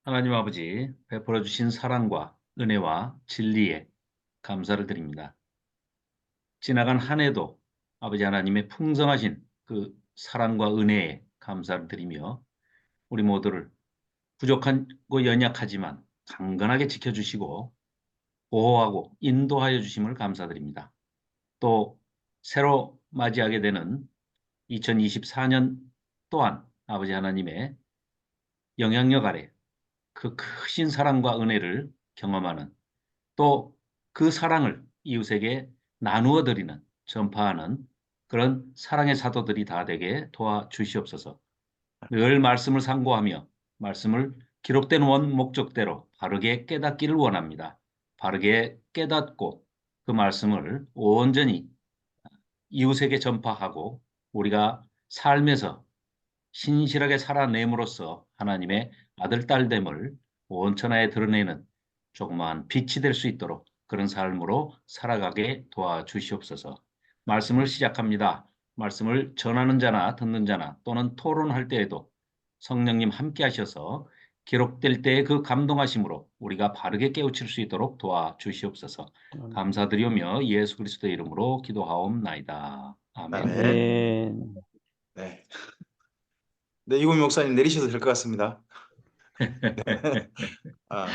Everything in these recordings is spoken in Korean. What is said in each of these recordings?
하나님 아버지, 베풀어 주신 사랑과 은혜와 진리에 감사를 드립니다. 지나간 한 해도 아버지 하나님의 풍성하신 그 사랑과 은혜에 감사를 드리며 우리 모두를 부족하고 연약하지만 강건하게 지켜주시고 보호하고 인도하여 주심을 감사드립니다. 또 새로 맞이하게 되는 2024년 또한 아버지 하나님의 영향력 아래 그 크신 사랑과 은혜를 경험하는 또 그 사랑을 이웃에게 나누어 드리는, 전파하는 그런 사랑의 사도들이 다 되게 도와주시옵소서. 늘 말씀을 상고하며 말씀을 기록된 원 목적대로 바르게 깨닫기를 원합니다. 바르게 깨닫고 그 말씀을 온전히 이웃에게 전파하고 우리가 삶에서 신실하게 살아냄으로써 하나님의 아들, 딸됨을 온 천하에 드러내는 조그마한 빛이 될 수 있도록 그런 삶으로 살아가게 도와주시옵소서. 말씀을 시작합니다. 말씀을 전하는 자나 듣는 자나 또는 토론할 때에도 성령님 함께 하셔서 기록될 때의 그 감동하심으로 우리가 바르게 깨우칠 수 있도록 도와주시옵소서. 감사드리오며 예수 그리스도의 이름으로 기도하옵나이다. 아멘. 아멘. 아멘. 네. 네, 이국민 목사님 내리셔도 될 것 같습니다. 아,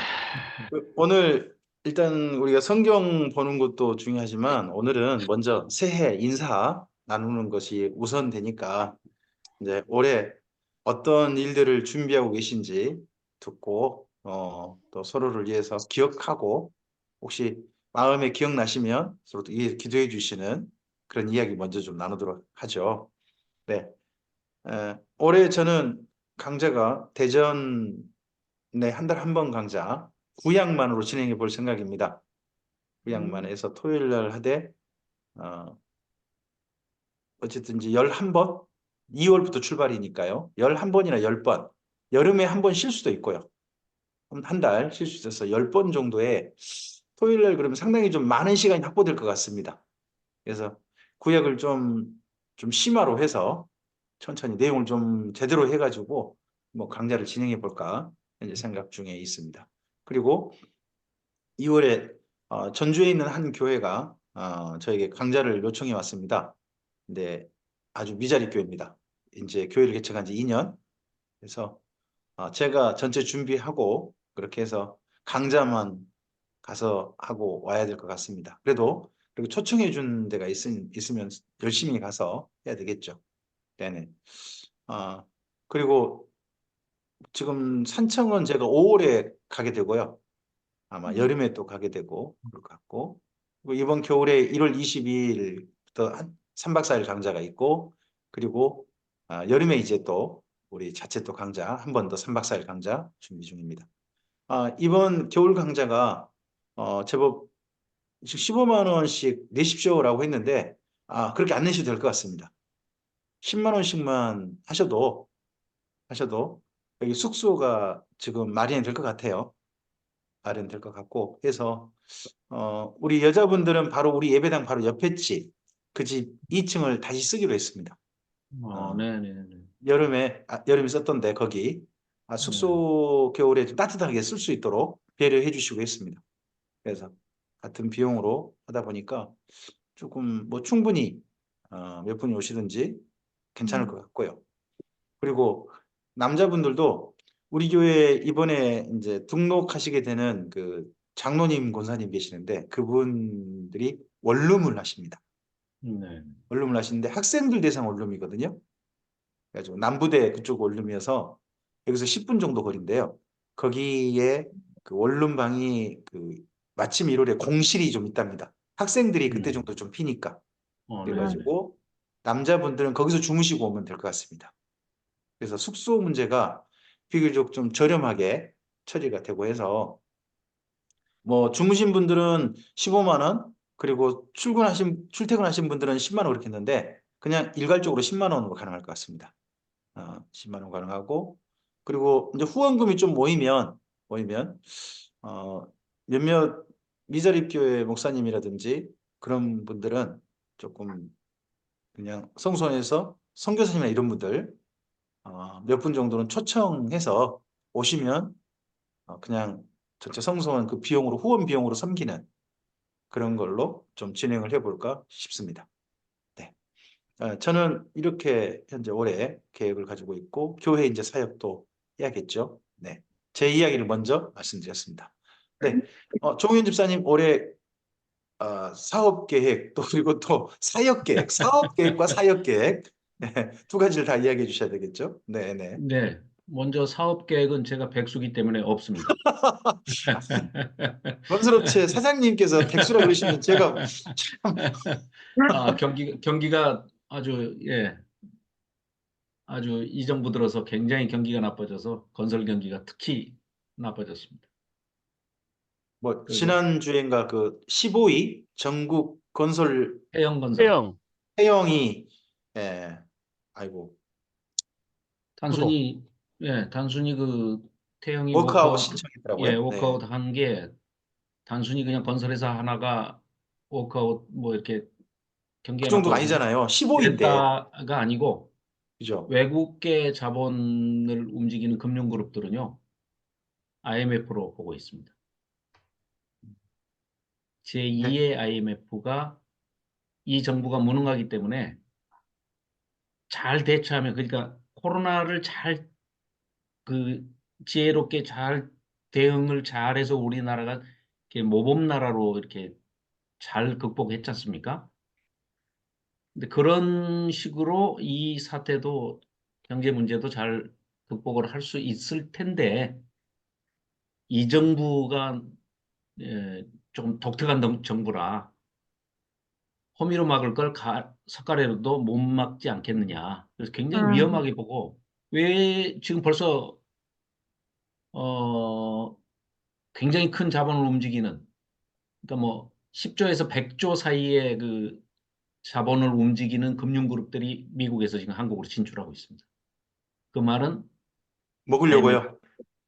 오늘 일단 우리가 성경 보는 것도 중요하지만 오늘은 먼저 새해 인사 나누는 것이 우선되니까 이제 올해 어떤 일들을 준비하고 계신지 듣고 또 서로를 위해서 기억하고 혹시 마음에 기억나시면 서로 또 기도해 주시는 그런 이야기 먼저 좀 나누도록 하죠. 네. 올해 저는 강좌가 대전에 한 달 한 번 강좌 구약만으로 진행해 볼 생각입니다. 구약만에서 토요일 날 하되 어쨌든 이제 11번 2월부터 출발이니까요. 11번이나 10번 여름에 한 번 쉴 수도 있고요. 한 달 쉴 수 있어서 10번 정도의 토요일 날 그러면 상당히 좀 많은 시간이 확보될 것 같습니다. 그래서 구약을 좀 심화로 해서 천천히 내용을 좀 제대로 해가지고 뭐 강좌를 진행해 볼까 현재 생각 중에 있습니다. 그리고 2월에 전주에 있는 한 교회가 저에게 강좌를 요청해 왔습니다. 근데 아주 미자리 교회입니다. 이제 교회를 개척한 지 2년. 그래서 제가 전체 준비하고 그렇게 해서 강좌만 가서 하고 와야 될 것 같습니다. 그래도 그리고 초청해 준 데가 있으면 열심히 가서 해야 되겠죠. 네네. 그리고 지금 산청은 제가 5월에 가게 되고요. 아마 여름에 또 가게 되고 그럴 것 같고 그리고 이번 겨울에 1월 22일부터 한 3박 4일 강좌가 있고 그리고 여름에 이제 또 우리 자체 또 강좌 한 번 더 3박 4일 강좌 준비 중입니다. 이번 겨울 강좌가 제법 15만 원씩 내십시오라고 했는데 그렇게 안 내셔도 될 것 같습니다. 10만 원씩만 하셔도 여기 숙소가 지금 마련이 될 것 같아요. 마련될 것 같고 해서 우리 여자분들은 바로 우리 예배당 바로 옆에 집, 그 집 2층을 다시 쓰기로 했습니다. 네네네. 여름에 썼던데 거기 숙소 겨울에 좀 따뜻하게 쓸 수 있도록 배려해 주시고 했습니다. 그래서 같은 비용으로 하다 보니까 조금 뭐 충분히 몇 분이 오시든지 괜찮을 것 같고요. 그리고 남자분들도 우리 교회에 이번에 이제 등록하시게 되는 그 장로님 권사님 계시는데 그분들이 원룸을 하십니다. 네. 원룸을 하시는데 학생들 대상 원룸이거든요. 그래가지고 남부대 그쪽 원룸이어서 여기서 10분 정도 거리인데요. 거기에 그 원룸 방이 그 마침 1월에 공실이 좀 있답니다. 학생들이 그때 정도 좀 피니까. 네네. 그래가지고 남자분들은 거기서 주무시고 오면 될 것 같습니다. 그래서 숙소 문제가 비교적 좀 저렴하게 처리가 되고 해서 뭐 주무신 분들은 15만 원 그리고 출퇴근하신 분들은 10만 원 그렇게 했는데 그냥 일괄적으로 10만 원으로 가능할 것 같습니다. 10만 원 가능하고 그리고 이제 후원금이 좀 모이면 몇몇 미자립 교회 목사님이라든지 그런 분들은 조금 그냥 성소원에서 선교사님이나 이런 분들 몇 분 정도는 초청해서 오시면 그냥 전체 성소원 그 비용으로 후원 비용으로 섬기는 그런 걸로 좀 진행을 해볼까 싶습니다. 네. 저는 이렇게 현재 올해 계획을 가지고 있고 교회 이제 사역도 해야겠죠. 네. 제 이야기를 먼저 말씀드렸습니다. 네. 조은현 집사님 올해 사업 계획 또 그리고 또 사역 계획, 사업 계획과 사역 계획 네, 두 가지를 다 이야기해 주셔야 되겠죠. 네, 네. 네. 먼저 사업 계획은 제가 백수기 때문에 없습니다. 건설업체 사장님께서 백수라 그러시면 제가 참 경기가 아주, 예, 아주 이 정부 들어서 굉장히 경기가 나빠져서 건설 경기가 특히 나빠졌습니다. 뭐 그래서 지난 주엔가 그 15위 전국 건설 해영건설, 태영, 회영이 예, 아이고 구속. 단순히 그 태영이 워크아웃 워크아웃, 예, 신청했더라고요. 네. 워크아웃 한 게 단순히 그냥 건설회사 하나가 워크아웃 뭐 이렇게 그 경기가 정도가 나빠서 아니잖아요. 15위인데 이랬다가 아니고 그죠? 외국계 자본을 움직이는 금융그룹들은요, IMF로 보고 있습니다. 네. 제2의 IMF가 이 정부가 무능하기 때문에 잘 대처하면, 그러니까 코로나를 잘 그 지혜롭게 잘 대응을 잘해서 우리나라가 이렇게 모범나라로 이렇게 잘 극복했지 않습니까? 근데 그런 식으로 이 사태도 경제 문제도 잘 극복을 할 수 있을 텐데 이 정부가 조금 독특한 정부라 호미로 막을 걸 석가래로도 못 막지 않겠느냐. 그래서 굉장히 위험하게 보고 왜 지금 벌써 어, 굉장히 큰 자본을 움직이는 그러니까 뭐 10조에서 100조 사이의 그 자본을 움직이는 금융그룹들이 미국에서 지금 한국으로 진출하고 있습니다. 그 말은 IMF, 먹으려고요.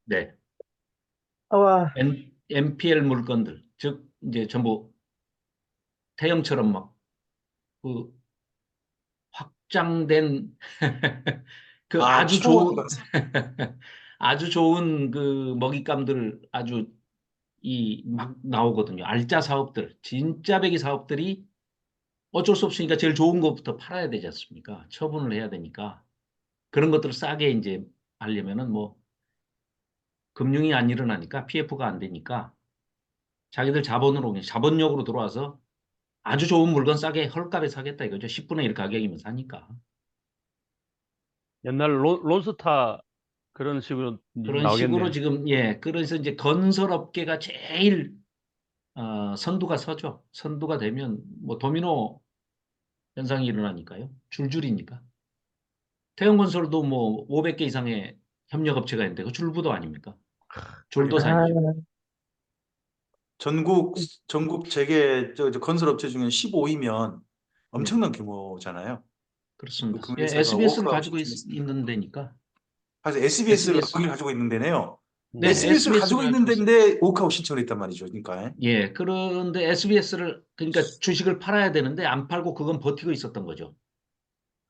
네, 와, NPL 물건들, 즉 이제 전부 태형처럼 막 그 확장된 그 아주 초원 좋은 건설. 아주 좋은 그 먹잇감들 아주 이 막 나오거든요. 알짜 사업들, 진짜 배기 사업들이 어쩔 수 없으니까 제일 좋은 것부터 팔아야 되지 않습니까? 처분을 해야 되니까 그런 것들을 싸게 이제 하려면은 뭐 금융이 안 일어나니까 PF가 안 되니까 자기들 자본으로 그냥 자본력으로 들어와서 아주 좋은 물건 싸게 헐값에 사겠다 이거죠. 10분의 1 가격이면 사니까. 옛날 론스타 그런 식으로 그런 식으로 나오겠네요. 지금 예 그래서 이제 건설업계가 제일 선두가 서죠. 선두가 되면 뭐 도미노 현상이 일어나니까요. 줄줄이니까. 태형건설도 뭐 500개 이상의 협력업체가 있는데 그 줄부도 아닙니까? 줄도 그러니까요. 사기죠. 전국 재계 저 건설업체 중에 15위면 네, 엄청난 규모잖아요. 그 그렇습니다. 예, 회사가 SBS를 워크아웃 가지고 신청했어요. 있는 데니까. 그래서 SBS를 SBS. 거기 가지고 있는 데네요. 네, SBS를 SBS를 가지고 있는 가지고 있어요. 데인데 워크아웃 신청을 했단 말이죠. 그러니까. 예, 그런데 SBS를 그러니까 주식을 팔아야 되는데 안 팔고 그건 버티고 있었던 거죠.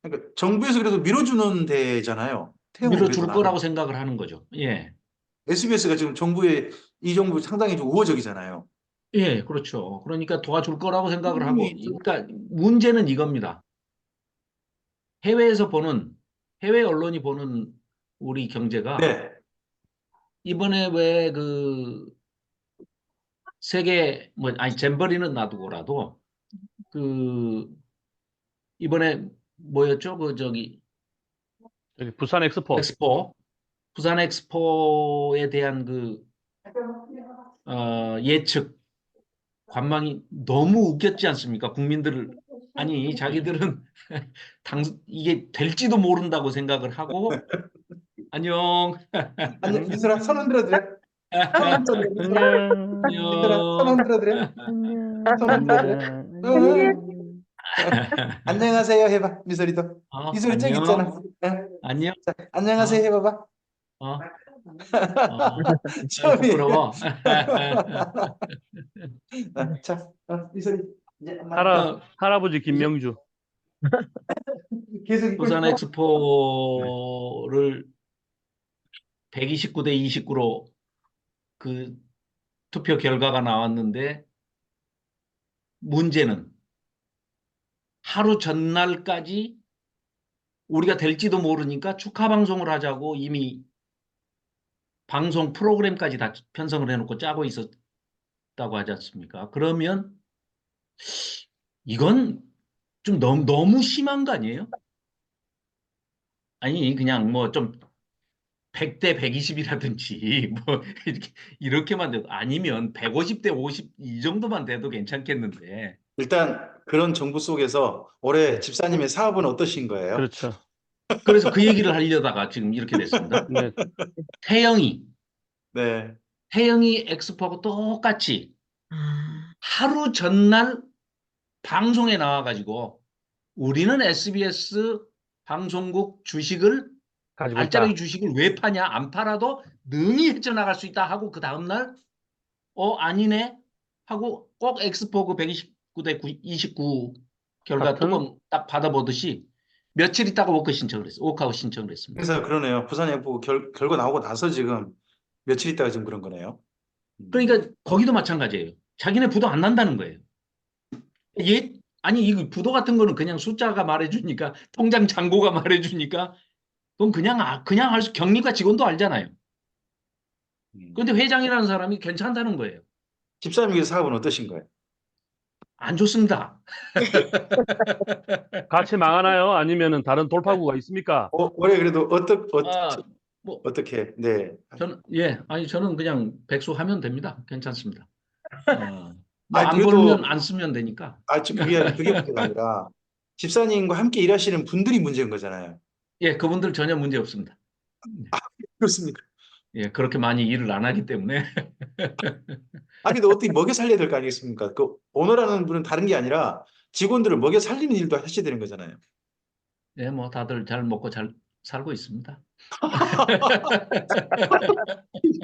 그러니까 정부에서 그래도 밀어주는 데잖아요. 태형은 그래도 밀어줄 나름. 거라고 생각을 하는 거죠. 예, SBS가 지금 이 정부 상당히 좀 우호적이잖아요. 예, 그렇죠. 그러니까 도와줄 거라고 생각을 하고, 이미 그러니까 문제는 이겁니다. 해외에서 보는 해외 언론이 보는 우리 경제가 네. 이번에 왜 그 세계 뭐 아니 잼버리는 놔두고라도 그 이번에 뭐였죠? 그 저기 여기 부산 엑스포. 엑스포 부산 엑스포에 대한 그 예측 관망이 너무 웃겼지 않습니까? 국민들을 아니 자기들은 이게 될지도 모른다고 생각을 하고 안녕 안녕, 미술아, 손 흔들어 드려. 손 흔들어 드려, 미술아. 미술아, 손 안녕 흔들어 드려. 손 흔들어 드려. 안녕. 안녕하세요 해봐, 미술이도. 미술이 저기 있잖아. 안녕 안녕 자, 안녕하세요 어, 해봐봐. 어, 아유, 처음이. 부끄러워. 자, 미술이 이제 엄마 어, 할아버지 부산, 김명주. 계속 있고 부산 싶어? 엑스포를 129대 29로 그 투표 결과가 나왔는데 문제는 하루 전날까지 우리가 될지도 모르니까 축하 방송을 하자고 이미 방송 프로그램까지 다 편성을 해놓고 짜고 있었다고 하지 않습니까? 그러면 이건 좀 너무 심한 거 아니에요? 아니, 그냥 뭐 좀 100대 120이라든지 뭐 이렇게만 돼도 아니면 150대 50 이 정도만 돼도 괜찮겠는데. 일단 그런 정부 속에서 올해 네. 집사님의 사업은 어떠신 거예요? 그렇죠. 그래서 그 얘기를 하려다가 지금 이렇게 됐습니다. 네. 태영이 네. 태영이 엑스포하고 똑같이 아, 하루 전날 방송에 나와가지고 우리는 SBS 방송국 주식을 가지고 알짜배기 있다. 주식을 왜 파냐? 안 팔아도 능히 헤쳐나갈 수 있다 하고 그 다음날 아니네 하고 꼭 엑스포 그 129대 29 결과 같은 뚜껑 딱 받아보듯이 며칠 있다가 워크 신청을 했어요. 워크아웃 신청을 했습니다. 그래서 그러네요. 부산행보 결과 나오고 나서 지금 며칠 있다가 지금 그런 거네요. 그러니까 거기도 마찬가지예요. 자기네 부도 안 난다는 거예요. 아니 이거 부도 같은 거는 그냥 숫자가 말해주니까 통장 잔고가 말해주니까 그건 그냥 경리과 직원도 알잖아요. 음. 그런데 회장이라는 사람이 괜찮다는 거예요. 집사님의 사업은 어떠신 거예요? 안 좋습니다. 같이 망하나요? 아니면은 다른 돌파구가 있습니까? 올해 그래도 아, 뭐 어떻게, 네. 저는 그냥 백수하면 됩니다. 괜찮습니다. 뭐 아니, 안 그래도, 벌면 안 쓰면 되니까. 그게 문제가 아니라, 집사님과 함께 일하시는 분들이 문제인 거잖아요. 예, 그분들 전혀 문제 없습니다. 그렇습니까? 예, 그렇게 많이 일을 안 하기 때문에. 근데 어떻게 먹여 살려야 될 거 아니겠습니까? 그, 오너라는 분은 다른 게 아니라 직원들을 먹여 살리는 일도 하셔야 되는 거잖아요. 예, 뭐 다들 잘 먹고 잘 살고 있습니다.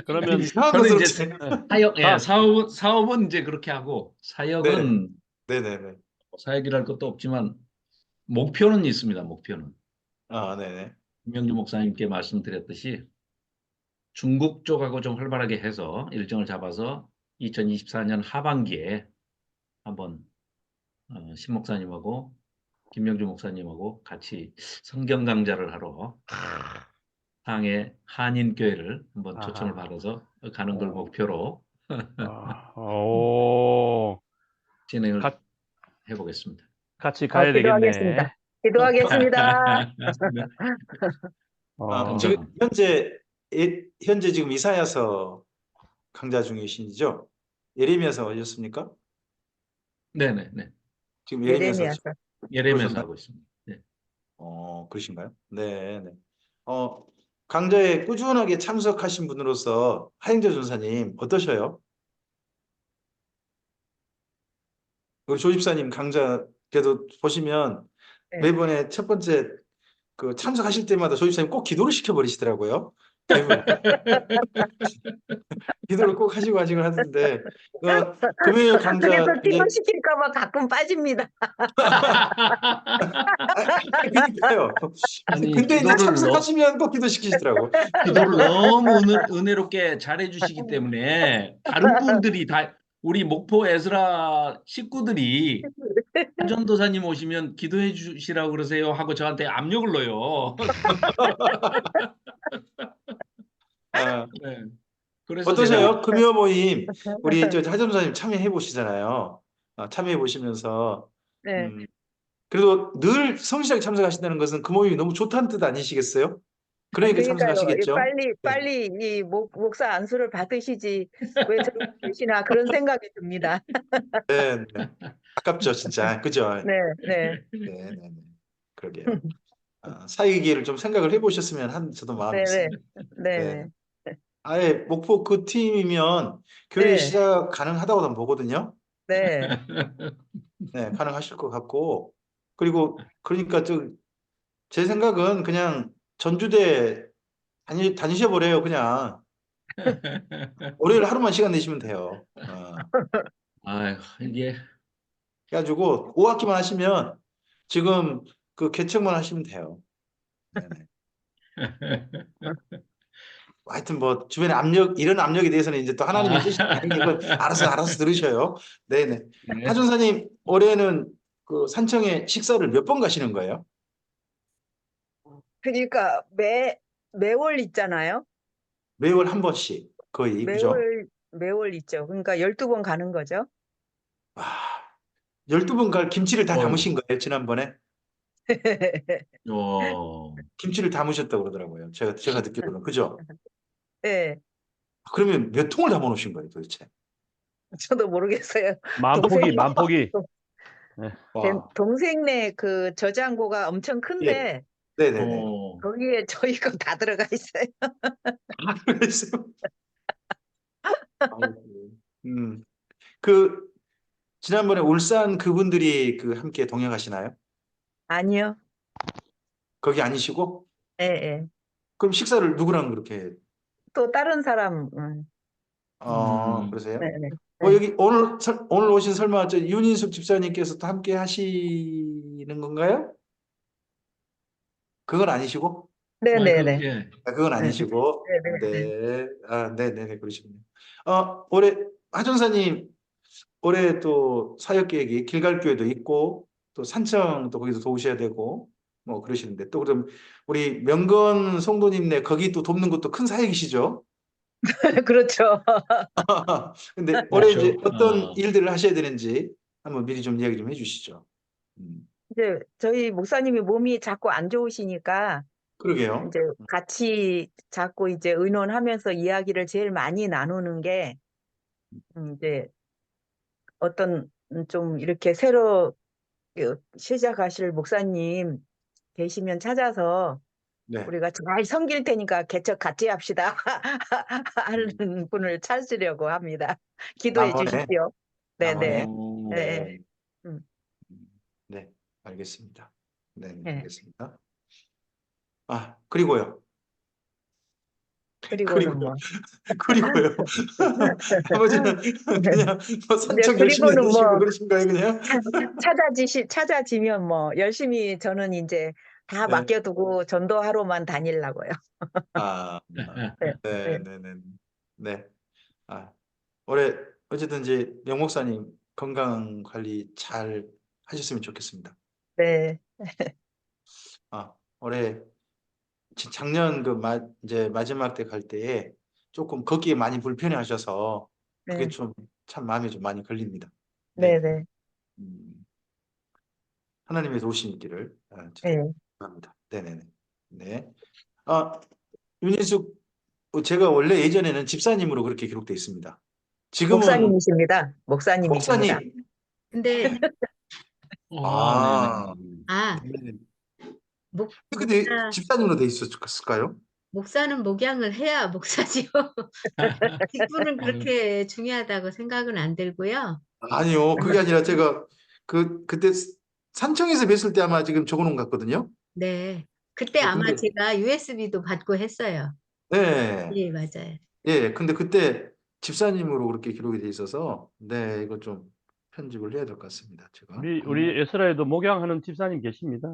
그러면 이상한 저는 것으로 이제 사업은 이제 그렇게 하고 사역은 네네네. 사역이랄 것도 없지만 목표는 있습니다. 목표는. 네네. 김명주 목사님께 말씀드렸듯이 중국 쪽하고 좀 활발하게 해서 일정을 잡아서 2024년 하반기에 한번 신 목사님하고 김명주 목사님하고 같이 성경 강좌를 하러 상해 한인교회를 한번 초청을 아하. 받아서 가는 걸 목표로 오, 진행을 가- 해보겠습니다. 같이 가야 기도하겠습니다. 되겠네. 기도하겠습니다. 네, 지금 감사합니다. 현재 지금 이사야서 강좌 중이시죠? 예레미야서 오셨습니까? 네네네. 지금 예레미야서 예레미야서. 예레미야서 그러셨나요? 하고 있습니다. 네. 그러신가요? 네네. 강좌에 꾸준하게 참석하신 분으로서 하영재 전사님 어떠셔요? 우리 조 집사님 강좌 그래도 보시면 네. 매번에 첫 번째 그 참석하실 때마다 조 집사님 꼭 기도를 시켜버리시더라고요. 매번 기도를 꼭 하시고 하시는데 금요일 강좌 그래서 팀원시킬까봐 가끔 빠집니다. 그러니까요. 아니, 근데 이제 기도를 참석하시면 꼭 기도시키시더라고. 기도를 너무 은혜롭게 잘해주시기 때문에 다른 분들이 다 우리 목포 에스라 식구들이 한전도사님 오시면 기도해 주시라고 그러세요 하고 저한테 압력을 넣어요. 아, 네. 그래서 어떠세요? 금요 모임 우리 저 하전도사님 참여해 보시잖아요. 참여해 보시면서 네. 그래도 늘 성실하게 참석하신다는 것은 그 모임이 너무 좋다는 뜻 아니시겠어요? 그러니까 그러니까요. 참석하시겠죠? 빨리 이 목사 안수를 받으시지 왜 저러고 계시나 그런 생각이 듭니다. 네, 네. 아깝죠, 진짜. 그죠? 네, 네, 네, 네, 네. 그러게요. 사역의 기회를 좀 생각을 해보셨으면 한 저도 마음이 네, 네, 있습니다. 네, 네. 네, 아예 목포 그 팀이면 교회 네, 시작 가능하다고 난 보거든요. 네. 네, 가능하실 것 같고 그리고 그러니까 제 생각은 그냥 전주대 다니셔 버려요. 그냥 월요일 하루만 시간 내시면 돼요. 아유, 이게 그래가지고 5학기만 하시면 지금 그 개척만 하시면 돼요. 네네. 하여튼 뭐 주변에 압력 이런 압력에 대해서는 이제 또 하나님의 뜻이 아닌 건 알아서 들으셔요. 네네. 네. 하준사님 올해는 그 산청에 식사를 몇 번 가시는 거예요? 그러니까 매월 있잖아요. 매월 한 번씩 거의 그죠? 매월 있죠. 그러니까 12번 가는 거죠. 와, 12번 갈 김치를 다 어이구. 담으신 거예요, 지난번에? 어. 김치를 담으셨다고 그러더라고요. 제가 듣기로는. 그죠? 네, 그러면 몇 통을 담아 놓으신 거예요, 도대체? 저도 모르겠어요. 만포기, 동생이 만포기. 와. 동생네 그 저장고가 엄청 예. 큰데 네네네. 어. 거기에 저희 거 다 들어가 있어요. 아, 그랬어요? 아이고. 그, 지난번에 울산 그분들이 그 함께 동행하시나요? 아니요. 거기 아니시고? 예, 예. 그럼 식사를 누구랑 그렇게, 또 다른 사람, 그러세요? 네, 네. 여기 오늘 오신 설마 저 윤인숙 집사님께서 또 함께 하시는 건가요? 그건 아니시고? 네, 아, 네, 네. 예. 아, 그건 네, 아니시고. 네, 네. 네. 아, 네네네. 그러시군요. 올해, 하전사님, 올해 또 사역 계획이 길갈교회도 있고, 또 산청 또 거기서 도우셔야 되고, 뭐 그러시는데, 또 그럼 우리 명건 성도님네 거기 또 돕는 것도 큰 사역이시죠? 그렇죠. 근데 올해 이제 그렇죠. 어떤 일들을 하셔야 되는지 한번 미리 좀 이야기 좀 해주시죠. 이제 저희 목사님이 몸이 자꾸 안 좋으시니까 그러게요. 이제 같이 자꾸 이제 의논하면서 이야기를 제일 많이 나누는 게 이제 어떤 좀 이렇게 새로 시작하실 목사님 계시면 찾아서 네. 우리가 잘 섬길 테니까 개척 같이 합시다 하는 분을 찾으려고 합니다. 기도해 남원에, 주십시오. 네네. 어. 네. 네. 음, 네. 알겠습니다. 네, 네. 알겠습니다. 아, 그리고요. 그리고는 그리고요. 뭐. 그리고요. 아버지는 그냥 뭐 이제 산책 열심히 그리고는 다니시고 뭐 그러신 거예요, 그냥? 찾아지면 뭐 열심히 저는 이제 다 네. 맡겨두고 전도하러만 다니려고요. 아, 네. 네, 네. 네, 네. 네. 아, 올해 어쨌든 이제 명 목사님 건강 관리 잘 하셨으면 좋겠습니다. 네. 올해 작년 이제 마지막 때 갈 때에 조금 걷기에 많이 불편해 하셔서 그게 네. 좀 참 마음에 좀 많이 걸립니다. 네. 네. 네. 음, 하나님의 도우심 있기를 네. 바랍니다. 네네네. 네. 아, 윤인숙, 제가 원래 예전에는 집사님으로 그렇게 기록돼 있습니다. 지금은 목사님이십니다. 목사님이십니다. 목사님. 근데 네네. 아, 아, 네. 목 근데 목사 집사님으로 돼 있었을까요? 목사는 목양을 해야 목사지요. 직분은 아유, 그렇게 중요하다고 생각은 안 들고요. 아니요, 그게 아니라 제가 그때 산청에서 뵀을 때 아마 지금 적어놓은 것 같거든요. 네. 그때 네, 아마 근데 제가 USB도 받고 했어요. 네, 예, 맞아요. 예, 근데 그때 집사님으로 그렇게 기록이 돼 있어서 네, 이거 좀 편집을 해야 될 것 같습니다. 제가. 우리 에스라에도 목양하는 집사님 계십니다.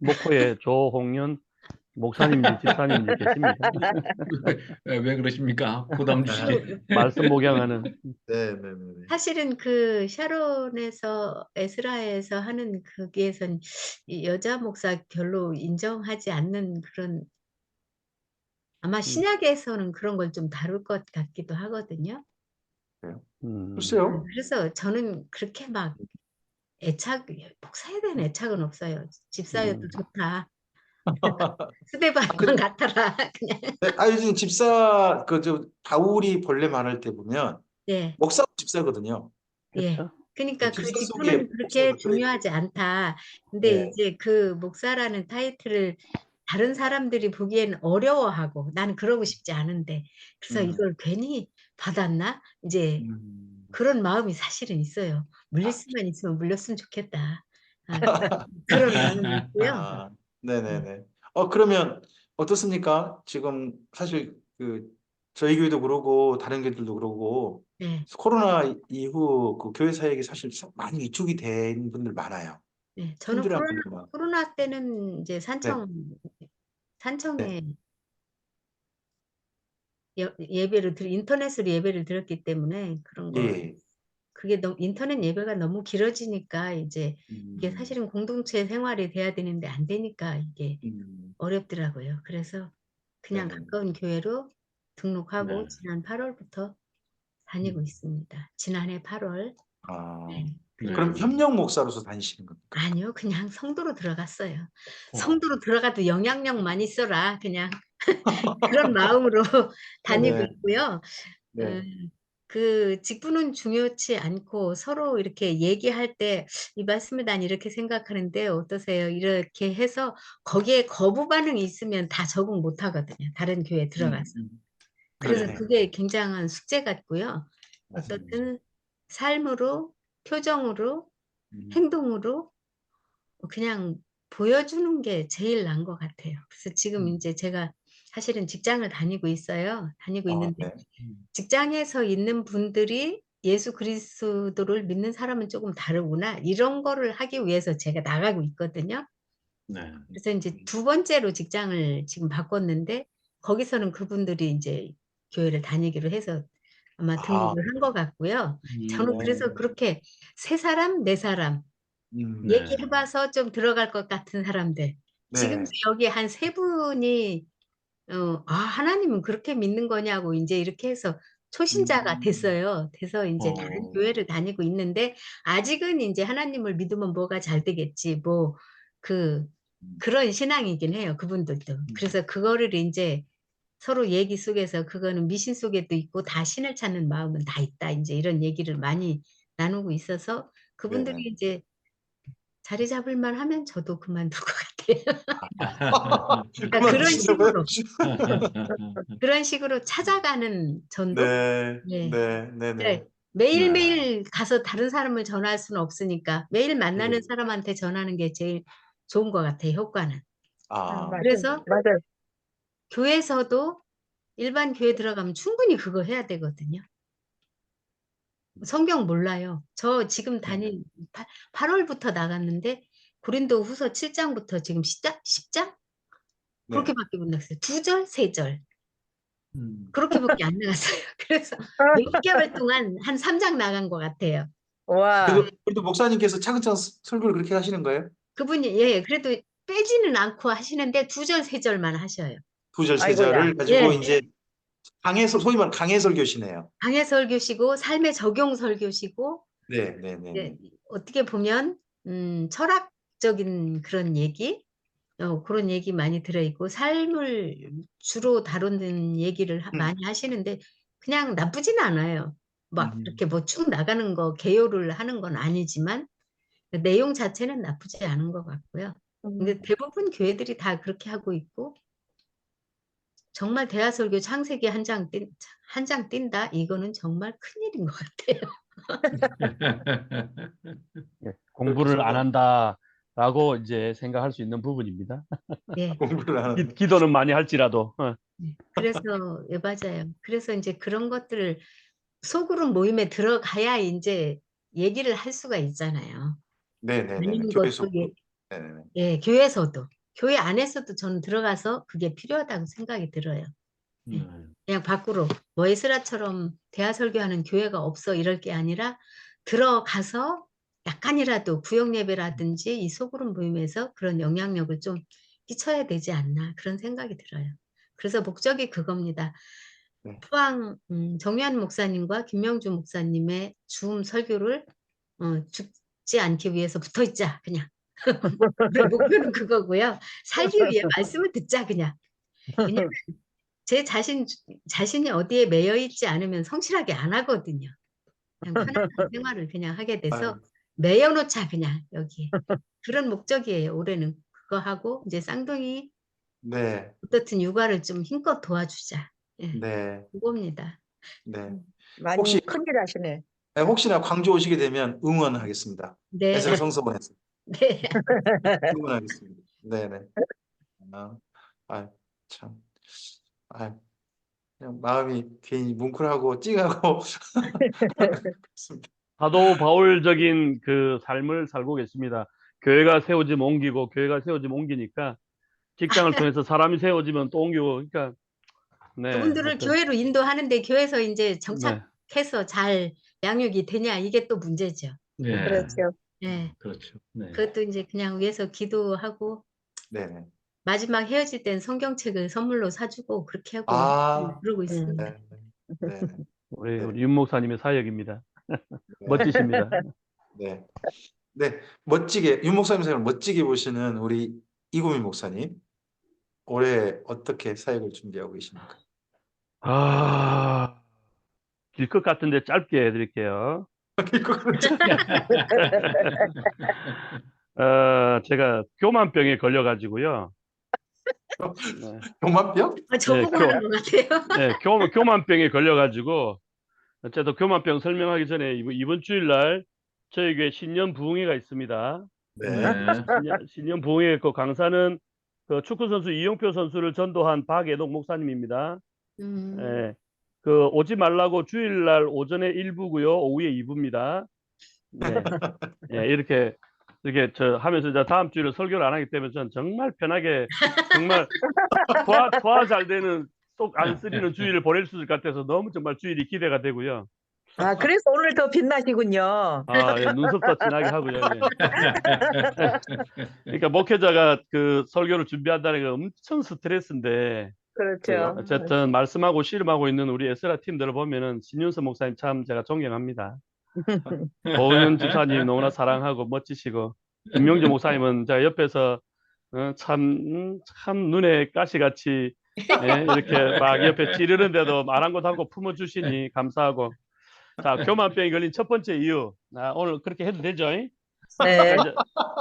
목포에 조홍연 목사님인지 집사님인지 계십니다. 왜 그러십니까? 부담 주시게. 말씀 목양하는. 네, 네, 네, 네. 사실은 그 샤론에서 에스라에서 하는 거기에선 이 여자 목사 별로 인정하지 않는 그런 아마 신약에서는 그런 걸 좀 다룰 것 같기도 하거든요. 글쎄요. 그래서 저는 그렇게 막 목사에 대한 애착은 없어요. 집사여도 좋다. 수레바람만 같아라. 그냥. 네, 요즘 집사 바울이 본래 말할 때 보면 예. 목사 집사거든요. 예. 그렇죠. 그러니까 그 집사 속에 직분은 그렇게 목사가 들어있고. 중요하지 않다. 근데 네. 이제 그 목사라는 타이틀을 다른 사람들이 보기에는 어려워하고 나는 그러고 싶지 않은데 그래서 이걸 괜히 받았나? 이제 그런 마음이 사실은 있어요. 물릴 수만 있으면 물렸으면 좋겠다. 그런 마음이 있고요. 아, 네네네. 그러면 어떻습니까? 지금 사실 저희 교회도 그러고 다른 교회들도 그러고 네. 코로나 이후 그 교회 사역이 사실 많이 위축이 된 분들 많아요. 네. 저는 힘들어하는 분들 많아요. 코로나 때는 이제 네. 산청에 인터넷으로 예배를 들었기 때문에 그런 거 예. 그게 너무 인터넷 예배가 너무 길어지니까 이제 이게 사실은 공동체 생활이 돼야 되는데 안 되니까 이게 어렵더라고요. 그래서 그냥 네네. 가까운 교회로 등록하고 네. 지난 8월부터 다니고 있습니다. 지난해 8월. 아, 네. 그럼 그러면서 협력 목사로서 다니시는 겁니까? 아니요. 그냥 성도로 들어갔어요. 어. 성도로 들어가도 영향력만 있어라. 그냥 그런 마음으로 다니고 네. 있고요. 네. 그 직분은 중요치 않고 서로 이렇게 얘기할 때 이 말씀을 난 이렇게 생각하는데 어떠세요? 이렇게 해서 거기에 거부 반응이 있으면 다 적응 못 하거든요. 다른 교회에 들어가서. 그래서 네. 그게 굉장한 숙제 같고요. 맞습니다. 어떻든 삶으로, 표정으로, 음. 행동으로 그냥 보여주는 게 제일 나은 것 같아요. 그래서 지금 음. 이제 제가 사실은 직장을 다니고 있어요. 다니고 아, 있는데 네. 직장에서 있는 분들이 예수 그리스도를 믿는 사람은 조금 다르구나. 이런 거를 하기 위해서 제가 나가고 있거든요. 네. 그래서 이제 두 번째로 직장을 지금 바꿨는데 거기서는 그분들이 이제 교회를 다니기로 해서 아마 아, 등록을 한 것 같고요. 저는 그래서 그렇게 세 사람, 네 사람 네. 얘기해 봐서 좀 들어갈 것 같은 사람들. 지금도 네. 여기 한 세 분이 하나님은 그렇게 믿는 거냐고 인제 이렇게 해서 초신자가 됐어요. 돼서 인제 다른 어. 교회를 다니고 있는데 아직은 인제 '하나님을 믿으면 뭐가 잘 되겠지.' 뭐 그 그런 신앙이긴 해요, 그분들도. 그래서 그거를 인제 서로 얘기 속에서 "그거는 미신 속에도 있고 다 신을 찾는 마음은 다 있다." 인제 이런 얘기를 많이 나누고 있어서 그분들이 네네. 이제 자리 잡을 만하면 저도 그만둘 것 같아요. 그러니까 그만두시려고요? 그런 식으로 찾아가는 전도? 네. 네. 네. 네네. 그러니까 네. 매일매일 가서 다른 사람을 전할 수는 없으니까 매일 만나는 네. 사람한테 전하는 게 제일 좋은 것 같아요, 효과는. 아, 그래서 맞아요. 교회에서도 일반 교회 들어가면 충분히 그거 해야 되거든요. 성경 몰라요. 저 지금 네네. 다닌 8 월부터 나갔는데 고린도후서 7 장부터 지금 10 장? 네. 그렇게밖에 못 나갔어요. 2 절, 3 절. 음. 그렇게밖에 안 나갔어요. 그래서 몇 개월 동안 한 3장 나간 것 같아요. 와, 그래도 목사님께서 차근차근 설교를 그렇게 하시는 거예요? 그분이 예 그래도 빼지는 않고 하시는데 2 절, 3 절만 하셔요. 2절, 아이고야. 3절을 가지고 예. 인제 소위 말하는 강해 설교시네요. 강해 설교시고 삶의 적용 설교시고 네. 네네네. 예 어떻게 보면 철학적인 그런 얘기 고런 얘기 많이 들어 있고 삶을 주로 다루는 얘기를 많이 하시는데 그냥 나쁘진 않아요. 막 이렇게 뭐 쭉 나가는 거 개요를 하는 건 아니지만 그 내용 자체는 나쁘지 않은 것 같고요. 근데 대부분 교회들이 다 그렇게 하고 있고 정말 대하설교 창세기 한 장 띈다? 이거는 정말 큰일인 것 같아요. 예, 그렇게 공부를 안 생각 한다라고 이제 생각할 수 있는 부분입니다. 예. 공부를 하는 기도는 많이 할지라도. 네. 그래서 예 맞아요. 그래서 인제 그런 것들을 소그룹 모임에 들어가야 인제 얘기를 할 수가 있잖아요. 네네네네. 아닌 것도 교회에서도. 네네네. 예 교회에서도. 교회 안에서도 저는 들어가서 그게 필요하다고 생각이 들어요. 예. 그냥 밖으로 뭐 에스라처럼 대화 설교하는 교회가 없어 이럴 게 아니라 들어가서 약간이라도 구역 예배라든지 이 소그룹 모임에서 그런 영향력을 좀 끼쳐야 되지 않나 그런 생각이 들어요. 그래서 목적이 그겁니다. 네. 포항 정유한 목사님과 김명주 목사님의 줌 설교를 죽지 않기 위해서 붙어 있자 그냥. 우리 목표는 그거고요. 살기 위해 말씀을 듣자 그냥. 왜냐면 제 자신이 어디에 매여 있지 않으면 성실하게 안 하거든요. 그냥 편안한 생활을 그냥 하게 돼서 아유, 매여 놓자 그냥 여기에. 그런 목적이에요 올해는. 그거 하고 이제 쌍둥이 네. 어떻든 육아를 좀 힘껏 도와주자. 예. 네. 그겁니다. 네. 혹시 많이 큰일 하시네. 혹시나 광주 오시게 되면 응원하겠습니다. 네. 에스라 성서원에서 네. 응원하겠습니다. 네네. 아, 아, 참. 아, 그냥 마음이 괜히 뭉클하고 찡하고 그렇습니다. 사도 바울적인 그 삶을 살고 계십니다. 교회가 세워지면 옮기고 교회가 세워지면 옮기니까 직장을 통해서 사람이 세워지면 또 옮기고 그러니까 네, 그분들을 어떤, 교회로 인도하는데 교회에서 이제 네, 정착해서 잘 양육이 되냐 이게 또 문제죠. 네, 그렇죠. 예. 그렇죠. 네. 그것도 이제 그냥 위에서 기도하고 네네. 마지막 헤어질 땐 성경책을 선물로 사주고 그렇게 하고 아, 그러고 음. 있습니다. 네, 네, 네, 우리 윤 목사님의 사역입니다. 네, 멋지십니다. 네, 네, 멋지게 윤 목사님 사역을 멋지게 보시는 우리 이구민 목사님, 올해 어떻게 사역을 준비하고 계십니까? 아, 길 것 같은데 짧게 해드릴게요. 제가 교만병에 걸려가지고요. 네, 교만병? 네, 저보고 하는 것 같아요. 네, 교만병에 걸려가지고, 어쨌든 교만병 설명하기 전에 이번 주일날 저희 교회 신년 부흥회가 있습니다. 네, 네. 신년 부흥회 있고 강사는 그 축구 선수 이영표 선수를 전도한 박예동 목사님입니다. 예, 그 오지 말라고 주일날 오전에 1부고요, 오후에 2부입니다. 네, 예, 이렇게 저 하면서 이제 다음 주일에 설교를 안 하기 때문에 저는 정말 편하게 정말 소화 잘 되는 쏙 안 쓰리는 주일을 보낼 수 있을 것 같아서 너무 정말 주일이 기대가 되고요. 아, 그래서 오늘 더 빛나시군요. 아, 예, 눈썹도 진하게 하고요. 예. 그러니까 목회자가 그 설교를 준비한다는 게 엄청 스트레스인데 그렇죠. 어쨌든 말씀하고 씨름하고 있는 우리 에스라 팀들을 보면은 신윤서 목사님 참 제가 존경합니다. 고은현 집사님 너무나 사랑하고 멋지시고 김명주 목사님은 제가 옆에서 참 눈에 가시같이 이렇게 막 옆에 찌르는데도 아랑곳하고 품어주시니 감사하고. 자, 교만병이 걸린 첫 번째 이유. 오늘 그렇게 해도 되죠? 네.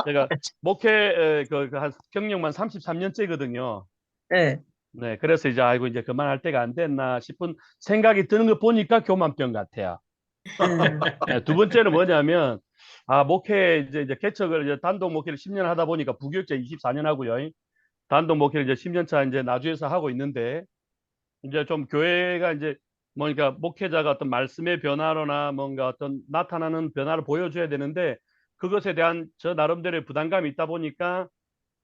제가 목회 한 경력만 33년째거든요. 네. 네, 그래서 이제 아이고 이제 그만할 때가 안 됐나 싶은 생각이 드는 거 보니까 교만병 같아요. 네, 두 번째는 뭐냐면 목회 이제 개척을 이제 단독 목회를 10년 하다 보니까 부교육자 24년 하고요. 단독 목회를 이제 10년 차 이제 나주에서 하고 있는데 이제 좀 교회가 이제 그러니까 목회자가 어떤 말씀의 변화로나 뭔가 어떤 나타나는 변화를 보여줘야 되는데 그것에 대한 저 나름대로의 부담감이 있다 보니까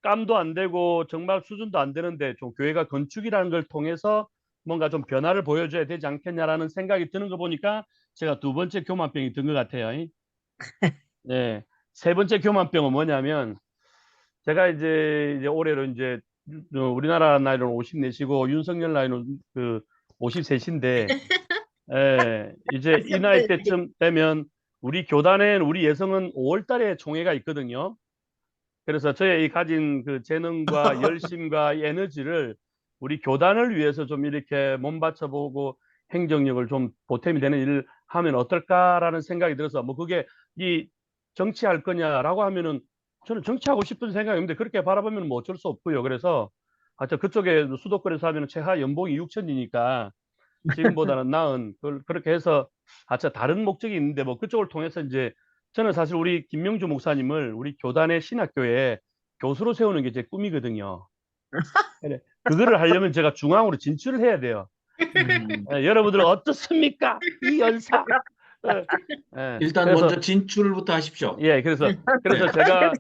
깜도 안 되고 정말 수준도 안 되는데 좀 교회가 건축이라는 걸 통해서 뭔가 좀 변화를 보여줘야 되지 않겠냐라는 생각이 드는 거 보니까 제가 두 번째 교만병이 든 것 같아요. 네. 세 번째 교만병은 뭐냐면 제가 이제 올해로 이제 우리나라 나이로는 54시고 윤석열 나이는 그 53인데 이제 이 나이 때쯤 되면 우리 교단엔 우리 예성은 5월 달에 총회가 있거든요. 그래서 저의 이 가진 그 재능과 열심과 이 에너지를 우리 교단을 위해서 좀 이렇게 몸바쳐보고 행정력을 좀 보탬이 되는 일을 하면 어떨까라는 생각이 들어서 뭐 그게 이 정치할 거냐라고 하면은 저는 정치하고 싶은 생각이 없는데 그렇게 바라보면 뭐 어쩔 수 없고요. 그래서 하여튼 그쪽에 수도권에서 하면 최하 연봉이 6천이니까 지금보다는 나은 그렇게 해서 다른 목적이 있는데 뭐 그쪽을 통해서 이제 저는 사실 우리 김명주 목사님을 우리 교단의 신학교에 교수로 세우는 게 제 꿈이거든요. 그래, 그거를 하려면 제가 중앙으로 진출을 해야 돼요. 여러분들 어떻습니까? 이 연사. 일단 그래서 먼저 진출부터 하십시오. 예, 그래서 네. 제가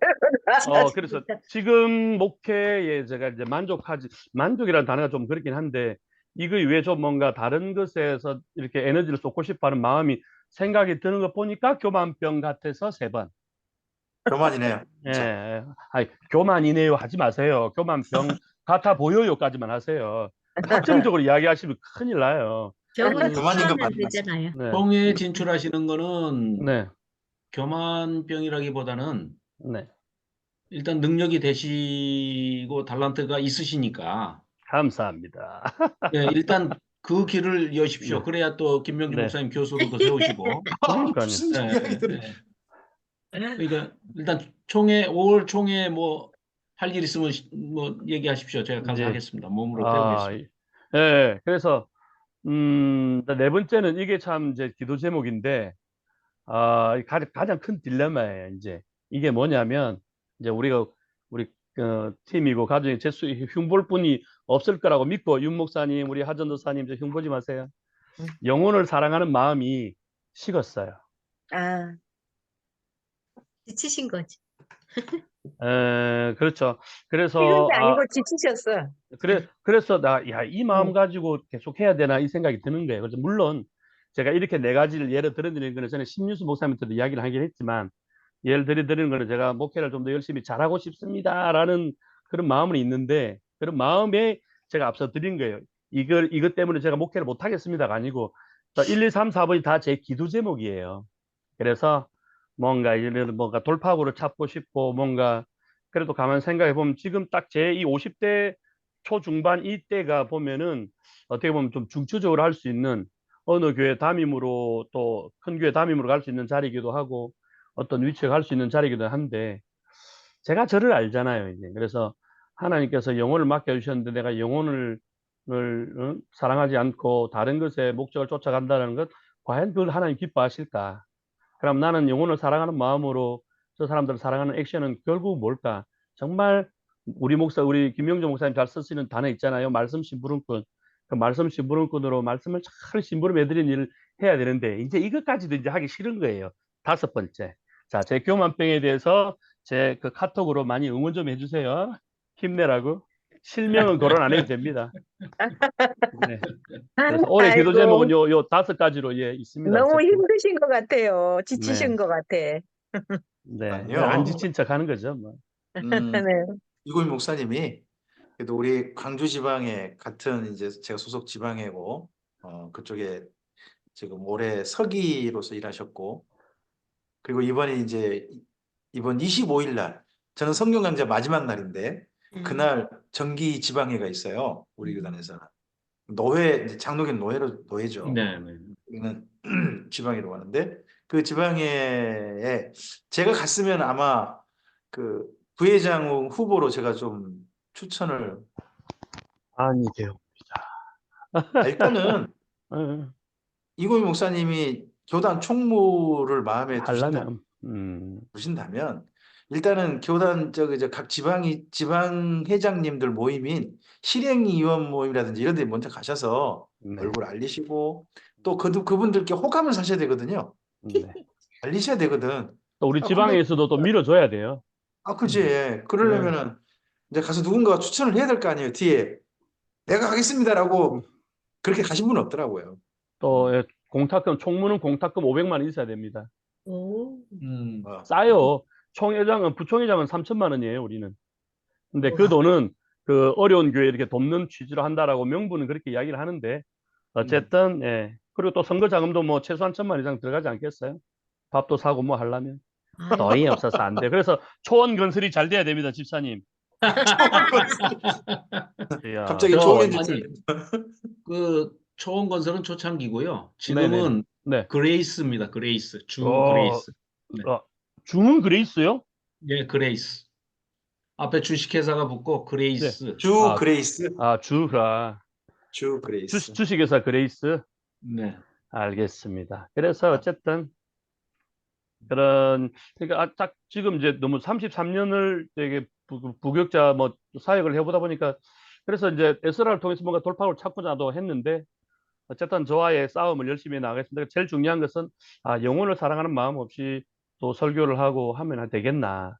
그래서 지금 목회에 제가 이제 만족이라는 단어가 좀 그렇긴 한데 이거 외에 좀 뭔가 다른 것에서 이렇게 에너지를 쏟고 싶어하는 마음이 생각이 드는 거 보니까 교만병 같아서 3번. 교만이네요. 예, 진짜. 아니, 교만이네요 하지 마세요. 교만병 같아 보여요까지만 하세요. 확정적으로 이야기하시면 큰일 나요. 병은 그 교만인 건 치료하면 맞는 되잖아요. 네, 총회에 진출하시는 거는 네, 교만병이라기보다는 네. 일단 능력이 되시고 달란트가 있으시니까 감사합니다. 예, 일단 그 길을 여십시오. 네. 그래야 또 김명주 네. 목사님 교수로도 세우시고. 그러니까요. 무슨 예, 이야기 들을 예. 그러니까 일단 총회 5월 총회 뭐 할 일 있으면 뭐 얘기하십시오. 제가 가서 이제 하겠습니다. 몸으로 배우겠습니다. 예, 그래서 네 번째는 이게 참 이제 기도 제목인데 가장 큰 딜레마예요. 이제 이게 뭐냐면 이제 우리 팀이고 가정에 흉볼 뿐이 없을 거라고 믿고 윤 목사님, 우리 하전도사님 이제 흉보지 마세요. 영혼을 사랑하는 마음이 식었어요. 아, 지치신 거지. 그렇죠. 쉬운 그래서 게 아니고 지치셨어. 그래서 이 마음 응. 가지고 계속 해야 되나 이 생각이 드는 거예요. 그래서 물론 제가 이렇게 네 가지를 예를 들어드리는 거는 전에 신유수 목사님한테도 이야기를 하긴 했지만 예를 드리는 거는 제가 목회를 좀 더 열심히 잘하고 싶습니다라는 그런 마음은 있는데 그런 마음에 제가 앞서 드린 거예요. 이것 때문에 제가 목회를 못 하겠습니다가 아니고 1, 2, 3, 4번이 다 제 기도 제목이에요. 그래서 뭔가 돌파구를 찾고 싶고 뭔가 그래도 가만 생각해 보면 지금 딱 제 이 50대 초중반 이때가 보면은 어떻게 보면 좀 중추적으로 할 수 있는 어느 교회 담임으로 또 큰 교회 담임으로 갈 수 있는 자리이기도 하고 어떤 위치에 갈 수 있는 자리이기도 한데 제가 저를 알잖아요, 이제. 그래서 하나님께서 영혼을 맡겨주셨는데 내가 영혼을 사랑하지 않고 다른 것에 목적을 쫓아간다는 것 과연 그걸 하나님 기뻐하실까? 그럼 나는 영혼을 사랑하는 마음으로 저 사람들을 사랑하는 액션은 결국 뭘까? 정말 우리 김영조 목사님 잘 쓰시는 단어 있잖아요. 말씀 심부름꾼. 그 말씀 심부름꾼으로 말씀을 잘 심부름해 드리는 일을 해야 되는데 이제 이것까지도 이제 하기 싫은 거예요. 다섯 번째. 자, 제 교만병에 대해서 제 그 카톡으로 많이 응원 좀 해주세요. 힘내라고. 실명은 거론 안 해도 됩니다. 네. 그래서 올해 기도 제목은 아이고, 요 다섯 가지로 예 있습니다. 너무 어쨌든. 힘드신 것 같아요. 네. 지치신 것 같아. 네, 안 아니요. 지친 척 하는 거죠, 뭐. 네. 이고임 목사님이 그래도 우리 광주 지방에 같은 이제 제가 소속 지방이고 그쪽에 지금 올해 서기로서 일하셨고 그리고 이번에 이제 이번 25일 날 저는 성경 강좌 마지막 날인데 그날 정기 지방회가 있어요. 우리 교단에서 노회 이제 장로교는 노회죠. 네, 네. 우리는 지방회로 가는데 그 지방회에 제가 갔으면 아마 그 부회장 후보로 제가 좀 추천을 아니게요. 일단은 어, 이고희 목사님이 교단 총무를 마음에 하려면, 두신다면 일단은 교단 각 지방 회장님들 모임인 실행위원 모임이라든지 이런 데 먼저 가셔서 네, 얼굴 알리시고 또 그분들께 호감을 사셔야 되거든요. 네. 알리셔야 되거든. 또 우리 아, 근데 지방에서도 또 밀어줘야 돼요. 그지. 네. 그러려면은 이제 가서 누군가가 추천을 해야 될 거 아니에요. 뒤에 내가 음, 가겠습니다라고 그렇게 가신 분은 없더라고요. 또 음. 예, 총무는 공탁금 500만 원 있어야 됩니다. 오, 어. 싸요. 부총회장은 3천만 원이에요, 우리는. 근데 그 와. 돈은 그 어려운 교회 이렇게 돕는 취지로 한다라고 명분은 그렇게 이야기를 하는데 어쨌든 예. 그리고 또 선거 자금도 뭐 최소한 1천만 이상 들어가지 않겠어요? 밥도 사고 뭐 하려면 아, 돈이 없어서 안 돼. 그래서 초원 건설이 잘 돼야 됩니다, 집사님. 이야, 갑자기 저 조은현 완전 아니, 집사님. 그 초원건설은 초창기고요. 네네 지금은 네. 그레이스입니다. 그레이스. 주 어, 그레이스. 네. 주문 그레이스요? 예, 그레이스. 앞에 주식회사가 붙고 네. 그레이스. 주 그레이스. 주가 주 그레이스. 주식회사 그레이스. 네. 알겠습니다. 그래서 아, 어쨌든 그러니까 딱 지금 이제 너무 33년을 되게 부격자 뭐 사역을 해보다 보니까 그래서 이제 에스라를 통해서 뭔가 돌파구를 찾고자도 했는데 어쨌든 저와의 싸움을 열심히 나가겠습니다. 제일 중요한 것은 영혼을 사랑하는 마음 없이 또 설교를 하고 하면 되겠나.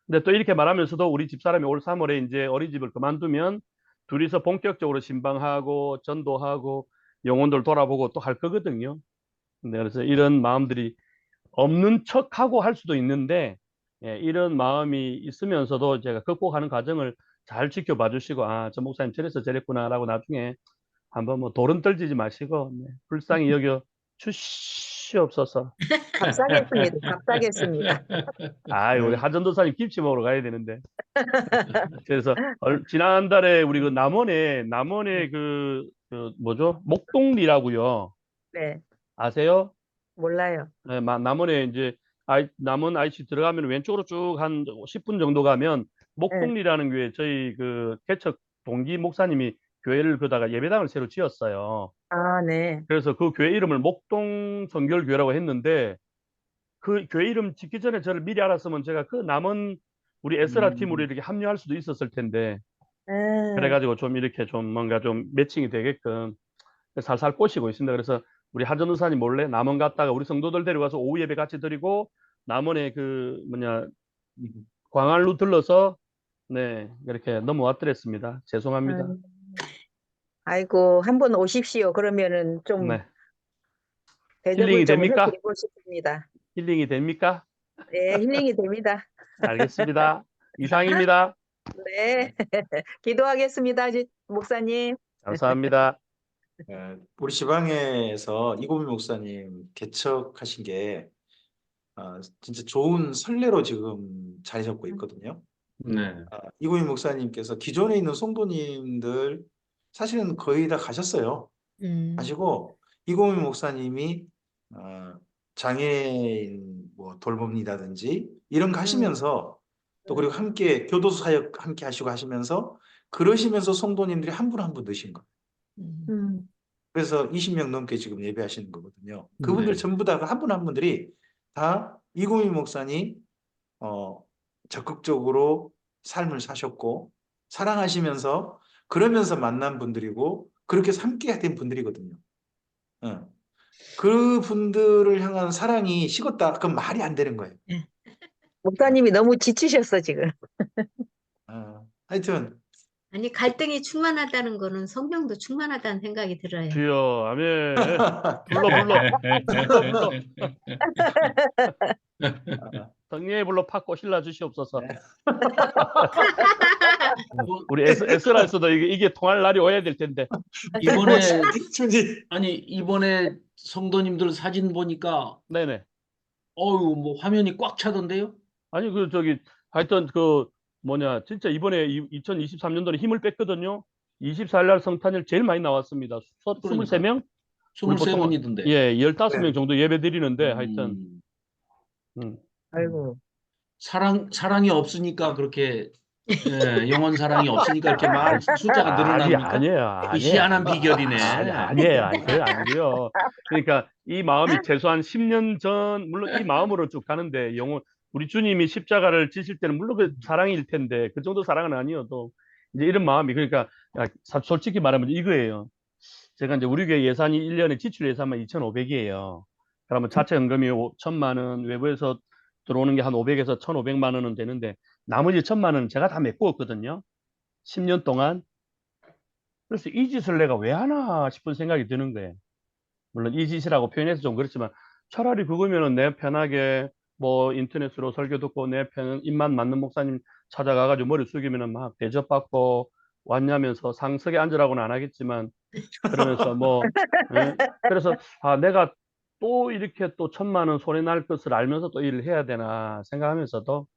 근데 또 이렇게 말하면서도 우리 집사람이 올 3월에 이제 어린이집을 그만두면 둘이서 본격적으로 신방하고 전도하고 영혼들 돌아보고 또 할 거거든요. 근데 그래서 이런 마음들이 없는 척하고 할 수도 있는데 예, 이런 마음이 있으면서도 제가 극복하는 과정을 잘 지켜봐 주시고 저 목사님 저래서 저랬구나라고 나중에 한번 뭐 돌은 떨지지 마시고 불쌍히 여겨 주시옵소서. 값싸겠습니다. 값싸겠습니다. 우리 네. 하전도사님 김치 먹으러 가야 되는데. 그래서 지난달에 우리 그 남원에 그 뭐죠? 목동리라고요. 네, 아세요? 몰라요. 네, 남원에 이제 남원 IC 들어가면 왼쪽으로 쭉 한 10분 정도 가면 네. 목동리라는 교회 저희 그 개척 동기 목사님이 교회를 그다가 예배당을 새로 지었어요. 아, 네. 그래서 그 교회 이름을 목동 성결교회라고 했는데 그 교회 이름 짓기 전에 저를 미리 알았으면 제가 그 남은 우리 에스라 팀으로 이렇게 합류할 수도 있었을 텐데 음, 그래가지고 좀 이렇게 좀 뭔가 좀 매칭이 되게끔 살살 꼬시고 있습니다. 그래서 우리 하전 의사님 몰래 남원 갔다가 우리 성도들 데려가서 오후 예배 같이 드리고 남원에 그 뭐냐 광안루 들러서 네 이렇게 넘어왔더랬습니다. 죄송합니다. 아이고, 한번 오십시오. 그러면은 좀 네 대접을 힐링이 좀 됩니까? 해드리고 싶습니다. 힐링이 됩니까? 네, 힐링이 됩니다. 알겠습니다. 이상입니다. 네, 기도하겠습니다, 목사님. 감사합니다. 우리 지방에서 이고미 목사님 개척하신 게 진짜 좋은 선례로 지금 자리 잡고 있거든요. 네. 이고미 목사님께서 기존에 있는 성도님들 사실은 거의 다 가셨어요. 가시고 이고미 목사님이 장애인 뭐 돌봄이라든지 이런 거 하시면서 또 그리고 함께 교도소 사역 함께 하시고 하시면서 그러시면서 성도님들이 한 분 한 분 드신 거예요. 음. 그래서 20명 넘게 지금 예배하시는 거거든요. 그분들 네. 전부 다 한 분 한 분들이 다 이고미 목사님 적극적으로 삶을 사셨고 사랑하시면서 그러면서 만난 분들이고 그렇게 해서 함께 된 분들이거든요. 그 분들을 향한 사랑이 식었다. 그건 말이 안 되는 거예요. 목사님이 너무 지치셨어, 지금. 하여튼 아니 갈등이 충만하다는 거는 성령도 충만하다는 생각이 들어요. 주여 아멘. 불러. 성령의 불로 팍 꼬실라 주시옵소서. 우리 에스라에서도 이게 통할 날이 오야 될 텐데. 이번에 충지 이번에 성도님들 사진 보니까 네네. 어유 뭐 화면이 꽉 차던데요? 아니 하여튼 진짜 이번에 2023년도에 힘을 뺐거든요. 24일 날 성탄절 제일 많이 나왔습니다. 23명? 23분이던데. 예, 15명 정도 예배 드리는데 하여튼 아이고. 사랑이 없으니까 그렇게 영원 사랑이 없으니까 이렇게 숫자가 늘어납니까? 아니에요. 희한한 비결이네. 아니에요. 그게 아니고요. 그러니까 이 마음이 최소한 10년 전 물론 이 마음으로 쭉 가는데 우리 주님이 십자가를 지실 때는 물론 그 사랑일 텐데 그 정도 사랑은 아니어도 이제 이런 마음이 그러니까 솔직히 말하면 이거예요. 제가 이제 우리 교회 예산이 1년에 지출 예산만 2,500이에요. 그러면 자체 연금이 1,000만 원, 외부에서 들어오는 게 한 500에서 1,500만 원은 되는데 나머지 1,000만 원은 제가 다 메꾸었거든요. 10년 동안. 그래서 이 짓을 내가 왜 하나 싶은 생각이 드는 거예요. 물론 이 짓이라고 표현해서 좀 그렇지만 차라리 그거면은 내 편하게 뭐 인터넷으로 설교 듣고 내 편 입맛 맞는 목사님 찾아가가지고 머리 숙이면은 막 대접받고 왔냐면서 상석에 앉으라고는 안 하겠지만 그러면서 그래서 내가 또 이렇게 또 1,000만 원 손에 날 것을 알면서 또 일을 해야 되나 생각하면서도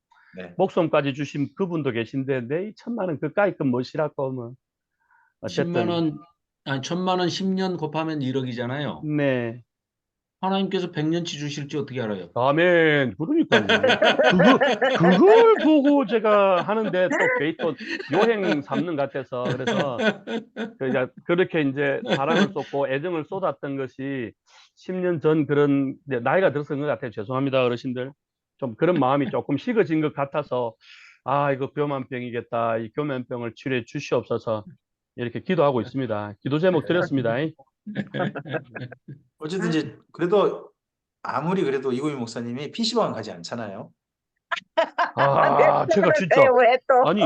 목숨까지 주신 그분도 계신데 내 1,000만 원 그까이 건 무엇이라고 뭐 10만 원, 아니 1,000만 원 10년 곱하면 1억이잖아요. 네. 하나님께서 100년치 주실지 어떻게 알아요? 아멘. 그러니까요. 그걸 보고 제가 하는데 또 괜히 또 요행 삼는 것 같아서 그래서 그렇게 이제 사랑을 쏟고 애정을 쏟았던 것이 10년 전 그런 나이가 들어서 그런 것 같아요. 죄송합니다, 어르신들. 좀 그런 마음이 조금 식어진 것 같아서 이거 교만병이겠다. 이 교만병을 치료해 주시옵소서 이렇게 기도하고 있습니다. 기도 제목 드렸습니다. 어쨌든 이제 그래도 아무리 그래도 이고미 목사님이 PC방 가지 않잖아요. 제가 진짜 왜 또? 아니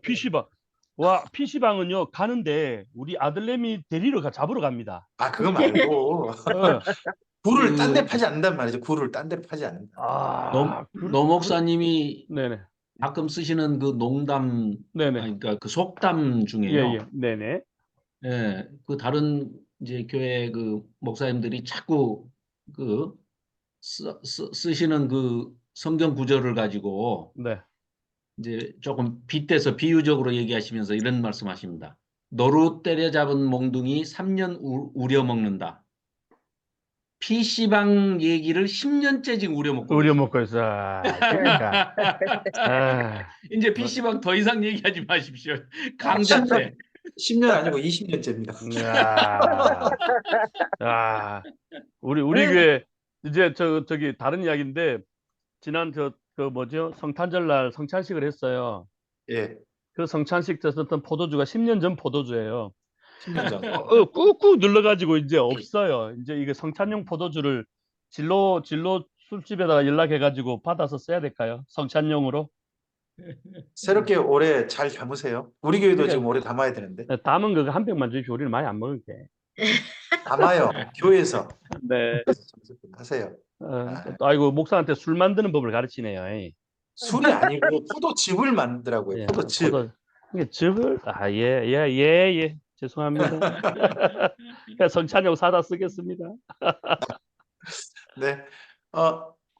PC방 PC방은요 가는데 우리 아들내미 데리러 잡으러 갑니다. 그거 말고 굴을 딴 데 파지 않는단 말이죠. 굴을 딴 데 파지 않는다. 노 목사님이 네네. 가끔 쓰시는 그 농담, 네네. 그러니까 그 속담 중에요. 네네. 예, 그 다른 이제 교회 그 목사님들이 자꾸 그 쓰시는 그 성경 구절을 가지고 네. 이제 조금 빗대서 비유적으로 얘기하시면서 이런 말씀하십니다. 노루 때려잡은 몽둥이 3년 우려먹는다. PC방 얘기를 10년째 지금 우려먹고 있어. 그러니까. 이제 PC방 더 이상 얘기하지 마십시오. 강자세. 10년 아니고 20년째입니다. 우리 교회 이제 저기 다른 이야기인데 지난 성탄절날 성찬식을 했어요. 예. 그 성찬식 때 썼던 포도주가 10년 전 포도주예요. 10년 전. 꾹꾹 눌러가지고 이제 없어요. 이제 이게 성찬용 포도주를 진로 술집에다가 연락해가지고 받아서 써야 될까요? 성찬용으로? 새롭게 올해 잘 담으세요. 우리 교회도 그러니까 지금 올해 담아야 되는데. 담은 거 한 병만 주십시오. 우리는 많이 안 먹을게. 담아요. 교회에서. 네. 하세요. 아, 아이고 목사한테 술 만드는 법을 가르치네요. 술이 아니고 포도즙을 만들더라고요. 예, 포도즙. 이게 즙을 예. 죄송합니다. 성찬용 사다 쓰겠습니다. 네.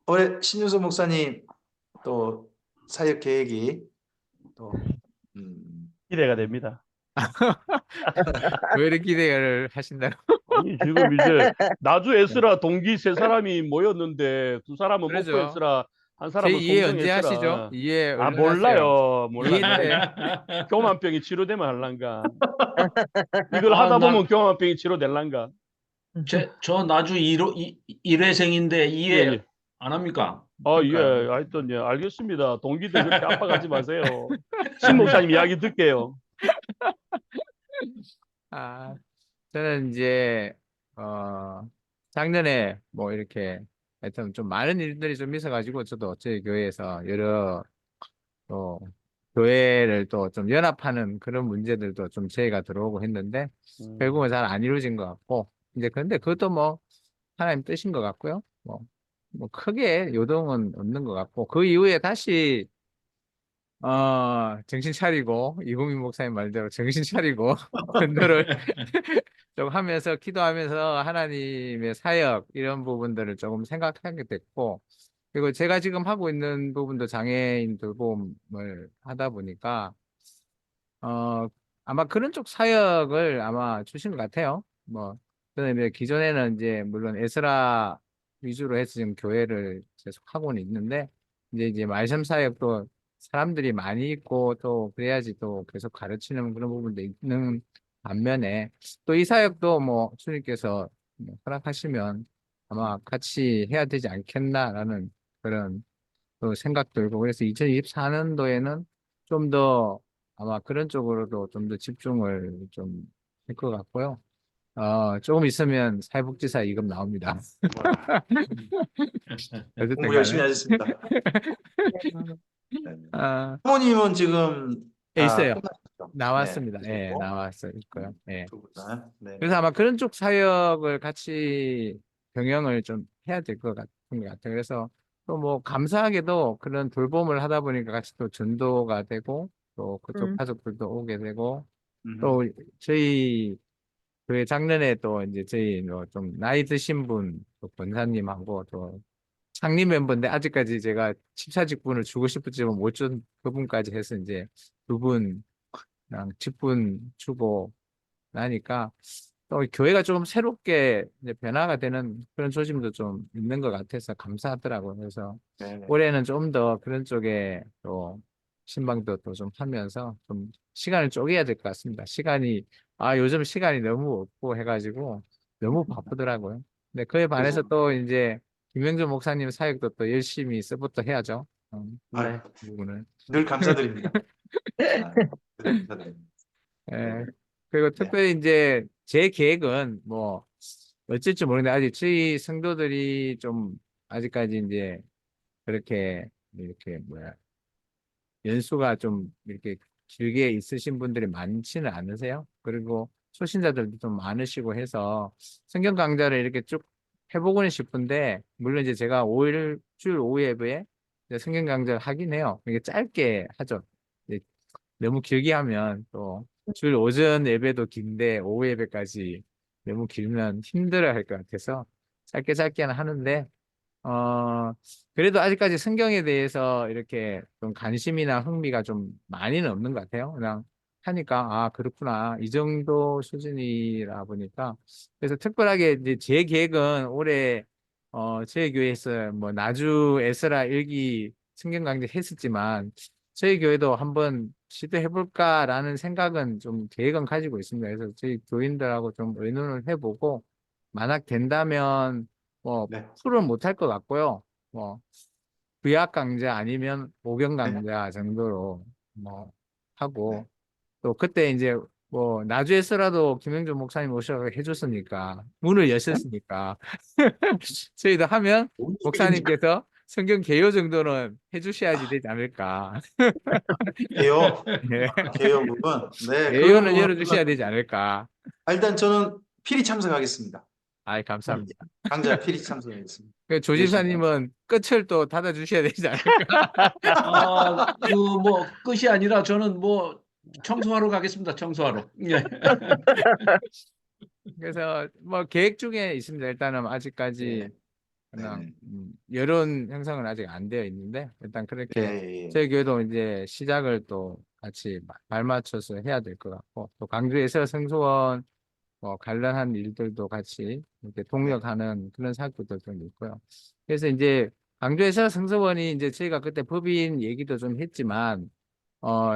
올해 신윤수 목사님 또 사역 계획이 또 기대가 됩니다. 왜 이렇게 기대를 하신다고? 아니 지금 이제 나주 에스라 동기 세 사람이 모였는데 두 사람은 목포 그러죠. 에스라 한 제 사람은 이해 동정 언제 에스라. 하시죠? 이해 아 얼른 하세요. 몰라요. 이해 때 교만병이 치료되면 할란가. 이걸 아, 하다 나- 보면 교만병이 치료될란가. 저 나주 1회생인데 이해 예. 안 합니까? 예. 하여튼 예. 알겠습니다. 동기들 그렇게 압박하지 마세요. 신 목사님 이야기 듣게요. 아, 저는 이제 작년에 뭐 이렇게 하여튼 좀 많은 일들이 좀 있어가지고 저도 저희 교회에서 여러 또 교회를 또 좀 연합하는 그런 문제들도 좀 제의가 들어오고 했는데 결국은 잘 안 이루어진 것 같고 이제 그런데 그것도 뭐 하나님 뜻인 것 같고요. 뭐 크게 요동은 없는 것 같고 그 이후에 다시 정신 차리고 이국민 목사님 말대로 정신 차리고 전도를 좀 하면서 기도하면서 하나님의 사역 이런 부분들을 조금 생각하게 됐고 그리고 제가 지금 하고 있는 부분도 장애인 돌봄을 하다 보니까 아마 그런 쪽 사역을 아마 주신 것 같아요. 뭐 저는 이제 기존에는 이제 물론 에스라 위주로 해서 지금 교회를 계속 하고는 있는데 이제 말씀 사역도 사람들이 많이 있고 또 그래야지 또 계속 가르치는 그런 부분도 있는 반면에 또 이 사역도 뭐 주님께서 뭐 허락하시면 아마 같이 해야 되지 않겠나라는 그런 또 생각 들고 그래서 2024년도에는 좀 더 아마 그런 쪽으로도 좀 더 집중을 좀 할 것 같고요. 조금 있으면 사회복지사 이금 나옵니다. 어쨌든 공부 열심히 간에. 하셨습니다. 아, 사모님은 지금 있어요. 끝나셨죠? 나왔습니다. 네, 예, 그리고 나왔어요. 있고요. 예. 두 분. 네. 그래서 아마 그런 쪽 사역을 같이 병행을 좀 해야 될 것 같은 것 같아요. 그래서 또 뭐 감사하게도 그런 돌봄을 하다 보니까 같이 또 전도가 되고 또 그쪽 가족들도 오게 되고 또 저희 그 작년에 또 이제 저희 뭐좀 나이 드신 분, 또 권사님하고 또 창립 멤버인데 아직까지 제가 집사직분을 주고 싶었지만 못 준 그분까지 해서 이제 두 분랑 직분 주고 나니까 또 교회가 좀 새롭게 이제 변화가 되는 그런 조짐도 좀 있는 것 같아서 감사하더라고요. 그래서 네. 올해는 좀 더 그런 쪽에 또 신방도 또 좀 하면서 좀 시간을 쪼개야 될 것 같습니다. 요즘 시간이 너무 없고 해가지고 너무 바쁘더라고요. 근데 그에 반해서 또 이제 김영준 목사님 사역도 또 열심히 서포트 해야죠. 네. 그 부분을. 늘 감사드립니다. 늘 감사드립니다. 예. 그리고 특별히 이제 제 계획은 뭐 어쩔지 모르겠는데 아직 저희 성도들이 좀 아직까지 이제 그렇게 이렇게 연수가 좀 이렇게 길게 있으신 분들이 많지는 않으세요. 그리고 초신자들도 좀 많으시고 해서 성경 강좌를 이렇게 쭉 해보고는 싶은데 물론 이제 제가 주일 5 예배에 이제 성경 강좌를 하긴 해요. 이게 짧게 하죠. 이제 너무 길게 하면 또 주일 오전 예배도 긴데 오후 예배까지 너무 길면 힘들어 할 것 같아서 짧게는 하는데 그래도 아직까지 성경에 대해서 이렇게 좀 관심이나 흥미가 좀 많이는 없는 것 같아요. 그냥 하니까 그렇구나 이 정도 수준이라 보니까 그래서 특별하게 이제 제 계획은 올해 저희 교회에서 뭐 나주 에스라 일기 성경 강좌 했었지만 저희 교회도 한번 시도해볼까라는 생각은 좀 계획은 가지고 있습니다. 그래서 저희 교인들하고 좀 의논을 해보고 만약 된다면 뭐 네. 풀은 못할 것 같고요. 뭐 구약 강좌 아니면 오경 강좌 정도로 뭐 하고 또 그때 이제 뭐 나주에서라도 김영준 목사님 오셔서 해줬으니까 문을 여셨으니까 저희도 하면 목사님께서 성경 개요 정도는 해주셔야지 되지 않을까. 개요, 예. 개요 부분. 네, 그 개요는 부분은 열어주셔야 되지 않을까. 일단 저는 필히 참석하겠습니다. 아이, 감사합니다. 강좌 필히 참석하겠습니다. 그 조 열심히. 집사님은 끝을 또 닫아주셔야 되지 않을까. 뭐 끝이 아니라 저는 뭐 청소하러 가겠습니다. 청소하러. 예. 그래서 뭐 계획 중에 있습니다. 일단은 아직까지 네. 그냥 네. 여론 형성은 아직 안 되어 있는데 일단 그렇게 예, 예. 저희 교회도 이제 시작을 또 같이 발맞춰서 해야 될 것 같고 또 강주에서 성소원 뭐 관련한 일들도 같이 이렇게 동력하는 그런 사업들도 좀 있고요. 그래서 이제 강주에서 성서원이 이제 저희가 그때 법인 얘기도 좀 했지만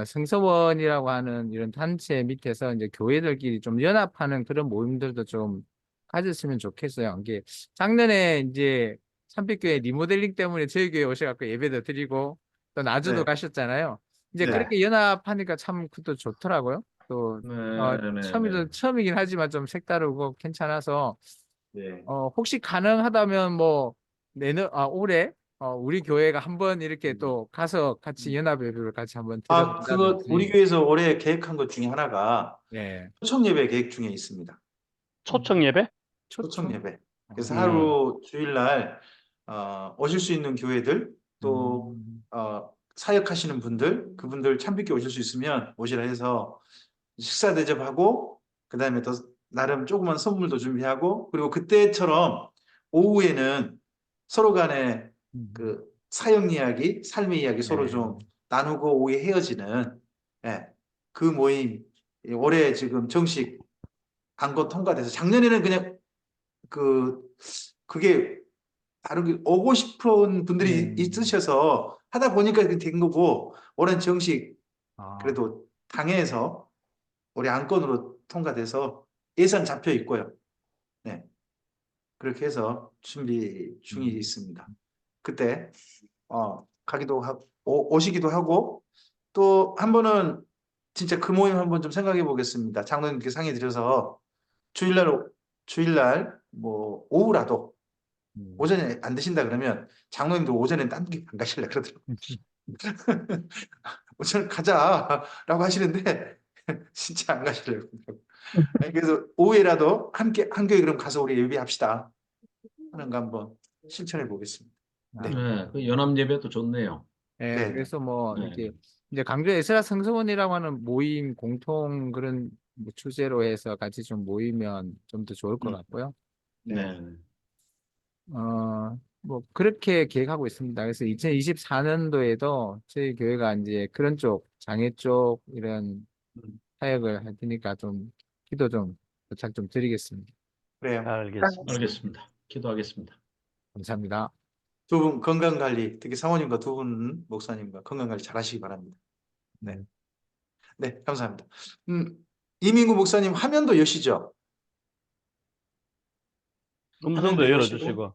성서원이라고 하는 이런 단체 밑에서 이제 교회들끼리 좀 연합하는 그런 모임들도 좀 가졌으면 좋겠어요. 이게 작년에 이제 참빛교회 리모델링 때문에 저희 교회 오셔갖고 예배도 드리고 또 나주도 네. 가셨잖아요. 이제 네. 그렇게 연합하니까 참 그것도 좋더라고요. 또 처음이긴 하지만 좀 색다르고 괜찮아서 네. 혹시 가능하다면 뭐 올해 우리 교회가 한번 이렇게 또 가서 같이 연합 예배를 같이 한번 그거 드려본다든지. 우리 교회에서 올해 계획한 것 중에 하나가 예. 초청 예배 계획 중에 있습니다. 초청 예배? 초청 예배. 그래서 음. 하루 주일날 오실 수 있는 교회들 또 사역하시는 분들 그분들 참빛교 오실 수 있으면 오시라 해서 식사 대접하고 그다음에 또 나름 조그만 선물도 준비하고 그리고 그때처럼 오후에는 서로 간에 그 사역 이야기, 삶의 이야기 서로 네. 좀 나누고 오후에 헤어지는 그 모임 올해 지금 정식 안건 통과돼서 작년에는 그냥 그게 다른 게 오고 싶은 분들이 있으셔서 하다 보니까 그렇게 된 거고 올해는 정식 그래도 당회에서 우리 안건으로 통과돼서 예산 잡혀 있고요. 네. 그렇게 해서 준비 중에 있습니다. 그때 가기도 하고 오시기도 하고 또 한 번은 진짜 그 모임 한번 좀 생각해 보겠습니다. 장로님께 상의 드려서 주일날 뭐 오후라도 오전에 안 되신다 그러면 장로님도 오전에 딴 게 안 가실래 그러더라고요. 오전 가자라고 하시는데 진짜 안 가실래요. 그래서 오후에라도 함께 한 교회 그럼 가서 우리 예배합시다 하는 거 한번 실천해 보겠습니다. 네. 네, 그 연합 예배도 좋네요. 예, 네. 그래서 뭐 네. 이렇게 이제 강주 에스라 성서원이라고 하는 모임 공통 그런 뭐 주제로 해서 같이 좀 모이면 좀 더 좋을 것 같고요. 네. 뭐 그렇게 계획하고 있습니다. 그래서 2024년도에도 저희 교회가 이제 그런 쪽 장애 쪽 이런 사역을 할 테니까 좀 기도 좀 부탁 좀 드리겠습니다. 그래요. 알겠습니다. 알겠습니다. 기도하겠습니다. 감사합니다. 두 분 건강 관리, 특히 사모님과 두 분 목사님과 건강 관리 잘하시기 바랍니다. 네. 네, 감사합니다. 이민구 목사님 화면도 여시죠? 음성도 화면도 열어주시고.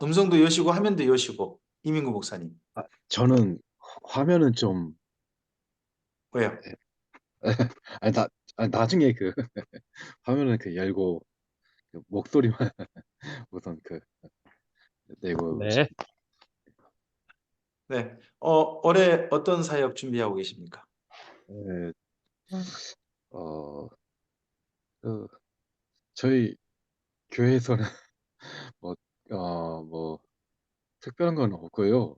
음성도 여시고 화면도 여시고 이민구 목사님. 저는 화면은 좀 왜요? 나중에 그 화면은 열고 목소리만 우선 내고 네. 네. 올해 어떤 사역 준비하고 계십니까? 예, 저희 교회에서는 뭐 특별한 건 없고요.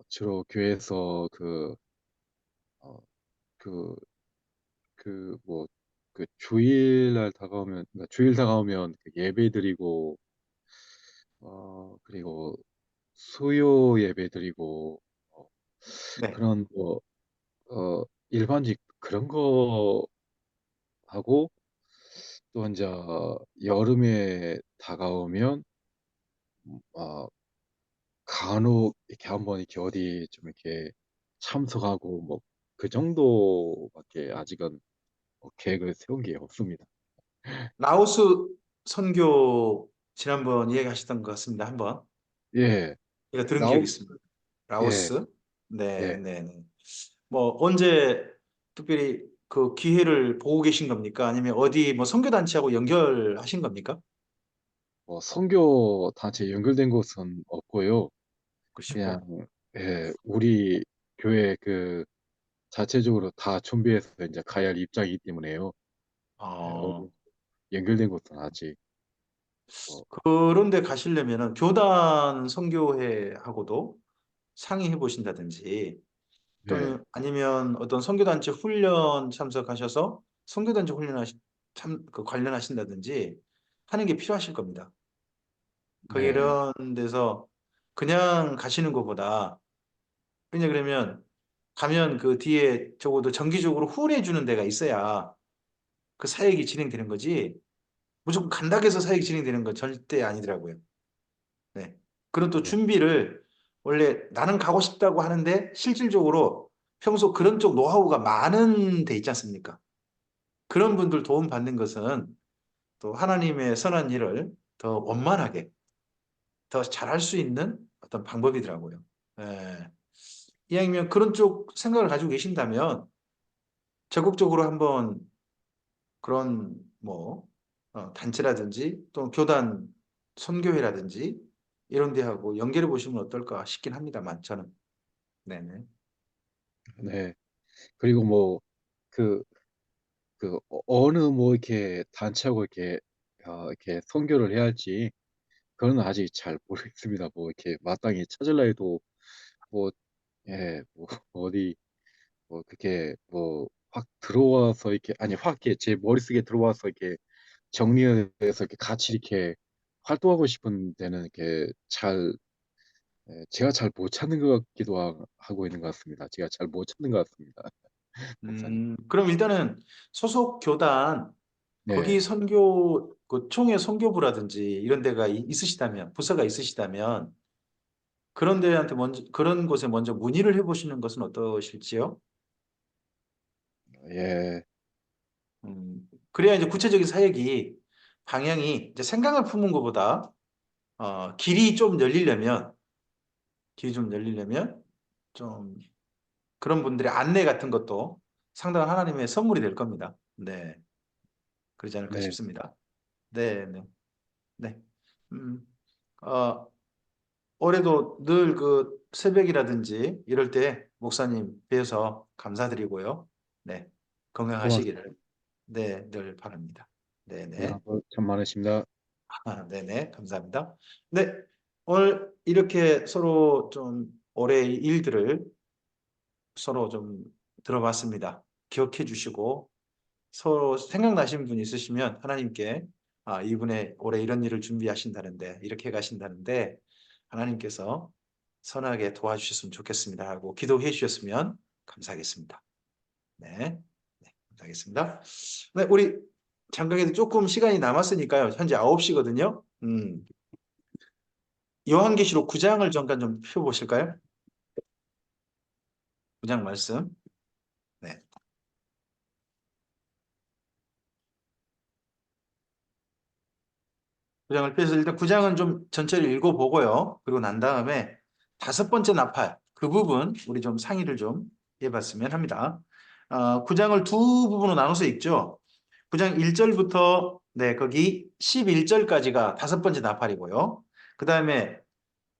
주로 교회에서 주일 다가오면 예배 드리고 그리고 수요 예배 드리고 네. 그런 일반직 그런 거 하고 또 이제 여름에 다가오면 간혹 이렇게 한번 이렇게 어디 좀 이렇게 참석하고 뭐 그 정도밖에 아직은 계획을 세운 게 없습니다. 라오스 선교 지난번 이야기하셨던 것 같습니다. 한번 예, 제가 들은 라오- 기억이 있습니다. 라오스. 네, 네, 네. 뭐 언제 특별히 그 기회를 보고 계신 겁니까? 아니면 어디 뭐 선교 단체하고 연결하신 겁니까? 선교 단체 연결된 곳은 없고요. 그러시고. 그냥 우리 교회 그 자체적으로 다 준비해서 이제 가야 할 입장이기 때문에요. 어, 어디 연결된 곳은 아직 어, 그런데 가시려면은 교단 선교회하고도 상의해 보신다든지 네, 또는 아니면 어떤 선교단체 훈련 참석하셔서 선교단체 그 관련하신다든지 하는 게 필요하실 겁니다. 거기 네, 이런 데서 그냥 가시는 것보다 그냥 그러면 가면 그 뒤에 적어도 정기적으로 후원해 주는 데가 있어야 그 사역이 진행되는 거지 무조건 간다고 해서 사역이 진행되는 건 절대 아니더라고요. 네. 그런 또 네, 준비를 원래 나는 가고 싶다고 하는데 실질적으로 평소 그런 쪽 노하우가 많은 데 있지 않습니까? 그런 분들 도움 받는 것은 또 하나님의 선한 일을 더 원만하게 더 잘할 수 있는 어떤 방법이더라고요. 예. 이왕이면 그런 쪽 생각을 가지고 계신다면 적극적으로 한번 그런 뭐 단체라든지 또 교단 선교회라든지 이런 데하고 연결해 보시면 어떨까 싶긴 합니다만 저는 네네. 네. 그리고 뭐 그 어느 뭐 이렇게 단체하고 이렇게 선교를 해야 할지 그건 아직 잘 모르겠습니다. 뭐 이렇게 마땅히 찾으려 해도 뭐 뭐 어디 뭐 그렇게 뭐 확 들어와서 이렇게 아니 확 이렇게 제 머릿속에 들어와서 이렇게 정리해서 이렇게 같이 이렇게 활동하고 싶은 데는 이렇게 제가 잘 못 찾는 것 같기도 하고 있는 것 같습니다. 제가 잘 못 찾는 것 같습니다. 목사님. 그럼 일단은 소속 교단 거기 네, 선교 그 총회 선교부라든지 이런 데가 있으시다면 부서가 있으시다면 그런 데한테 먼저 그런 곳에 먼저 문의를 해보시는 것은 어떠실지요? 예, 그래야 이제 구체적인 사역이 방향이 이제 생각을 품은 것보다 길이 좀 열리려면 좀 그런 분들의 안내 같은 것도 상당한 하나님의 선물이 될 겁니다. 네, 그러지 않을까 네, 싶습니다. 네, 네, 네. 음, 어, 올해도 늘 그 새벽이라든지 이럴 때 목사님 뵈어서 감사드리고요. 네, 고맙습니다. 건강하시기를 네, 늘 바랍니다. 네, 네. 참 많으십니다. 네네, 감사합니다. 네, 오늘 이렇게 서로 좀 올해의 일들을 서로 좀 들어봤습니다. 기억해 주시고 서로 생각나시는 분 있으시면 하나님께 이분의 올해 이런 일을 준비하신다는데 이렇게 가신다는데 하나님께서 선하게 도와주셨으면 좋겠습니다 하고 기도해 주셨으면 감사하겠습니다. 네, 네, 감사하겠습니다. 네, 우리 장강에도 조금 시간이 남았으니까요. 현재 9시거든요. 요한계시록 9장을 잠깐 좀 펴보실까요? 9장 말씀. 네. 9장을 펴서 일단 9장은 좀 전체를 읽어보고요. 그리고 난 다음에 5번째 나팔 그 부분 우리 좀 상의를 좀 해봤으면 합니다. 9장을 두 부분으로 나눠서 읽죠. 9장 1절부터 네 거기 11절까지가 5번째 나팔이고요. 그 다음에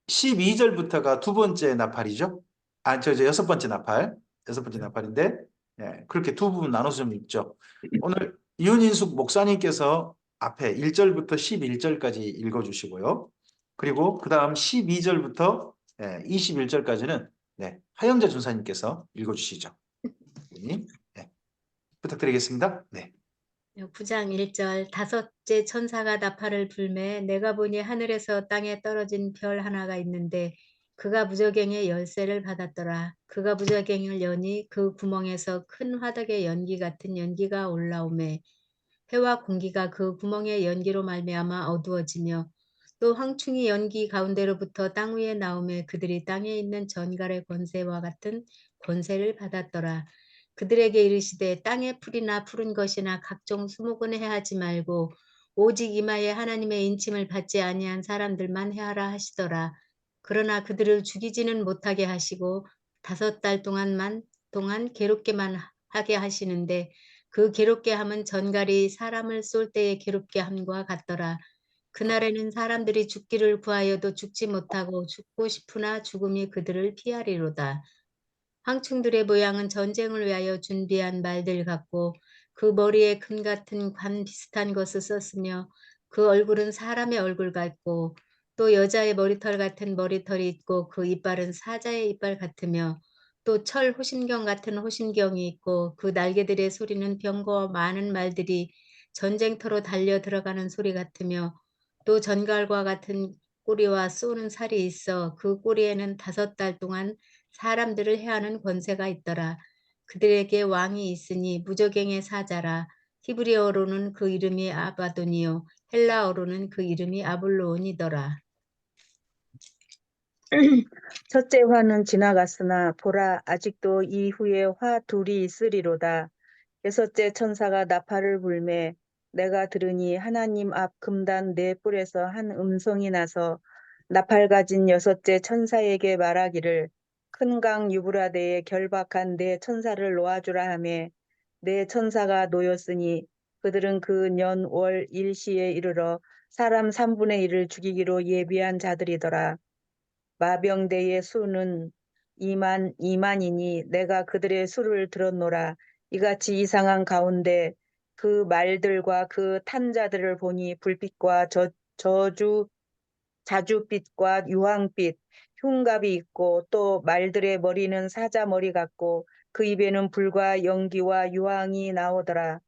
12절부터가 두 번째 나팔이죠. 저 6번째 나팔. 6번째 나팔인데, 예, 그렇게 두 부분 나눠서 좀 읽죠. 오늘 이윤인숙 목사님께서 앞에 1절부터 11절까지 읽어주시고요. 그리고 그 다음 12절부터 21절까지는 네, 하영자 준사님께서 읽어주시죠. 네, 부탁드리겠습니다. 네. 9장 1절 다섯째 천사가 나팔을 불매 내가 보니 하늘에서 땅에 떨어진 별 하나가 있는데 그가 무저갱의 열쇠를 받았더라. 그가 무저갱을 여니 그 구멍에서 큰 화덕의 연기 같은 연기가 올라오매 해와 공기가 그 구멍의 연기로 말미암아 어두워지며 또 황충이 연기 가운데로부터 땅 위에 나오매 그들이 땅에 있는 전갈의 권세와 같은 권세를 받았더라. 그들에게 이르시되 땅의 풀이나 푸른 것이나 각종 수목은 해하지 말고 오직 이마에 하나님의 인침을 받지 아니한 사람들만 해하라 하시더라. 그러나 그들을 죽이지는 못하게 하시고 5달 동안 괴롭게만 하게 하시는데 그 괴롭게 함은 전갈이 사람을 쏠 때의 괴롭게 함과 같더라. 그날에는 사람들이 죽기를 구하여도 죽지 못하고 죽고 싶으나 죽음이 그들을 피하리로다. 황충들의 모양은 전쟁을 위하여 준비한 말들 같고 그 머리에 금 같은 관 비슷한 것을 썼으며 그 얼굴은 사람의 얼굴 같고 또 여자의 머리털 같은 머리털이 있고 그 이빨은 사자의 이빨 같으며 또 철 호심경 같은 호심경이 있고 그 날개들의 소리는 병거와 많은 말들이 전쟁터로 달려 들어가는 소리 같으며 또 전갈과 같은 꼬리와 쏘는 살이 있어 그 꼬리에는 5달 동안 사람들을 해하는 권세가 있더라. 그들에게 왕이 있으니 무저갱의 사자라. 히브리어로는 그 이름이 아바돈이요 헬라어로는 그 이름이 아볼로온이더라. 첫째 화는 지나갔으나 보라 아직도 이후에 화 둘이 있으리로다. 여섯째 천사가 나팔을 불매 내가 들으니 하나님 앞 금단 네 뿔에서 한 음성이 나서 나팔 가진 여섯째 천사에게 말하기를 큰 강 유브라데에 결박한 네 천사를 놓아주라 하며 네 천사가 놓였으니 그들은 그 년 월 일시에 이르러 사람 3분의 1을 죽이기로 예비한 자들이더라. 마병대의 수는 2만이니 내가 그들의 수를 들었노라. 이같이 이상한 가운데 그 말들과 그 탄자들을 보니 불빛과 자주빛과 유황빛, 흉갑이 있고 또 말들의 머리는 사자 머리 같고 그 입에는 불과 연기와 유황이 나오더라.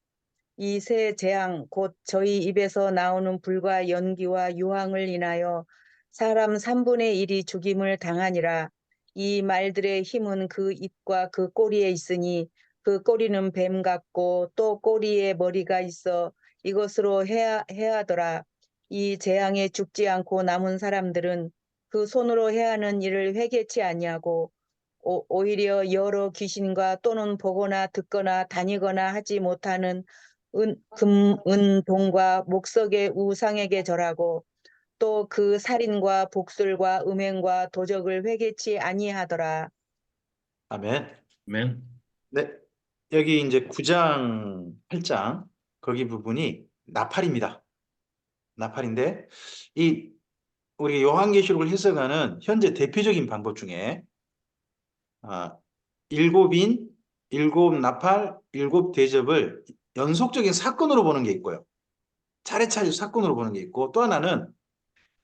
이 세 재앙 곧 저희 입에서 나오는 불과 연기와 유황을 인하여 사람 3분의 1이 죽임을 당하니라. 이 말들의 힘은 그 입과 그 꼬리에 있으니 그 꼬리는 뱀 같고 또 꼬리에 머리가 있어 이것으로 해하더라. 이 재앙에 죽지 않고 남은 사람들은 그 손으로 해하는 일을 회개치 아니하고 오히려 여러 귀신과 또는 보거나 듣거나 다니거나 하지 못하는 동과 목석의 우상에게 절하고 또 그 살인과 복술과 음행과 도적을 회개치 아니하더라. 아멘. 아멘. 네. 여기 이제 9장, 8장 거기 부분이 나팔입니다. 나팔인데 이 우리 요한계시록을 해석하는 현재 대표적인 방법 중에 일곱인, 일곱 나팔, 일곱 대접을 연속적인 사건으로 보는 게 있고요. 차례차례 사건으로 보는 게 있고 또 하나는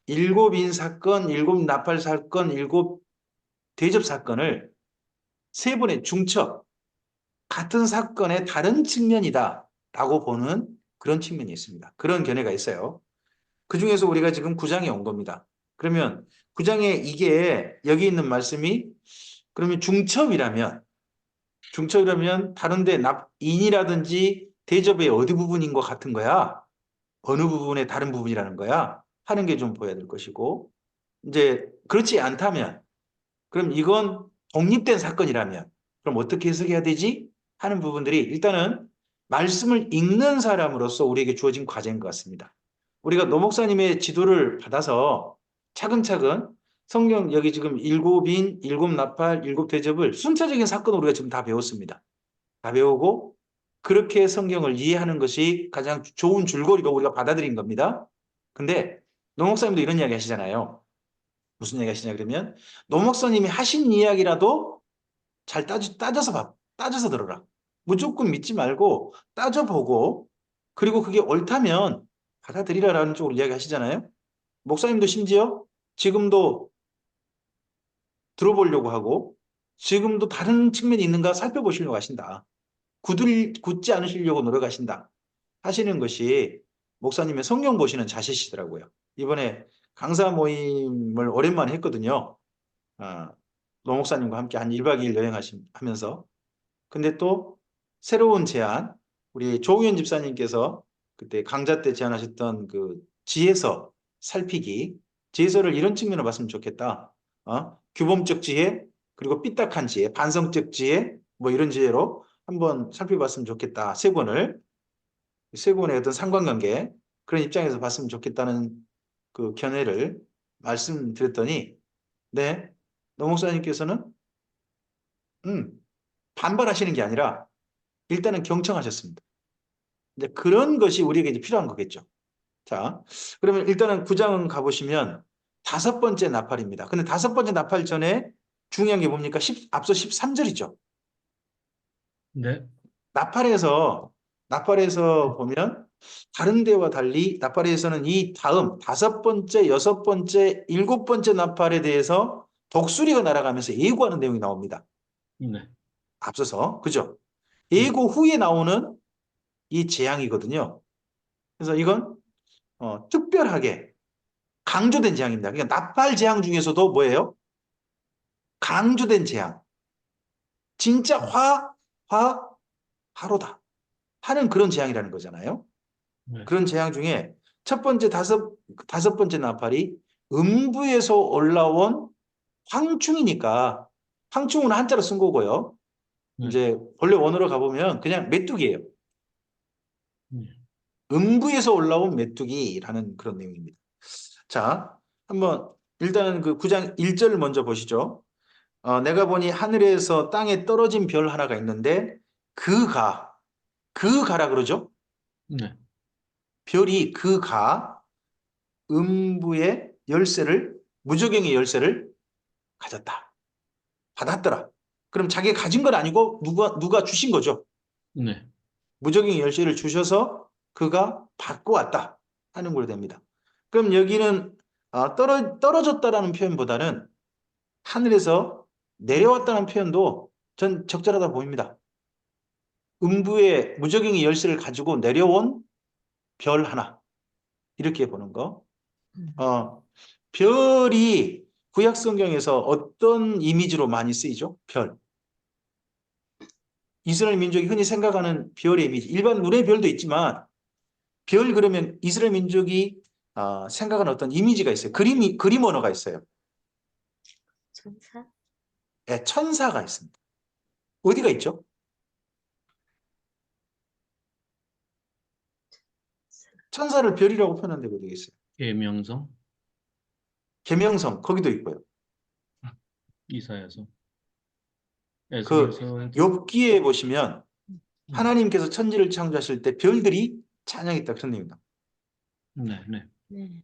일곱인 사건, 일곱 나팔 사건, 일곱 대접 사건을 세 번의 중첩, 같은 사건의 다른 측면이다라고 보는 그런 측면이 있습니다. 그런 견해가 있어요. 그중에서 우리가 지금 9장에 온 겁니다. 그러면 9장에 이게 여기 있는 말씀이 그러면 중첩이라면 다른데 인이라든지 대접의 어디 부분인 것 같은 거야? 어느 부분의 다른 부분이라는 거야? 하는 게 좀 보여야 될 것이고 이제 그렇지 않다면 그럼 이건 독립된 사건이라면 그럼 어떻게 해석해야 되지? 하는 부분들이 일단은 말씀을 읽는 사람으로서 우리에게 주어진 과제인 것 같습니다. 우리가 노 목사님의 지도를 받아서 차근차근 성경 여기 지금 일곱인, 일곱 나팔, 일곱 대접을 순차적인 사건으로 우리가 지금 다 배웠습니다. 다 배우고 그렇게 성경을 이해하는 것이 가장 좋은 줄거리로 우리가 받아들인 겁니다. 근데 노 목사님도 이런 이야기 하시잖아요. 무슨 이야기 하시냐 그러면 노 목사님이 하신 이야기라도 잘 따져서 들어라. 무조건 믿지 말고 따져보고 그리고 그게 옳다면 받아들이라라는 쪽으로 이야기 하시잖아요. 목사님도 심지어 지금도 들어보려고 하고 지금도 다른 측면이 있는가 살펴보시려고 하신다. 굳지 않으시려고 노력하신다. 하시는 것이 목사님의 성경 보시는 자세시더라고요. 이번에 강사 모임을 오랜만에 했거든요. 노 목사님과 함께 한 1박 2일 여행하면서. 근데 또 새로운 제안, 우리 조우현 집사님께서 그때 강좌 때 제안하셨던 그 지혜서 살피기, 지혜서를 이런 측면으로 봤으면 좋겠다. 규범적 지혜, 그리고 삐딱한 지혜, 반성적 지혜, 뭐 이런 지혜로 한번 살펴봤으면 좋겠다. 세 권의 어떤 상관관계, 그런 입장에서 봤으면 좋겠다는 그 견해를 말씀드렸더니, 네, 노 목사님께서는 반발하시는 게 아니라 일단은 경청하셨습니다. 이제 그런 것이 우리에게 이제 필요한 거겠죠. 자, 그러면 일단은 9장 가보시면 5번째 나팔입니다. 근데 5번째 나팔 전에 중요한 게 뭡니까? 앞서 13절이죠. 네. 나팔에서 보면 다른 데와 달리 나팔에서는 이 다음 5번째, 6번째, 7번째 나팔에 대해서 독수리가 날아가면서 예고하는 내용이 나옵니다. 네. 앞서서. 그죠? 예고 후에 나오는 이 재앙이거든요. 그래서 이건 특별하게 강조된 재앙입니다. 그러니까 나팔 재앙 중에서도 뭐예요? 강조된 재앙. 진짜 화로다 하는 그런 재앙이라는 거잖아요. 네. 그런 재앙 중에 첫 번째 다섯 번째 나팔이 음부에서 올라온 황충이니까 황충은 한자로 쓴 거고요. 네. 이제 본래 원어로 가보면 그냥 메뚜기예요. 네. 음부에서 올라온 메뚜기라는 그런 내용입니다. 자, 한번 일단은 그 9장 1절을 먼저 보시죠. 내가 보니 하늘에서 땅에 떨어진 별 하나가 있는데 그가라 그러죠? 네. 별이 음부의 무저갱의 열쇠를 가졌다. 받았더라. 그럼 자기가 가진 건 아니고 누가 주신 거죠. 네. 무저갱의 열쇠를 주셔서 그가 받고 왔다 하는 걸로 됩니다. 그럼 여기는 떨어졌다라는 표현보다는 하늘에서 내려왔다는 표현도 전 적절하다 보입니다. 음부의 무저갱의 열쇠를 가지고 내려온 별 하나 이렇게 보는 거. 별이 구약 성경에서 어떤 이미지로 많이 쓰이죠? 별. 이스라엘 민족이 흔히 생각하는 별의 이미지. 일반 눈의 별도 있지만 별 그러면 이스라엘 민족이 생각하는 어떤 이미지가 있어요. 그림 언어가 있어요. 천사? 네, 천사가 있습니다. 어디가 있죠? 천사를 별이라고 표현한 데가 어디가 있어요? 계명성, 계명성 거기도 있고요. 이사야서, 그 에스겔서에도. 욥기에 보시면 하나님께서 천지를 창조하실 때 별들이 찬양했다 그런 내용입니다. 네, 네. 네.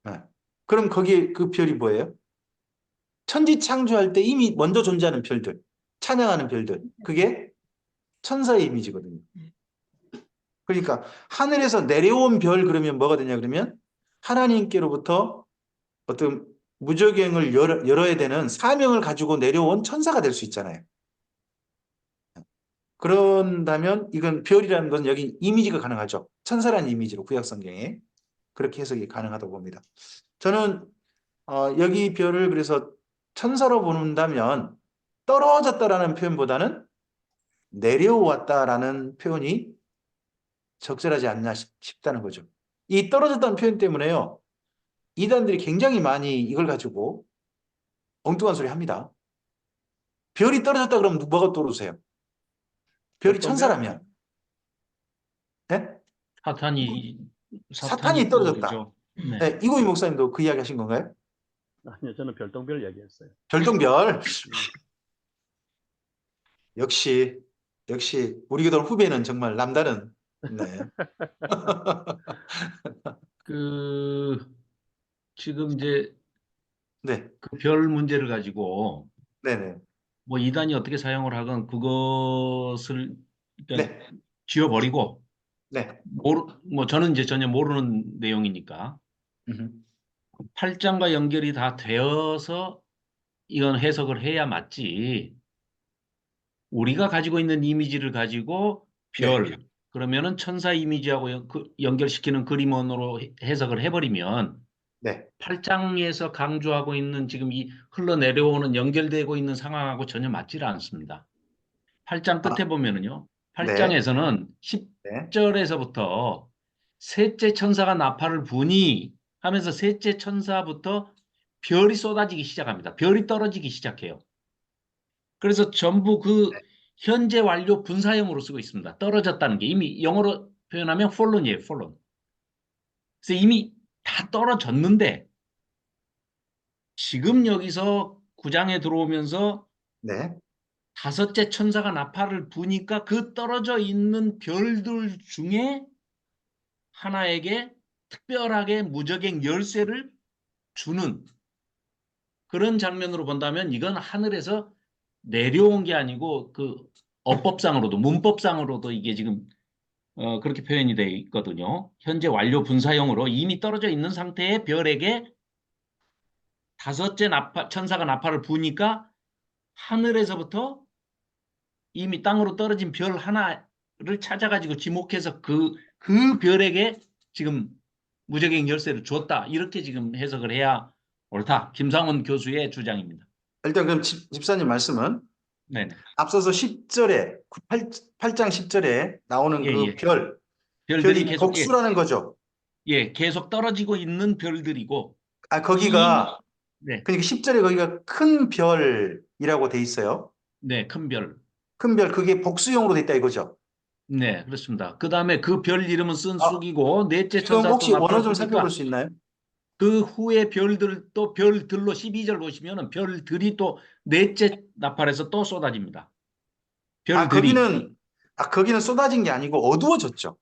네. 그럼 거기 그 별이 뭐예요? 천지 창조할 때 이미 먼저 존재하는 별들, 찬양하는 별들. 그게 천사의 이미지거든요. 그러니까 하늘에서 내려온 별 그러면 뭐가 되냐 그러면 하나님께로부터 어떤 무저갱을 열어야 되는 사명을 가지고 내려온 천사가 될 수 있잖아요. 그런다면 이건 별이라는 것은 여기 이미지가 가능하죠. 천사라는 이미지로 구약 성경에 그렇게 해석이 가능하다고 봅니다. 저는 여기 별을 그래서 천사로 본다면 떨어졌다라는 표현보다는 내려왔다라는 표현이 적절하지 않나 싶다는 거죠. 이 떨어졌다는 표현 때문에요. 이단들이 굉장히 많이 이걸 가지고 엉뚱한 소리 합니다. 별이 떨어졌다 그러면 뭐가 떠오르세요? 별이 천사라면. 네? 사탄이 떨어졌다. 떠오르죠. 네. 네, 이고희 목사님도 그 이야기 하신 건가요? 아니요, 저는 별똥별 얘기했어요. 별똥별. 역시 우리 교도 후배는 정말 남다른. 네. 지금 이제 네. 그 별 문제를 가지고 네네. 뭐 이단이 어떻게 사용을 하건 그것을 그러니까 네. 지워버리고 네. 뭐 저는 이제 전혀 모르는 내용이니까 8장과 연결이 다 되어서 이건 해석을 해야 맞지. 우리가 가지고 있는 이미지를 가지고 별 네. 그러면은 천사 이미지하고 연결시키는 그림원으로 해석을 해버리면 네. 8장에서 강조하고 있는 지금 이 흘러내려오는 연결되고 있는 상황하고 전혀 맞지를 않습니다. 8장 끝에 보면은요. 네. 8장에서는 네. 10절에서부터 셋째 천사가 나팔을 부니 하면서 셋째 천사부터 별이 쏟아지기 시작합니다. 별이 떨어지기 시작해요. 그래서 전부 그 현재 완료 분사형으로 쓰고 있습니다. 떨어졌다는 게 이미 영어로 표현하면 fallen이에요. fallen. 그래서 이미 다 떨어졌는데 지금 여기서 9장에 들어오면서 네. 다섯째 천사가 나팔을 부니까 그 떨어져 있는 별들 중에 하나에게 특별하게 무적행 열쇠를 주는 그런 장면으로 본다면 이건 하늘에서 내려온 게 아니고 그 어법상으로도 문법상으로도 이게 지금 그렇게 표현이 되어 있거든요. 현재 완료 분사형으로 이미 떨어져 있는 상태의 별에게 다섯째 천사가 나팔을 부니까 하늘에서부터 이미 땅으로 떨어진 별 하나를 찾아가지고 지목해서 그 별에게 지금 무적행 열쇠를 줬다. 이렇게 지금 해석을 해야 옳다. 김상원 교수의 주장입니다. 일단 그럼 집사님 말씀은 네네. 앞서서 10절에 8장 10절에 나오는 예, 그 예. 별이 별들이 계속 복수라는 거죠. 계속 떨어지고 있는 별들이고 거기가 네, 그러니까 10절에 거기가 큰 별이라고 돼 있어요. 네, 큰 별. 큰 별 그게 복수용으로 돼 있다 이거죠. 네, 그렇습니다. 그 다음에 그 별 이름은 쓴 아, 쑥이고 넷째 지금 천사 또 혹시 원어 나팔을 좀 부니까 살펴볼 수 있나요? 그 후에 별들도 별들로 12절 보시면은 별들이 또 넷째 나팔에서 또 쏟아집니다. 별들이. 거기는 쏟아진 게 아니고 어두워졌죠.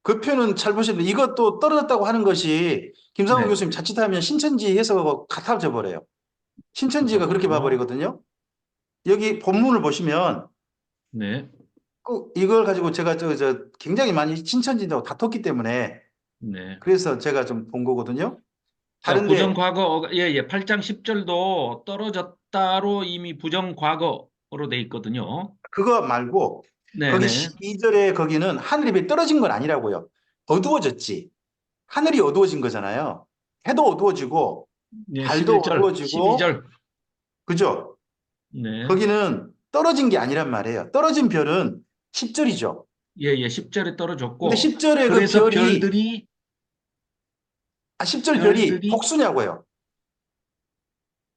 그 표현은 잘 보시면 이것도 떨어졌다고 하는 것이 김상훈 네. 교수님 자칫하면 신천지 해석하고 같아져 버려요. 신천지가 그렇게 봐버리거든요. 여기 본문을 보시면 네, 이걸 가지고 제가 굉장히 많이 신천지하고 다퉜기 때문에 네. 그래서 제가 좀 본 거거든요. 자, 다른데 부정과거, 8장 10절도 떨어졌다로 이미 부정과거로 돼 있거든요. 그거 말고 거기 네네. 12절에 거기는 하늘이 떨어진 건 아니라고요. 어두워졌지. 하늘이 어두워진 거잖아요. 해도 어두워지고 네, 달도 11절, 어두워지고 12절. 그죠? 네. 거기는 떨어진 게 아니란 말이에요. 떨어진 별은 10절이죠. 10절에 근데 떨어졌고 10절에 그 그래서 별이 10절 별이 별들이 복수냐고요.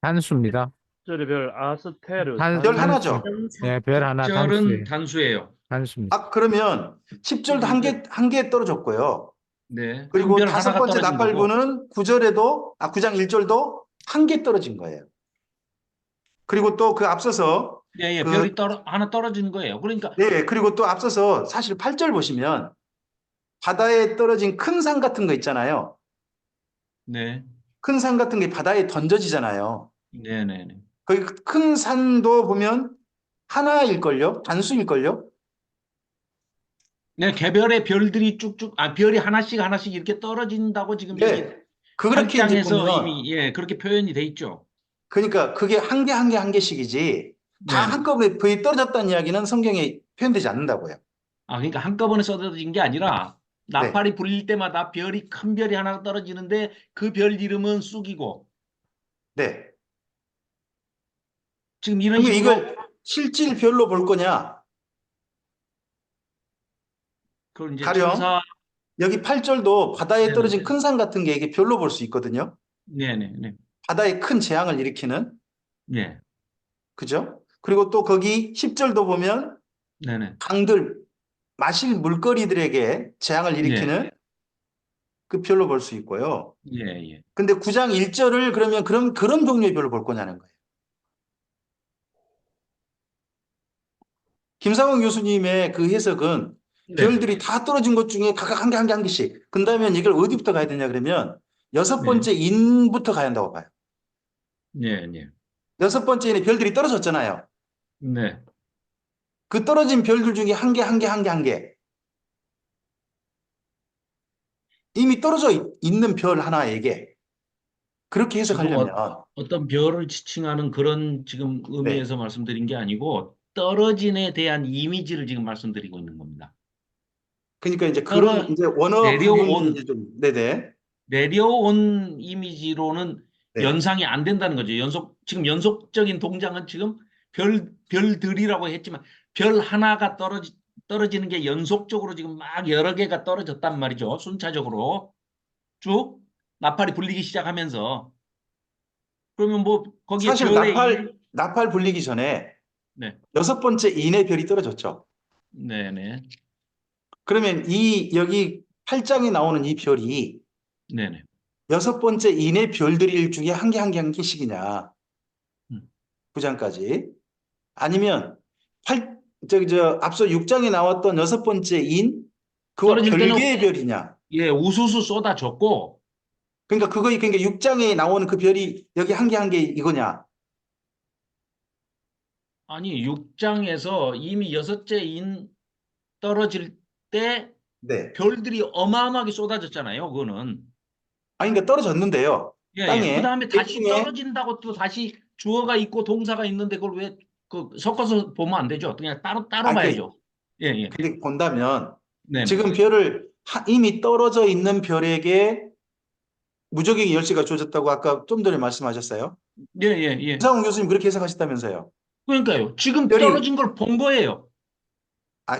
단수입니다. 저리 별 아스테르 별 하나죠. 네, 별 하나 10절은 단수예요. 단수예요. 단수입니다. 그러면 10절도 한 개 떨어졌고요. 네. 그리고 큰 별 다섯 하나가 번째 떨어진 거고. 나팔부는 9장 1절도 한 개 떨어진 거예요. 그리고 또 그 앞서서 별이 하나 떨어진 거예요. 그러니까 네, 그리고 또 앞서서 사실 8절 보시면 바다에 떨어진 큰 산 같은 거 있잖아요. 네. 큰 산 같은 게 바다에 던져지잖아요. 네네네. 거기 큰 산도 보면 하나일걸요? 단수일걸요? 네, 개별의 별들이 쭉쭉 별이 하나씩 이렇게 떨어진다고 지금 여기 네, 그렇게 이제 8장에서 보면 이미 그렇게 표현이 돼 있죠. 그러니까 그게 한 개씩이지 다 네네. 한꺼번에 거의 떨어졌다는 이야기는 성경에 표현되지 않는다고요. 그러니까 한꺼번에 쏟아진 게 아니라 네. 나팔이 불릴 때마다 큰 별이 하나 떨어지는데 그 별 이름은 쑥이고 네. 지금 이런 그럼 식으로 이걸 실질 별로 볼 거냐? 그걸 이제 가령 천사 여기 8절도 바다에 네네. 떨어진 큰 산 같은 게 이게 별로 볼 수 있거든요. 네네네. 바다에 큰 재앙을 일으키는 네. 그죠? 그리고 또 거기 10절도 보면 네네. 강들 마실 물거리들에게 재앙을 일으키는 그 별로 볼 수 있고요. 예. 근데 9장 1절을 그러면 그런 종류의 별로 볼 거냐는 거예요. 김상원 교수님의 그 해석은 네. 별들이 다 떨어진 것 중에 각각 한 개씩. 그다음에 이걸 어디부터 가야 되냐 그러면 여섯 번째 인부터 가야 한다고 봐요. 네. 여섯 번째 인에 별들이 떨어졌잖아요. 네. 그 떨어진 별들 중에 한 개. 이미 떨어져 있는 별 하나에게 그렇게 지금 해석하려면 어떤 별을 지칭하는 그런 지금 의미에서 말씀드린 게 아니고 떨어진에 대한 이미지를 지금 말씀드리고 있는 겁니다. 그러니까 이제 그런 이제 원어 내려온 부분이 이제 좀 네네. 내려온 이미지로는 네. 연상이 안 된다는 거죠. 지금 연속적인 동작은 지금 별들이라고 했지만 별 하나가 떨어지는 게 연속적으로 지금 막 여러 개가 떨어졌단 말이죠. 순차적으로 쭉 나팔이 불리기 시작하면서 그러면 뭐 거기에 사실 별의 나팔 불리기 전에 네. 여섯 번째 인의 별이 떨어졌죠. 네네. 그러면 여기 8장에 나오는 이 별이 네네. 여섯 번째 인의 별들 중에 한 개씩이냐. 9장까지. 아니면 앞서 6장에 나왔던 여섯 번째 인 그와 떨어질 때는 별개의 별이냐. 예, 우수수 쏟아졌고, 그러니까 그러니까 6장에 나오는 그 별이 여기 한 개 한 개 이거냐? 아니, 6장에서 이미 여섯째 인 떨어질 때 네. 별들이 어마어마하게 쏟아졌잖아요, 그거는. 아니 그러니까 떨어졌는데요. 예, 예. 그 땅에 다음에 다시 대충에 떨어진다고 또 다시 주어가 있고 동사가 있는데 그걸 왜 섞어서 보면 안 되죠? 그냥 따로 그 봐야죠. 예, 예. 근데 본다면 네네. 지금 별을 이미 떨어져 있는 별에게 무적의 열쇠가 주어졌다고 아까 좀 전에 말씀하셨어요. 예, 예, 예. 김상훈 교수님 그렇게 해석하셨다면서요. 그러니까요. 지금 별이 떨어진 걸 본 거예요.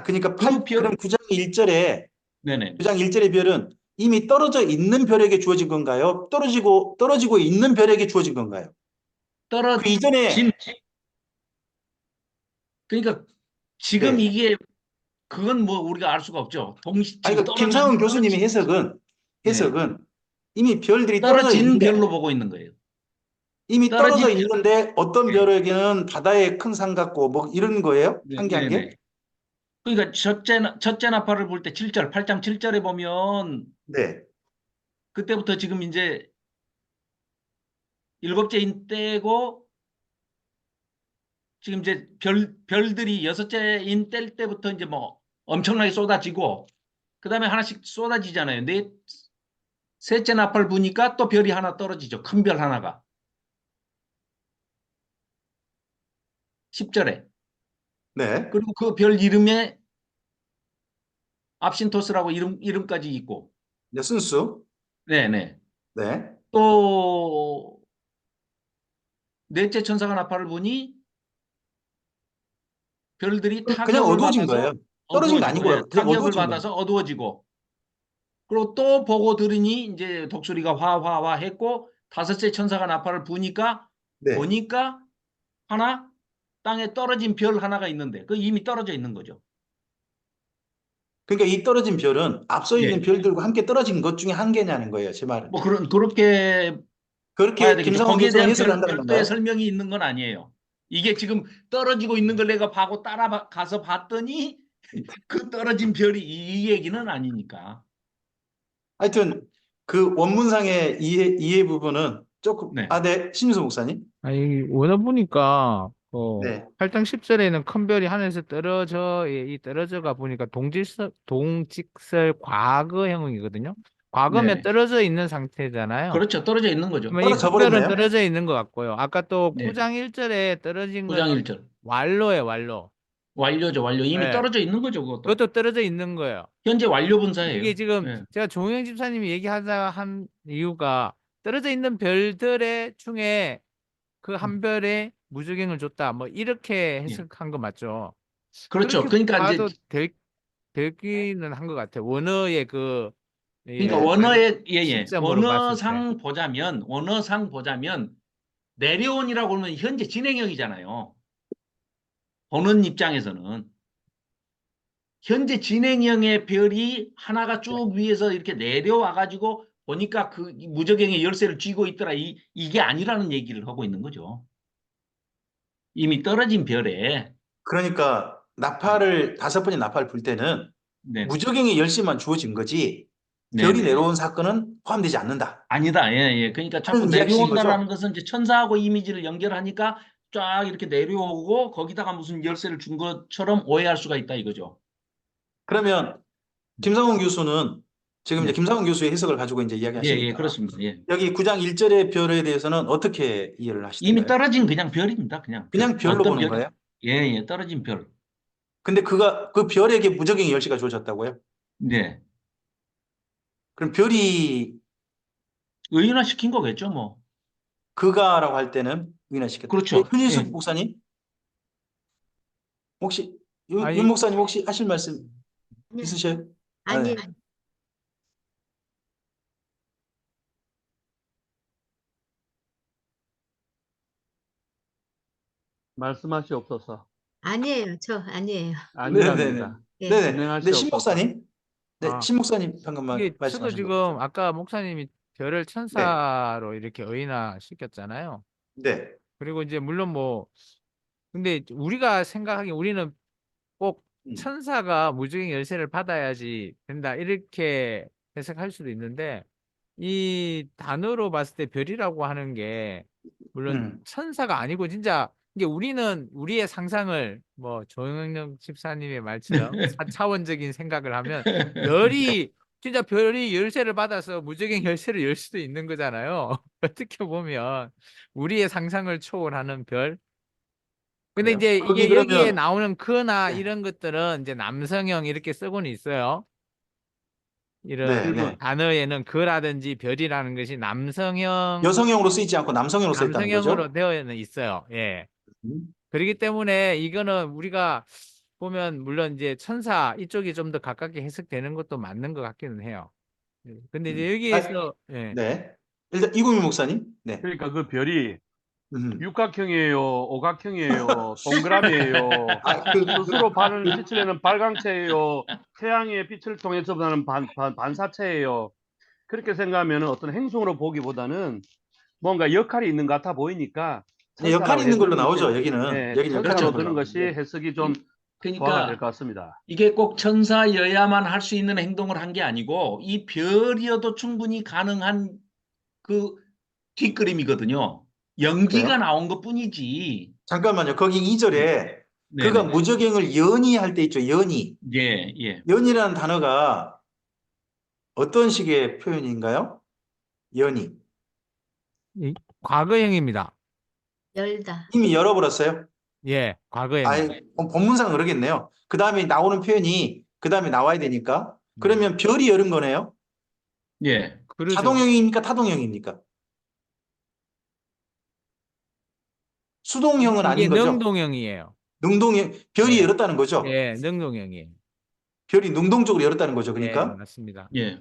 그러니까 그 그럼 별, 9장 1절에 네네. 9장 1절의 별은 이미 떨어져 있는 별에게 주어진 건가요? 떨어지고 있는 별에게 주어진 건가요? 그 이전에 그러니까 지금 네. 이게 그건 뭐 우리가 알 수가 없죠. 지금 그러니까 김상훈 교수님의 해석은 네. 이미 별들이 떨어진 별로 보고 있는 거예요. 이미 떨어진 떨어져 있는데 어떤 네. 별에게는 바다의 큰 산 같고 뭐 이런 거예요? 네, 한 개 한 개? 네네. 그러니까 첫째 나팔을 볼 때 7절, 8장 7절에 보면 네. 그때부터 지금 이제 일곱째 인 때고 지금 이제 별들이 여섯째 인 뗄 때부터 이제 뭐 엄청나게 쏟아지고 그다음에 하나씩 쏟아지잖아요. 셋째 나팔 보니까 또 별이 하나 떨어지죠. 큰 별 하나가. 10절에. 네. 그리고 그 별 이름에 압신토스라고 이름까지 있고. 이제 순수. 네네. 네. 또 넷째 천사가 나팔을 보니 별들이 그냥 타격을 어두워진 받아서 거예요. 떨어진 게 어두워지고, 예, 아니고요. 그냥 타격을 어두워진 거예요. 받아서 어두워지고, 그리고 또 보고 들으니 이제 독수리가 화화화 했고, 다섯째 천사가 나팔을 보니까 네. 하나 땅에 떨어진 별 하나가 있는데 그 이미 떨어져 있는 거죠. 그러니까 이 떨어진 별은 앞서 있는 예. 별들과 함께 떨어진 것 중에 한 개냐는 거예요. 제 말은. 뭐 그렇게 봐야 그렇게 되겠죠. 김상훈 거기에 교수는 대한 해석을 한다는 별도의 건가요? 설명이 있는 건 아니에요. 이게 지금 떨어지고 있는 걸 내가 보고 따라가서 봤더니 그 떨어진 별이 이 얘기는 아니니까. 하여튼 그 원문상의 이해 부분은 조금 네. 네. 신유서 목사님. 아니 원어 보니까 네. 8장 10절에는 큰 별이 하늘에서 이 떨어져가 보니까 동직설 과거형이거든요. 과거면 네. 떨어져 있는 상태잖아요. 그렇죠. 떨어져 있는 거죠. 그러면 이 떨어져 큰 별은 버렸네요. 떨어져 있는 것 같고요. 아까 또 네. 9장 1절에 떨어진 9장 거는 1절. 완로예요, 완로. 완료죠. 완료. 이미 네. 떨어져 있는 거죠. 그것도 떨어져 있는 거예요. 현재 완료 분사예요. 이게 지금 네. 제가 종영 집사님이 얘기하자 한 이유가 떨어져 있는 별들의 중에 그 한 별에 무적행을 줬다. 뭐 이렇게 해석한 거 맞죠? 그렇죠. 그렇게 그러니까 봐도 이제 되기는 한 것 같아요. 원어의 그러니까 네. 원어의 시점으로 봤을 때. 원어상 보자면 내려온이라고 하면 현재 진행형이잖아요. 보는 입장에서는 현재 진행형의 별이 하나가 쭉 위에서 이렇게 내려와 가지고 보니까 그 무적행의 열쇠를 쥐고 있더라. 이게 아니라는 얘기를 하고 있는 거죠. 이미 떨어진 별에. 그러니까 다섯 번의 나팔을 불 때는 네. 무적행의 열쇠만 주어진 거지 별이 네네. 내려온 사건은 포함되지 않는다. 아니다. 예, 예. 그러니까 자꾸 하는 이야기신 내려온다라는 거죠? 것은 이제 천사하고 이미지를 연결하니까 쫙 이렇게 내려오고 거기다가 무슨 열쇠를 준 것처럼 오해할 수가 있다 이거죠. 그러면 김상훈 교수는 지금 이제 네. 김상훈 교수의 해석을 가지고 이제 예, 이야기하시니까 예, 그렇습니다. 예. 여기 9장 1절의 별에 대해서는 어떻게 이해를 이미 하시던가요? 떨어진 그냥 별입니다. 그냥 그냥 별로 어떤 보는 별? 거예요? 예, 예, 떨어진 별. 근데 그 별에게 무적행의 열쇠가 주어졌다고요? 네. 그럼 별이 의인화 시킨 거겠죠, 뭐. 그가라고 할 때는 의인화시켰다. 그렇죠. 윤희숙 예. 목사님 혹시 아니, 윤 목사님 혹시 하실 말씀 있으셔요? 아니, 네. 말씀하시옵소서. 아니에요. 저 아니에요. 아니랍니다. 예. 네네. 네, 진행하시옵소서. 신 목사님. 네, 아, 신 목사님 방금만 이게 저도 말씀하신 거. 지금 아까 목사님이 별을 천사로 이렇게 의인화 시켰잖아요. 네. 그리고 이제 물론 근데 우리가 생각하기에 우리는 꼭 음. 천사가 무적행 열쇠를 받아야지 된다 이렇게 해석할 수도 있는데 이 단어로 봤을 때 별이라고 하는 게 물론 천사가 아니고 진짜 이게 우리는 우리의 상상을 뭐 조영영 집사님의 말처럼 4차원적인 생각을 하면 별이 진짜 별이 열쇠를 받아서 무적행 열쇠를 열 수도 있는 거잖아요. 어떻게 보면 우리의 상상을 초월하는 별. 근데 그래요? 이제 거기 이게 여기에 그러면 나오는 그나 네, 이런 것들은 이제 남성형 이렇게 쓰고는 있어요. 이런 네, 그리고 네. 단어에는 그라든지 별이라는 것이 여성형으로 쓰이지 않고 남성형으로 써 있다는 남성형으로 거죠? 되어는 있어요. 예. 음. 그렇기 때문에 이거는 우리가 보면 물론 이제 천사 이쪽이 좀 더 가깝게 해석되는 것도 맞는 것 같기는 해요. 예. 근데 이제 아, 여기에서 예. 네. 일단 이국민 목사님. 네. 그러니까 그 별이 음. 육각형이에요, 오각형이에요, 동그라미예요, 아, 스스로 빛을 내는 발광체예요, 태양의 빛을 통해서 나는 반사체예요. 그렇게 생각하면 어떤 행성으로 보기보다는 뭔가 역할이 있는 것 같아 보이니까 네, 역할이 천사라고 있는 걸로 해석하는 것이, 나오죠. 여기는 예, 역할이 천사라고 있는 걸로 드는 것이 나오는데. 해석이 좀 부화가 될 그러니까 것 같습니다. 이게 꼭 천사여야만 할 수 있는 행동을 한 게 아니고 이 별이어도 충분히 가능한 그 뒷그림이거든요. 연기가 그래요? 나온 것뿐이지. 잠깐만요. 거기 2절에 그가 네네. 무적행을 연히 할 때 있죠. 연히. 예, 예. 연이라는 단어가 어떤 식의 표현인가요? 연히. 이 과거형입니다. 열다. 이미 열어버렸어요? 예, 과거형이에요. 아예 본문상 그러겠네요. 그 다음에 나오는 표현이 그 다음에 나와야 되니까. 그러면 별이 열은 거네요? 예. 그러죠. 자동형입니까? 타동형입니까? 수동형은 이게 아닌 거죠? 능동형이에요. 능동형, 별이 예. 열었다는 거죠? 예, 능동형이에요. 별이 능동적으로 열었다는 거죠. 예, 그러니까 맞습니다. 예.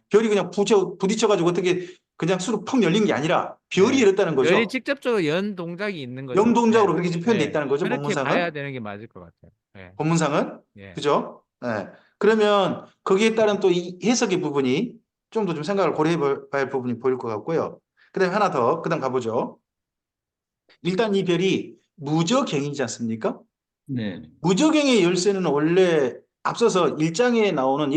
별이 그냥 부딪혀가지고 어떻게 그냥 수로 펑 열린 게 아니라 별이 예. 열었다는 별이 거죠. 직접적으로 연 동작이 있는 거죠. 영동작으로 예. 그렇게 표현되어 예. 있다는 거죠. 그렇게 봐야 본문상은. 되는 게 맞을 것 같아요. 예. 본문상은. 예. 그죠? 예. 그러면 거기에 따른 또 이 해석의 부분이 좀 더 좀 생각을 고려해 봐야 할 부분이 보일 것 같고요. 그 다음에 하나 더, 그 다음 가보죠. 일단 이 별이 무적행이지 않습니까? 네. 무적행의 열쇠는 원래 앞서서 1장에 나오는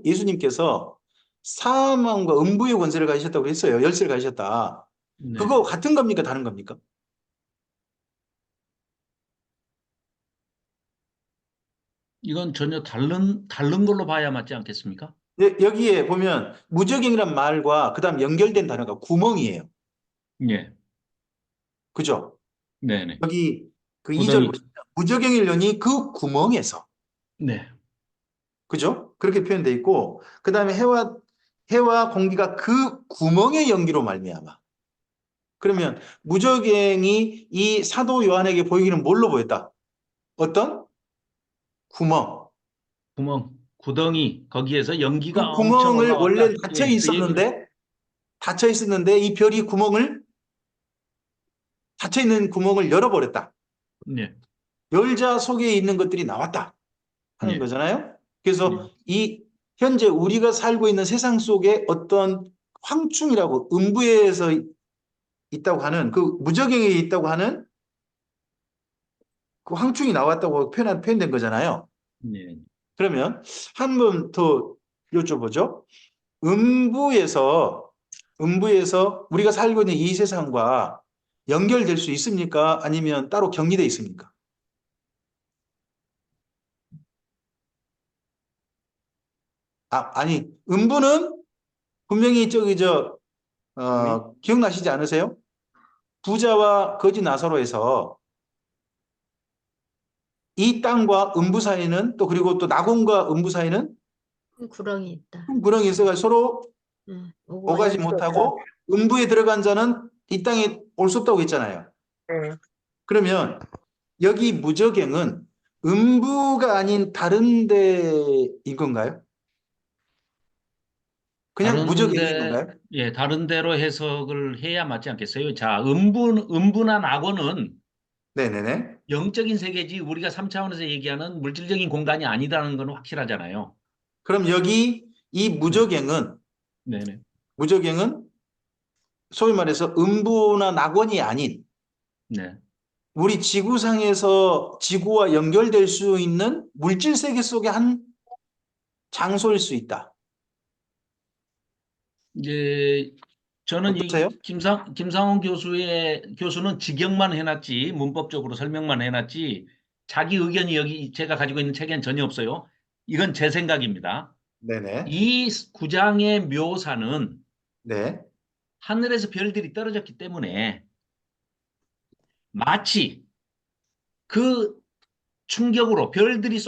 예수님께서 사망과 음부의 권세를 가지셨다고 했어요. 열쇠를 가지셨다. 네. 그거 같은 겁니까? 다른 겁니까? 이건 전혀 다른 걸로 봐야 맞지 않겠습니까? 여기에 보면 무적행이란 말과 그 다음 연결된 단어가 구멍이에요. 예. 그죠? 네네. 여기 그 구덩이. 2절 보시면 무적행을 여니 그 구멍에서. 네. 그죠? 그렇게 표현되어 있고 그 다음에 해와 공기가 그 구멍의 연기로 말미암아. 그러면 무적행이 이 사도 요한에게 보이기는 뭘로 보였다? 어떤? 구멍. 구덩이, 거기에서 연기가 그 엄청 구멍을 원래 올라왔다. 예, 그 얘기를. 닫혀 있었는데 이 별이 닫혀 있는 구멍을 열어버렸다. 네. 열자 속에 있는 것들이 나왔다 하는 예. 거잖아요. 그래서 이 현재 우리가 살고 있는 세상 속에 어떤 황충이라고 음부에서 있다고 하는 그 무적행에 있다고 하는 그 황충이 나왔다고 표현된 거잖아요. 예. 그러면 한 번 더 여쭤보죠. 음부에서 우리가 살고 있는 이 세상과 연결될 수 있습니까? 아니면 따로 격리되어 있습니까? 아니, 음부는 분명히 기억나시지 않으세요? 부자와 거지 나사로에서 이 땅과 음부 사이는 그리고 또 낙원과 음부 사이는 큰 구렁이 있다. 큰 구렁이 있어가 서로 오가지 오가지 못하고 음부에 들어간 자는 이 땅에 올 수 없다고 했잖아요. 네. 그러면 여기 무적행은 음부가 아닌 다른 데인 건가요? 그냥 무적행인 건가요? 예, 다른 데로 해석을 해야 맞지 않겠어요? 자, 음부나 낙원은 네네네. 영적인 세계지 우리가 3차원에서 얘기하는 물질적인 공간이 아니다는 건 확실하잖아요. 그럼 여기 이 무적행은 네네. 소위 말해서 음부나 낙원이 아닌 네. 우리 지구상에서 지구와 연결될 수 있는 물질 세계 속의 한 장소일 수 있다. 이제 저는 어떠세요? 이 김상훈 교수는 직역만 해놨지 문법적으로 설명만 해놨지 자기 의견이 여기 제가 가지고 있는 책에는 전혀 없어요. 이건 제 생각입니다. 네네. 이 구장의 묘사는 네. 하늘에서 별들이 떨어졌기 때문에 마치 그 충격으로 별들이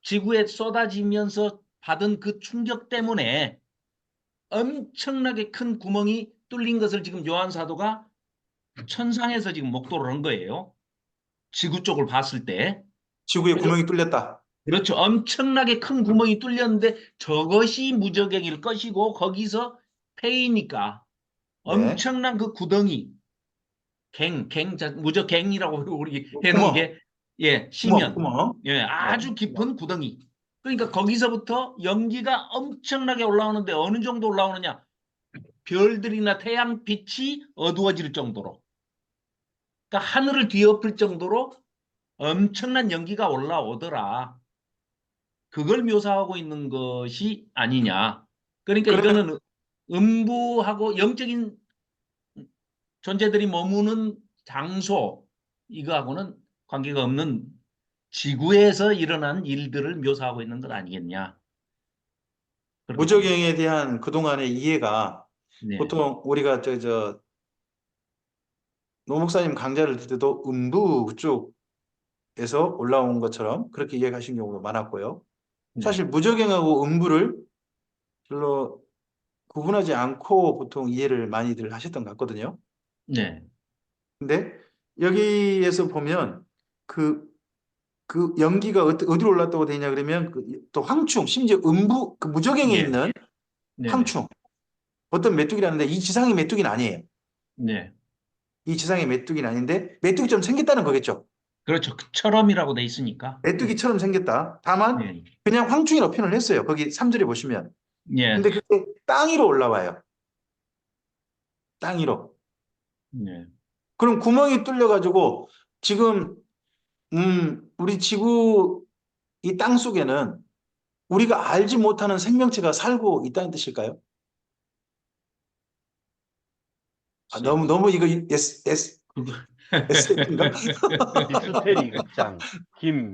지구에 쏟아지면서 받은 그 충격 때문에 엄청나게 큰 구멍이 뚫린 것을 지금 요한 사도가 천상에서 지금 목도를 한 거예요. 지구 쪽을 봤을 때. 지구에 구멍이 뚫렸다. 그렇죠. 엄청나게 큰 구멍이 뚫렸는데 저것이 무저갱일 것이고 거기서 폐이니까 네. 엄청난 그 구덩이 무저갱이라고 우리 해놓은 구멍, 게 예, 구멍, 시면 구멍. 예, 아주 네. 깊은 구덩이. 그러니까 거기서부터 연기가 엄청나게 올라오는데 어느 정도 올라오느냐? 별들이나 태양빛이 어두워질 정도로. 그러니까 하늘을 뒤엎을 정도로 엄청난 연기가 올라오더라. 그걸 묘사하고 있는 것이 아니냐. 그러니까 그러면 이거는 음부하고 영적인 존재들이 머무는 장소 이거하고는 관계가 없는 지구에서 일어난 일들을 묘사하고 있는 것 아니겠냐. 그렇게 봅니다. 무적행에 대한 그동안의 이해가 네. 보통 우리가 노 목사님 강좌를 들 때도 음부 쪽에서 올라온 것처럼 그렇게 이해하신 경우도 많았고요. 네. 사실 무적행하고 음부를 별로 구분하지 않고 보통 이해를 많이들 하셨던 것 같거든요. 네. 근데 여기에서 보면 그 연기가 어디로 올랐다고 되냐 그러면 또 황충, 심지어 음부, 그 무적행에 네. 있는 네. 황충, 어떤 메뚜기라는데 이 지상의 메뚜기는 아니에요. 네. 이 지상의 메뚜기는 아닌데 메뚜기처럼 생겼다는 거겠죠. 그렇죠. 처럼이라고 돼 있으니까. 메뚜기처럼 생겼다. 다만 네. 그냥 황충이라고 표현을 했어요. 거기 3절에 보시면. 네. 근데 그게 땅 위로 올라와요. 땅 위로. 네. 그럼 구멍이 뚫려가지고 지금 우리 지구 이 땅 속에는 우리가 알지 못하는 생명체가 살고 있다는 뜻일까요? 너무 이거 그거 SF인가? 미스테리 극장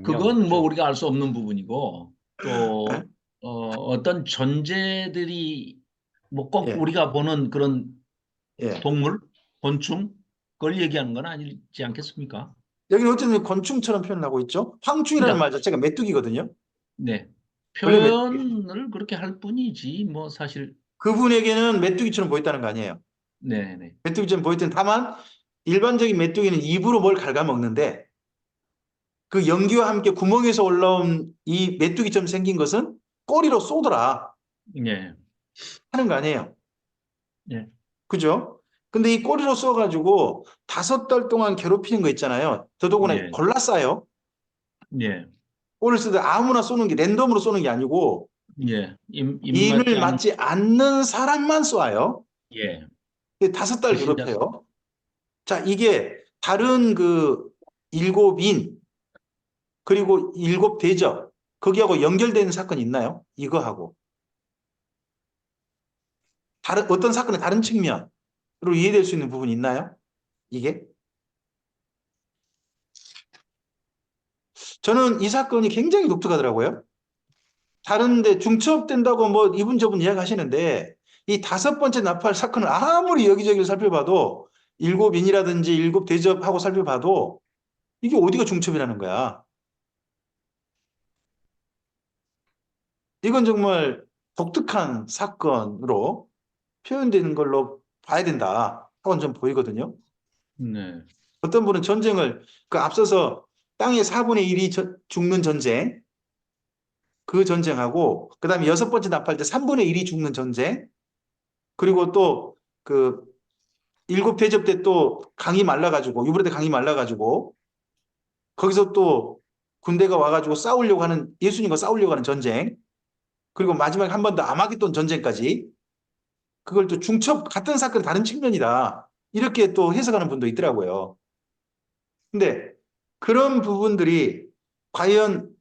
그건 뭐 김명주. 우리가 알 수 없는 부분이고 네? 또 어떤 존재들이 뭐 꼭 예, 우리가 보는 그런 예. 동물, 곤충 그걸 얘기하는 건 아니지 않겠습니까? 여기는 어쨌든 곤충처럼 표현을 하고 있죠. 황충이라는 그러니까 말 자체가 메뚜기거든요. 네. 원래 메뚜기. 표현을 그렇게 할 뿐이지 뭐 사실 그분에게는 메뚜기처럼 보였다는 거 아니에요. 네, 네. 메뚜기처럼 보였던 다만 일반적인 메뚜기는 입으로 뭘 갉아먹는데 그 연기와 함께 구멍에서 올라온 이 메뚜기처럼 생긴 것은 꼬리로 쏘더라 네. 하는 거 아니에요. 네. 그죠? 근데 이 꼬리로 쏘가지고 5달 동안 괴롭히는 거 있잖아요. 더더구나 네. 골랐어요. 네. 꼬리를 쓰되 아무나 쏘는 게 랜덤으로 쏘는 게 아니고 예. 이를 입맞지 않은 맞지 않는 사람만 쏘아요. 예. 5달 불신자 괴롭혀요. 자, 이게 다른 그 7인 그리고 7대접 거기하고 연결되는 사건이 있나요? 이거하고 어떤 사건의 다른 측면으로 이해될 수 있는 부분이 있나요? 이게 저는 이 사건이 굉장히 독특하더라고요. 다른데 중첩된다고 뭐 이분저분 이야기하시는데 이 5번째 나팔 사건을 아무리 여기저기를 살펴봐도 7인이라든지 7대접하고 살펴봐도 이게 어디가 중첩이라는 거야. 이건 정말 독특한 사건으로 표현되는 걸로 봐야 된다 하고는 좀 보이거든요. 네. 어떤 분은 전쟁을 앞서서 땅의 4분의 1이 죽는 전쟁, 그 전쟁하고 그다음에 6번째 나팔 때 3분의 1이 죽는 전쟁, 그리고 또 그 7대접 때 또 강이 말라가지고 유브라데 강이 말라가지고 거기서 또 군대가 와가지고 예수님과 싸우려고 하는 전쟁, 그리고 마지막에 한 번 더 아마겟돈 전쟁까지 그걸 또 같은 사건 다른 측면이다 이렇게 또 해석하는 분도 있더라고요. 근데 그런 부분들이 과연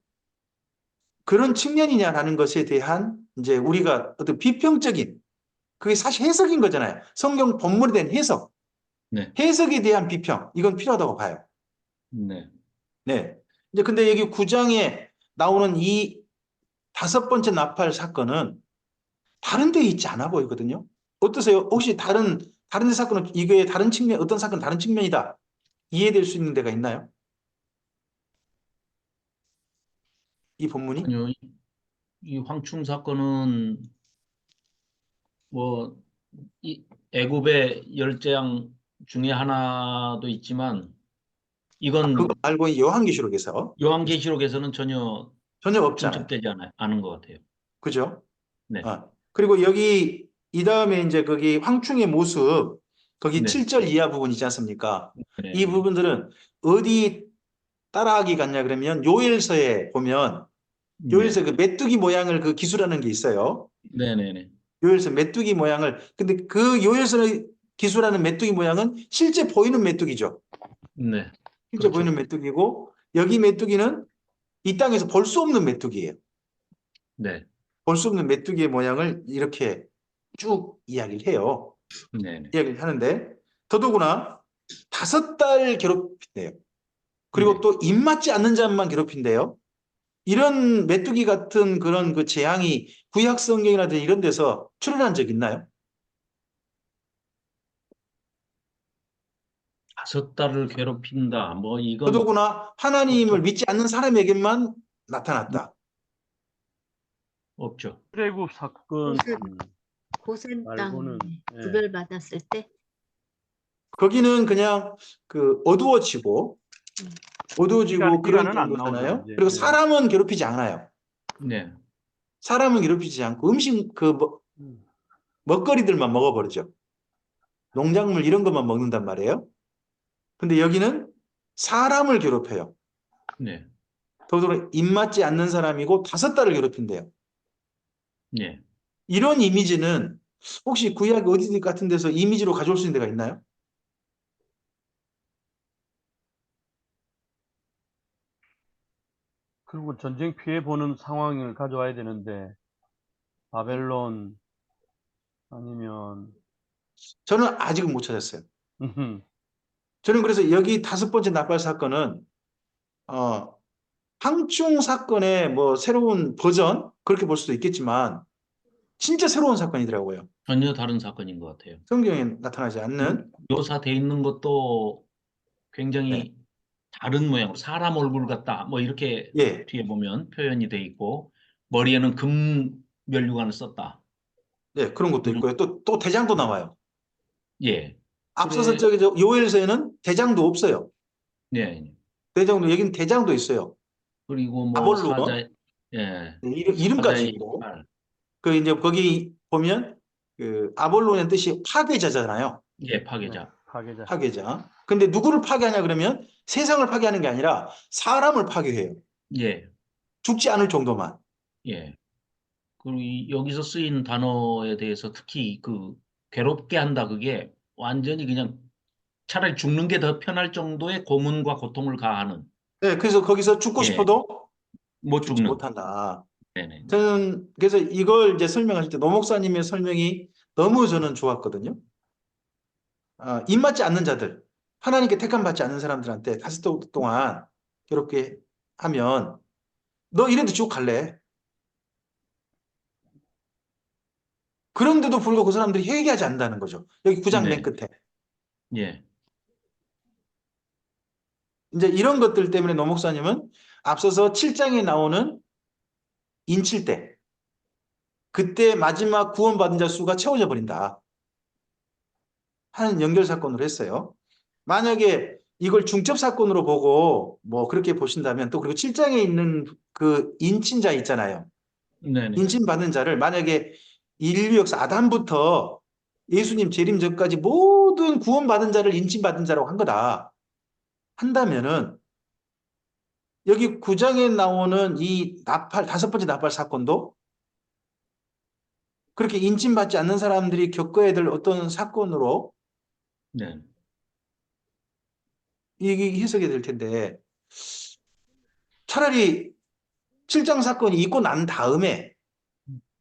그런 측면이냐라는 것에 대한 이제 우리가 어떤 비평적인 그게 사실 해석인 거잖아요. 성경 본문에 대한 해석. 네. 해석에 대한 비평. 이건 필요하다고 봐요. 네. 네. 이제 근데 여기 9장에 나오는 이 5번째 나팔 사건은 다른 데 있지 않아 보이거든요. 어떠세요? 혹시 다른 데 사건은 이거의 다른 측면, 어떤 사건 다른 측면이다. 이해될 수 있는 데가 있나요? 이 본문이? 아니요. 이 황충 사건은 뭐 이 애굽의 열재앙 중에 하나도 있지만 그거 이건 말고 이 요한계시록에서 요한계시록에서는 전혀 전혀 없잖아요. 근접되지 않은 것 같아요. 그죠? 네. 그리고 여기 이 다음에 이제 거기 황충의 모습 거기 네. 7절 이하 부분 있지 않습니까? 네. 이 부분들은 어디 따라하기 같냐 그러면 요엘서에 보면 요엘서 그 메뚜기 모양을 그 기술하는 게 있어요. 네. 네. 네. 요엘서 메뚜기 모양을 근데 그 요엘서의 기술하는 메뚜기 모양은 실제 보이는 메뚜기죠. 네. 실제 그렇죠. 보이는 메뚜기고 여기 메뚜기는 이 땅에서 볼 수 없는 메뚜기예요. 네. 볼 수 없는 메뚜기의 모양을 이렇게 쭉 이야기를 해요. 네. 네. 이야기를 하는데 더더구나 5달 괴롭힌대요. 그리고 네. 또 입맞지 않는 자만 괴롭힌대요. 이런 메뚜기 같은 그런 그 재앙이 구약 성경이라든지 이런 데서 출현한 적 있나요? 5달을 괴롭힌다. 뭐 이건 더더구나 하나님을 믿지 않는 사람에게만 나타났다. 없죠. 출애굽 사건 고센 말고는 땅 예. 구별받았을 때 거기는 그냥 그 어두워지고 그런 기간은 안 나오죠, 정도잖아요. 이제. 그리고 예. 사람은 괴롭히지 않아요. 네. 사람은 괴롭히지 않고 음식 그 먹거리들만 먹어버리죠. 농작물 이런 것만 먹는단 말이에요. 근데 여기는 사람을 괴롭혀요. 네. 더불어 입맞지 않는 사람이고 5달을 괴롭힌대요. 네. 이런 이미지는 혹시 구약 어디 같은 데서 이미지로 가져올 수 있는 데가 있나요? 그리고 전쟁 피해 보는 상황을 가져와야 되는데 바벨론 아니면 저는 아직은 못 찾았어요. 저는 그래서 여기 5번째 나팔 사건은 황충 사건의 뭐 새로운 버전 그렇게 볼 수도 있겠지만 진짜 새로운 사건이더라고요. 전혀 다른 사건인 것 같아요. 성경에 나타나지 않는 묘사돼 있는 것도 굉장히 다른 모양, 사람 얼굴 같다. 뭐 이렇게 예, 뒤에 보면 표현이 돼 있고 머리에는 금 면류관을 썼다. 예, 그런 것도 있고요. 또 대장도 나와요. 예. 앞서서 그래, 저 요엘서에는 대장도 없어요. 네. 대장도 여기는 대장도 있어요. 그리고 뭐 아볼론 사자, 예, 이름까지 사자의 있고 이빨, 그 이제 거기 보면 그 아볼론의 뜻이 파괴자잖아요. 예, 파괴자. 파괴자. 파괴자. 근데 누구를 파괴하냐 그러면 세상을 파괴하는 게 아니라 사람을 파괴해요. 예, 죽지 않을 정도만. 예. 그리고 여기서 쓰인 단어에 대해서 특히 그 괴롭게 한다 그게 완전히 그냥 차라리 죽는 게 더 편할 정도의 고문과 고통을 가하는, 네, 그래서 거기서 죽고 예, 싶어도 못 죽지 죽는. 못한다. 네네. 저는 그래서 이걸 이제 설명하실 때 노 목사님의 설명이 너무 저는 좋았거든요. 입맞지 않는 자들, 하나님께 택함 받지 않는 사람들한테 5달 동안 괴롭게 하면 너 이래도 지옥 갈래. 그런데도 불구하고 그 사람들이 회개하지 않는다는 거죠. 여기 9장 맨 네, 끝에. 예, 이제 이런 것들 때문에 노 목사님은 앞서서 7장에 나오는 인칠대 그때 마지막 구원받은 자 수가 채워져 버린다 하는 연결 사건으로 했어요. 만약에 이걸 중첩 사건으로 보고 뭐 그렇게 보신다면 또 그리고 7장에 있는 그 인친자 있잖아요. 네네. 인친 받는 자를 만약에 인류 역사 아담부터 예수님 재림 전까지 모든 구원받은 자를 인친 받은 자라고 한 거다 한다면은 여기 9장에 나오는 이 나팔 5번째 나팔 사건도 그렇게 인침받지 않는 사람들이 겪어야 될 어떤 사건으로 네, 이게 해석이 될 텐데 차라리 7장 사건이 있고 난 다음에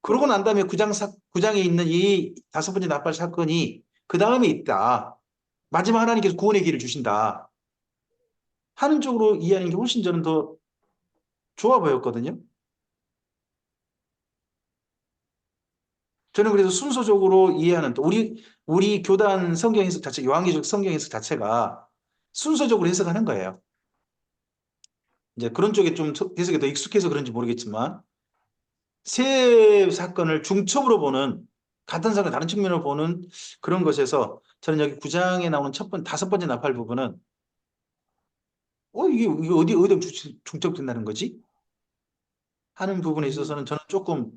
그러고 난 다음에 구장에 있는 이 5번째 나팔 사건이 그 다음에 있다. 마지막 하나님께서 구원의 길을 주신다. 하는 쪽으로 이해하는 게 훨씬 저는 더 좋아 보였거든요. 저는 그래서 순서적으로 이해하는 또 우리 교단 성경 해석 자체, 요한계시록 성경 해석 자체가 순서적으로 해석하는 거예요. 이제 그런 쪽에 좀 해석이 더 익숙해서 그런지 모르겠지만 세 사건을 중첩으로 보는 같은 사건 다른 측면으로 보는 그런 것에서 저는 여기 9장에 나오는 5번째 나팔 부분은 이게 어디다 중첩된다는 거지? 하는 부분에 있어서는 저는 조금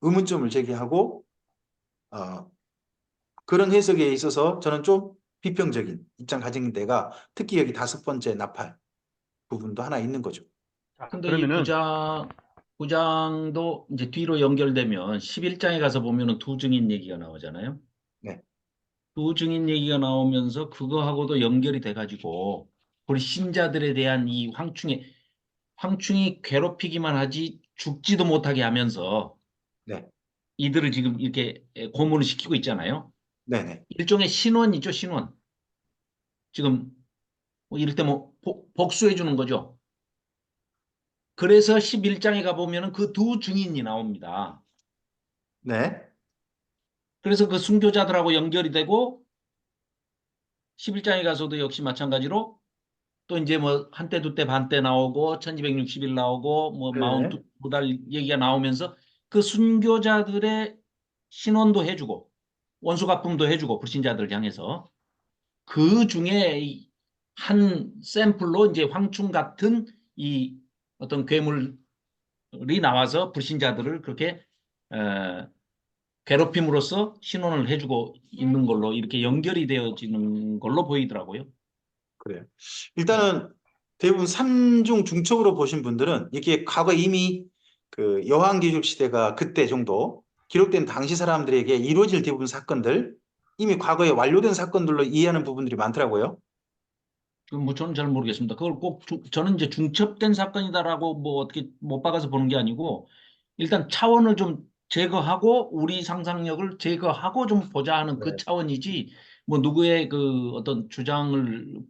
의문점을 제기하고 그런 해석에 있어서 저는 좀 비평적인 입장 가진 데가 특히 여기 5번째 나팔 부분도 하나 있는 거죠. 자, 근데 이 그러면은 9장도 이제 뒤로 연결되면 11장에 가서 보면은 두 증인 얘기가 나오잖아요. 네. 두 증인 얘기가 나오면서 그거하고도 연결이 돼가지고 우리 신자들에 대한 이 황충이 괴롭히기만 하지 죽지도 못하게 하면서 네. 이들을 지금 이렇게 고문을 시키고 있잖아요. 네네. 일종의 신원이죠, 신원. 지금 뭐 이럴 때 뭐 복수해 주는 거죠. 그래서 11장에 가보면은 그 두 증인이 나옵니다. 네. 그래서 그 순교자들하고 연결이 되고 11장에 가서도 역시 마찬가지로 또 이제 뭐 한때 두때 반때 나오고 1260일 나오고 뭐 네. 42달 얘기가 나오면서 그 순교자들의 신원도 해주고 원수갚음도 해주고 불신자들 향해서 그 중에 한 샘플로 이제 황충 같은 이 어떤 괴물이 나와서 불신자들을 그렇게 괴롭힘으로써 신원을 해주고 있는 걸로 이렇게 연결이 되어지는 걸로 보이더라고요. 그래요. 일단은 대부분 삼중 중첩으로 보신 분들은 이렇게 과거 이미 그 여왕기juk 시대가 그때 정도 기록된 당시 사람들에게 이루어질 대부분 사건들 이미 과거에 완료된 사건들로 이해하는 부분들이 많더라고요. 뭐 저는 잘 모르겠습니다. 그걸 꼭 저는 이제 중첩된 사건이다라고 뭐 어떻게 못 박아서 보는 게 아니고 일단 차원을 좀 제거하고 우리 상상력을 제거하고 좀 보자 하는 그 네. 차원이지 뭐 누구의 그 어떤 주장을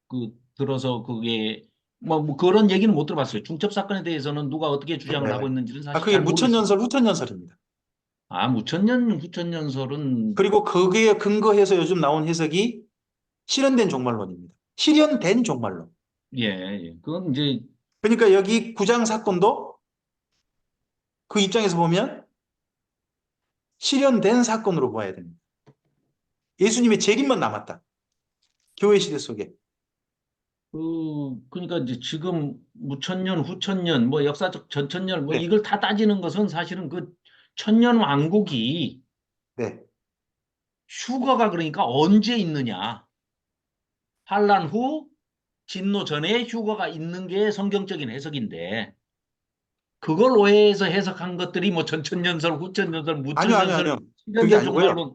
그 들어서 그게 뭐 그런 얘기는 못 들어봤어요. 중첩 사건에 대해서는 누가 어떻게 주장을 하고 네. 있는지는 사실 그게 잘 모르겠습니다. 무천연설, 후천연설입니다. 아, 무천년 후천연설은 그리고 거기에 근거해서 요즘 나온 해석이 실현된 종말론입니다. 실현된 종말론. 예. 그건 이제 그러니까 여기 9장 사건도 그 입장에서 보면 실현된 사건으로 봐야 됩니다. 예수님의 재림만 남았다. 교회 시대 속에. 그러니까 이제 지금 무천년, 후천년, 뭐 역사적 전천년, 뭐 네. 이걸 다 따지는 것은 사실은 그 천년 왕국이 네. 휴거가 그러니까 언제 있느냐. 환란 후, 진노 전에 휴거가 있는 게 성경적인 해석인데 그걸 오해해서 해석한 것들이 뭐 전천년설, 후천년설, 아니요. 무천년설, 그게 실현된 아니고요. 종말론.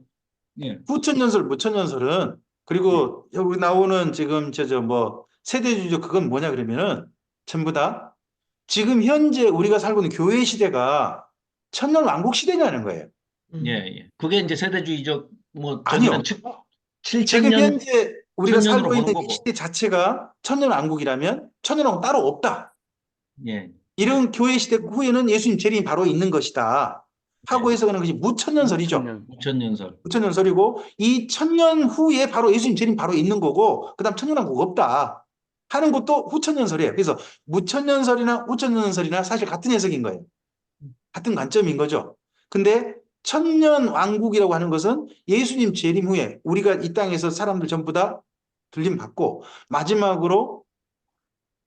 예. 후천연설, 무천연설은 그리고 여기 나오는 지금 뭐 세대주의적 그건 뭐냐 그러면은 전부 다 지금 현재 우리가 살고 있는 교회 시대가 천년 왕국 시대냐는 거예요. 예. 그게 이제 세대주의적 뭐 아니요. 저기는 지금 7천년, 현재 우리가 천년으로 살고 보는 있는 이 거고. 시대 자체가 천년 왕국이라면 천년 왕국 따로 없다. 예. 이런 교회 시대 후에는 예수님 재림이 바로 있는 것이다. 하고 예. 해석하는 것이 무천년설이죠. 무천년설. 무천년설이고 이 천년 후에 바로 예수님 재림 바로 있는 거고 그다음 천년왕국 없다 하는 것도 후천년설이에요. 그래서 무천년설이나 후천년설이나 사실 같은 해석인 거예요. 같은 관점인 거죠. 근데 천년왕국이라고 하는 것은 예수님 재림 후에 우리가 이 땅에서 사람들 전부 다 들림 받고 마지막으로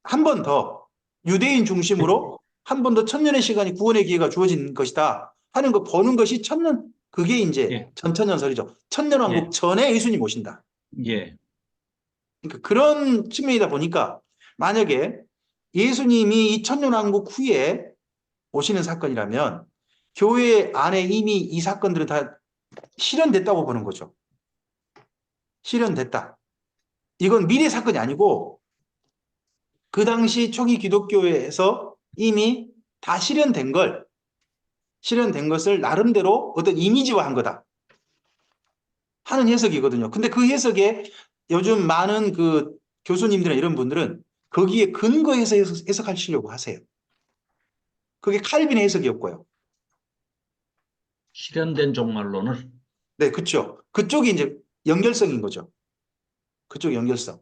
한 번 더 유대인 중심으로 한 번 더 천년의 시간이 구원의 기회가 주어진 것이다 하는 거 보는 것이 천년 그게 이제 예. 전천년설이죠. 천년왕국 전에 예수님 오신다. 예. 그러니까 그런 측면이다 보니까 만약에 예수님이 이 천년왕국 후에 오시는 사건이라면 교회 안에 이미 이 사건들은 다 실현됐다고 보는 거죠. 실현됐다. 이건 미래 사건이 아니고 그 당시 초기 기독교회에서 이미 다 실현된 걸 실현된 것을 나름대로 어떤 이미지화한 거다 하는 해석이거든요. 근데 그 해석에 요즘 많은 그 교수님들이나 이런 분들은 거기에 근거해서 해석하시려고 하세요. 그게 칼빈의 해석이었고요. 실현된 종말론을. 네, 그렇죠. 그쪽이 이제 연결성인 거죠. 그쪽 연결성.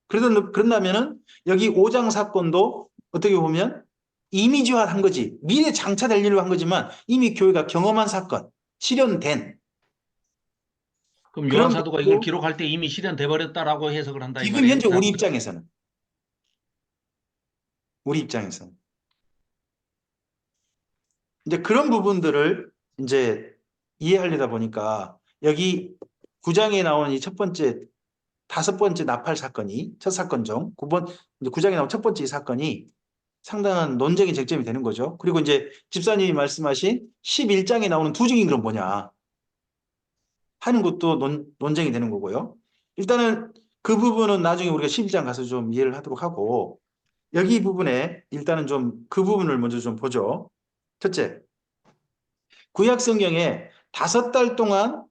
그런다면은 여기 5장 사건도 어떻게 보면 이미지화한 거지. 미래 장차될 일로 한 거지만 이미 교회가 경험한 사건, 실현된 그럼 그런 요한 사도가 이걸 것도 기록할 때 이미 실현돼 버렸다라고 해석을 한다 이 지금 말이에요. 현재 우리 입장에서는. 우리 입장에서는. 이제 그런 부분들을 이제 이해하려다 보니까 여기 9장에 나온 이 첫 번째, 다섯 번째 나팔 사건이 첫 사건 중 9장에 나온 첫 번째 이 사건이 상당한 논쟁의 쟁점이 되는 거죠. 그리고 이제 집사님이 말씀하신 11장에 나오는 두 증인 그럼 뭐냐 하는 것도 논쟁이 되는 거고요. 일단은 그 부분은 나중에 우리가 11장 가서 좀 이해를 하도록 하고 여기 부분에 일단은 좀 그 부분을 먼저 좀 보죠. 첫째, 구약 성경에 5달 동안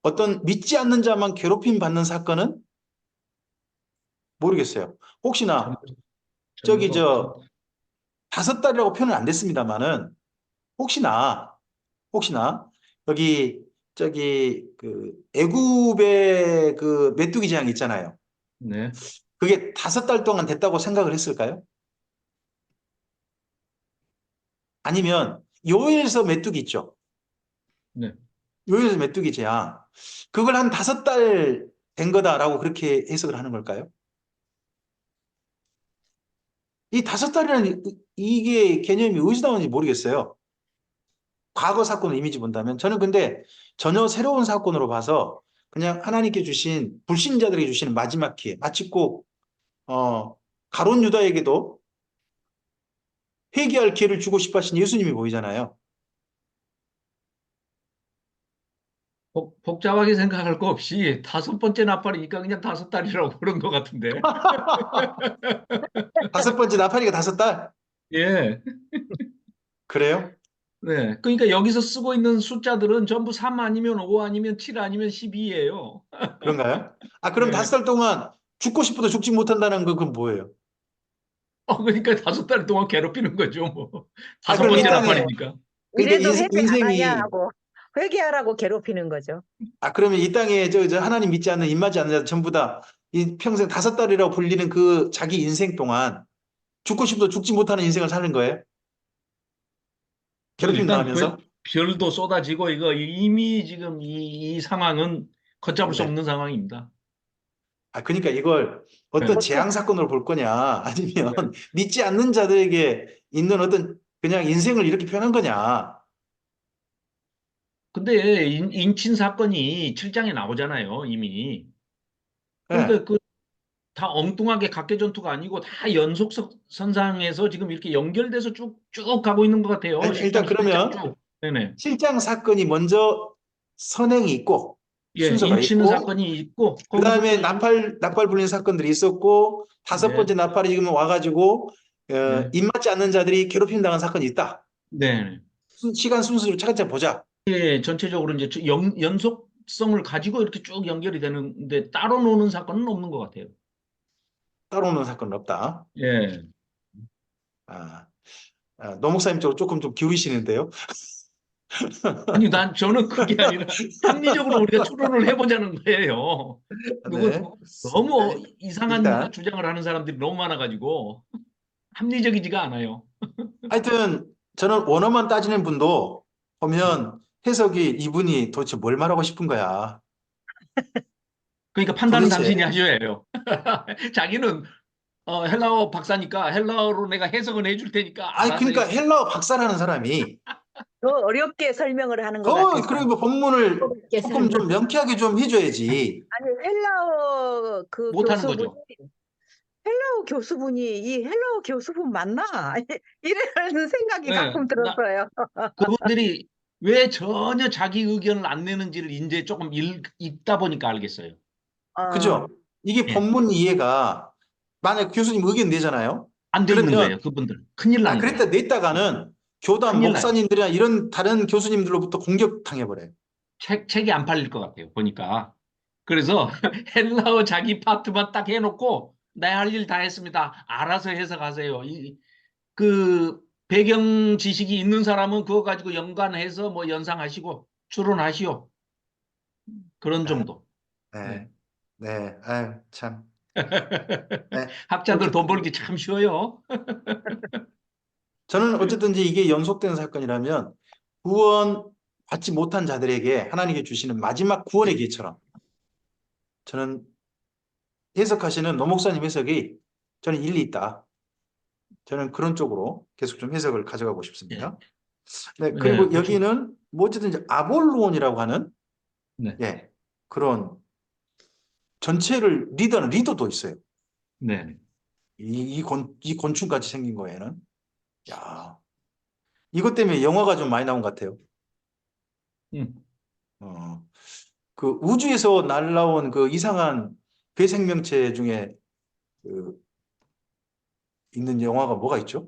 어떤 믿지 않는 자만 괴롭힘 받는 사건은 모르겠어요. 혹시나 저기 전부가 없죠. 5달이라고 표현은 안 됐습니다만은 혹시나 여기 저기 그 애굽의 그 메뚜기 재앙 있잖아요. 네. 그게 5달 동안 됐다고 생각을 했을까요? 아니면 요엘서 메뚜기 있죠. 네. 요엘서 메뚜기 재앙 그걸 한 5달 된 거다라고 그렇게 해석을 하는 걸까요? 이 5달이라는 이게 개념이 어디서 나오는지 모르겠어요. 과거 사건을 이미지 본다면 저는 근데 전혀 새로운 사건으로 봐서 그냥 하나님께 주신 불신자들에게 주시는 마지막 기회 마치 꼭 가룟 유다에게도 회개할 기회를 주고 싶어 하신 예수님이 보이잖아요. 복잡하게 생각할 거 없이 5번째 나팔이니까 그냥 5달이라고 그런 것 같은데. 5번째 나팔이가 5달? 예. 그래요? 네. 그러니까 여기서 쓰고 있는 숫자들은 전부 3 아니면 5 아니면 7 아니면 12예요. 그런가요? 아 그럼 네. 5달 동안 죽고 싶어도 죽지 못한다는 건 그건 뭐예요? 그러니까 5달 동안 괴롭히는 거죠, 뭐. 아 다섯 그럼 이 번째 땅에 나팔이니까. 그러니까 이래도 회개 안 하냐 인생이 하고 회개하라고 괴롭히는 거죠. 그러면 이 땅에 저 하나님 믿지 않는 입맞지 않는 자 전부 다 이 평생 5달이라고 불리는 그 자기 인생 동안 죽고 싶어도 죽지 못하는 인생을 사는 거예요? 괴롭힘 일단 당하면서? 별도 쏟아지고 이거 이미 지금 이 상황은 걷잡을 수 네. 없는 상황입니다. 그러니까 이걸 어떤 네. 재앙 사건으로 볼 거냐, 아니면 네. 믿지 않는 자들에게 있는 어떤 그냥 인생을 이렇게 표현한 거냐. 근데 인친 사건이 7장에 나오잖아요, 이미. 예. 그러니까 그 다 엉뚱하게 각계 전투가 아니고 다 연속선상에서 지금 이렇게 연결돼서 쭉쭉 가고 있는 것 같아요. 일단 10장, 11장 그러면 쭉. 네네. 실장 사건이 먼저 선행이 있고, 예, 순서가 인치는 있고, 사건이 있고 그 다음에 거기서부터 나팔 불리는 사건들이 있었고, 5번째 네, 나팔이 지금 와가지고, 네, 입맞지 않는 자들이 괴롭힘 당한 사건이 있다. 네. 시간 순서를 차근차근 보자. 예, 전체적으로 이제 연속성을 가지고 이렇게 쭉 연결이 되는데 따로 노는 사건은 없는 것 같아요. 따로 오는 사건은 없다. 예. 아, 노 목사님 쪽으로 조금 좀 기울이시는데요. 아니, 저는 그게 아니라 합리적으로 우리가 추론을 해보자는 거예요. 누구 네. 너무 이상한 일단 주장을 하는 사람들이 너무 많아가지고 합리적이지가 않아요. 하여튼 저는 원어만 따지는 분도 보면 해석이 이분이 도대체 뭘 말하고 싶은 거야. 그러니까 판단은 도대체. 당신이 하셔야 해요. 자기는 헬라어 박사니까 헬라어로 내가 해석은 해줄 테니까 알아서 그러니까 해석해. 헬라어 박사라는 사람이 더 어렵게 설명을 하는 것 더 같아서. 그리고 뭐 본문을 어렵게 조금 좀 명쾌하게 좀 해줘야지. 아니 헬라어 그 못하는 교수분이 거죠. 이 헬라어 교수분 맞나? 이런 생각이 네, 가끔 들었어요. 그분들이 왜 전혀 자기 의견을 안 내는지를 이제 조금 읽다 보니까 알겠어요. 그죠? 이게 예. 본문 이해가 만약 교수님 의견 내잖아요. 안 돼 있는 그러면 거예요, 그분들. 큰일 나는 그랬다 거예요. 냈다가는 교단 큰일 나요. 목사님들이나 이런 다른 교수님들로부터 공격당해버려요. 책이 안 팔릴 것 같아요. 보니까. 그래서 헬라어 자기 파트만 딱 해놓고 내 할 일 다 했습니다. 알아서 해석하세요. 그 배경 지식이 있는 사람은 그거 가지고 연관해서 뭐 연상하시고 추론하시오. 그런 아, 정도. 네, 네, 아유 참. 네. 학자들 돈 벌기 참 쉬워요. 저는 어쨌든지 이게 연속된 사건이라면 구원 받지 못한 자들에게 하나님께 주시는 마지막 구원의 기회처럼 저는 해석하시는 노 목사님 해석이 저는 일리 있다. 저는 그런 쪽으로 계속 좀 해석을 가져가고 싶습니다. 네, 그리고 네, 그렇죠. 여기는 뭐 어쨌든 이제 아볼론이라고 하는 네, 예, 그런 전체를 리더는 리더도 있어요. 네. 이 곤충같이 생긴 거에는 야, 이것 때문에 영화가 좀 많이 나온 것 같아요. 음. 그 우주에서 날라온 그 이상한 괴생명체 중에 그 있는 영화가 뭐가 있죠?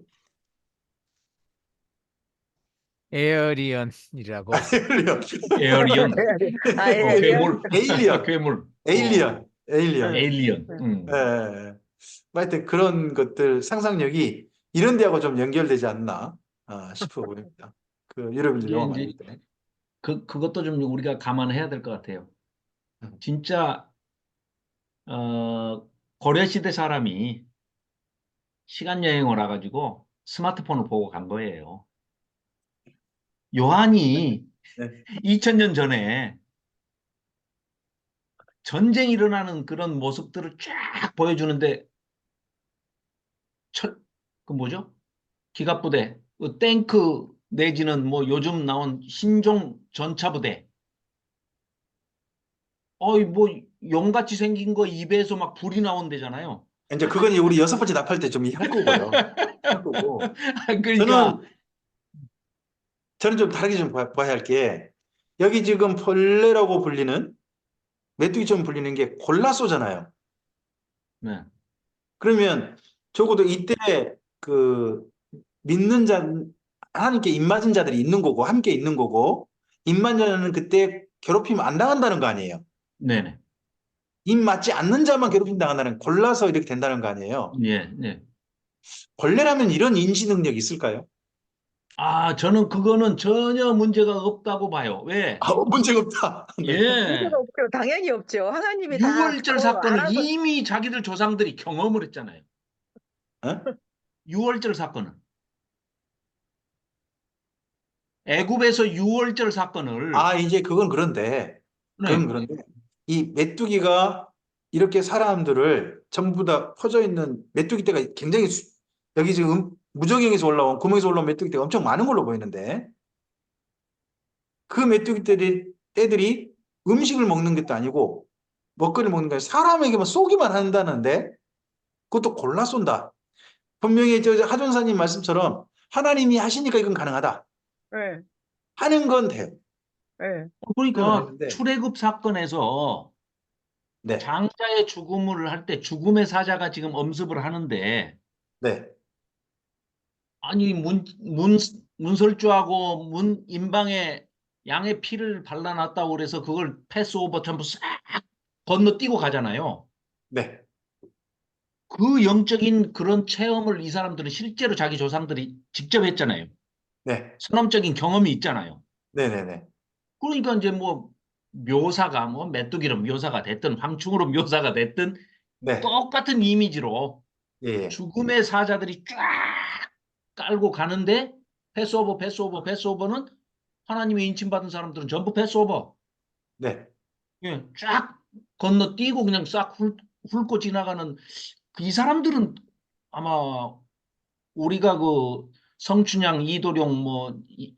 에어리언이라고. 에일리언, 에어리언, 아, 예, 괴물, 에일리언, 괴물, 에일리언, 에일리언. 에일리언. 예. 하여튼 그런 것들 상상력이 이런 데하고 좀 연결되지 않나 싶어 보입니다. 그 여러분들 이게 영화 이제 만들 때. 그것도 좀 우리가 감안해야 될 것 같아요. 음. 진짜 고려 시대 사람이 시간 여행을 와가지고 스마트폰을 보고 간 거예요. 요한이 네. 2000년 전에 전쟁이 일어나는 그런 모습들을 쫙 보여주는데 그 뭐죠? 기갑부대, 그 탱크 내지는 뭐 요즘 나온 신종 전차부대. 어이 뭐 용같이 생긴 거 입에서 막 불이 나온대잖아요. 이제 그건 우리 6번째 답할 때 좀 할 거고요. 할 거고. 그러니까 저는 좀 다르게 좀 봐야 할 게 여기 지금 벌레라고 불리는 메뚜기처럼 불리는 게 골라쏘잖아요. 네, 그러면 적어도 이때 그 믿는 자 하나님께 입맞은 자들이 있는 거고 함께 있는 거고 입맞은 자는 그때 괴롭히면 안 당한다는 거 아니에요. 네네, 입맞지 않는 자만 괴롭힘 당한다는 골라서 이렇게 된다는 거 아니에요. 예, 예. 벌레라면 이런 인지 능력이 있을까요? 아, 저는 그거는 전혀 문제가 없다고 봐요. 왜? 문제가 없다. 네. 예. 문제가 없죠. 당연히 없죠. 하나님이 다 유월절 그거 사건을 알아서 이미 자기들 조상들이 경험을 했잖아요. 어? 유월절 사건은. 애굽에서 유월절 사건을 이제 그건 그런데 네, 이 메뚜기가 이렇게 사람들을 전부 다 퍼져 있는 메뚜기 떼가 굉장히 여기 지금 무적행에서 올라온 구멍에서 올라온 메뚜기 떼가 엄청 많은 걸로 보이는데 그 메뚜기 떼들이 음식을 먹는 것도 아니고 먹거리를 먹는 게 아니라 사람에게만 쏘기만 한다는데 그것도 골라 쏜다. 분명히 저 하존사님 말씀처럼 하나님이 하시니까 이건 가능하다. 예, 하는 건 돼요. 예. 그러니까 했는데 출애굽 사건에서 네, 장자의 죽음을 할 때 죽음의 사자가 지금 엄습을 하는데 네, 아니 문설주하고 문 인방에 양의 피를 발라놨다고 그래서 그걸 패스오버 전부 싹 건너뛰고 가잖아요. 네, 그 영적인 그런 체험을 이 사람들은 실제로 자기 조상들이 직접 했잖아요. 네, 선험적인 경험이 있잖아요. 네, 네, 네, 그러니까 이제 뭐 묘사가 뭐 메뚜기로 묘사가 됐든 황충으로 묘사가 됐든 네, 똑같은 이미지로 예, 예. 죽음의 사자들이 쫙 깔고 가는데 패스오버는 하나님의 인침받은 사람들은 전부 패스오버. 네. 예, 쫙 건너뛰고 그냥 싹 훑고 지나가는 이 사람들은 아마 우리가 그 성춘향 이도룡 예.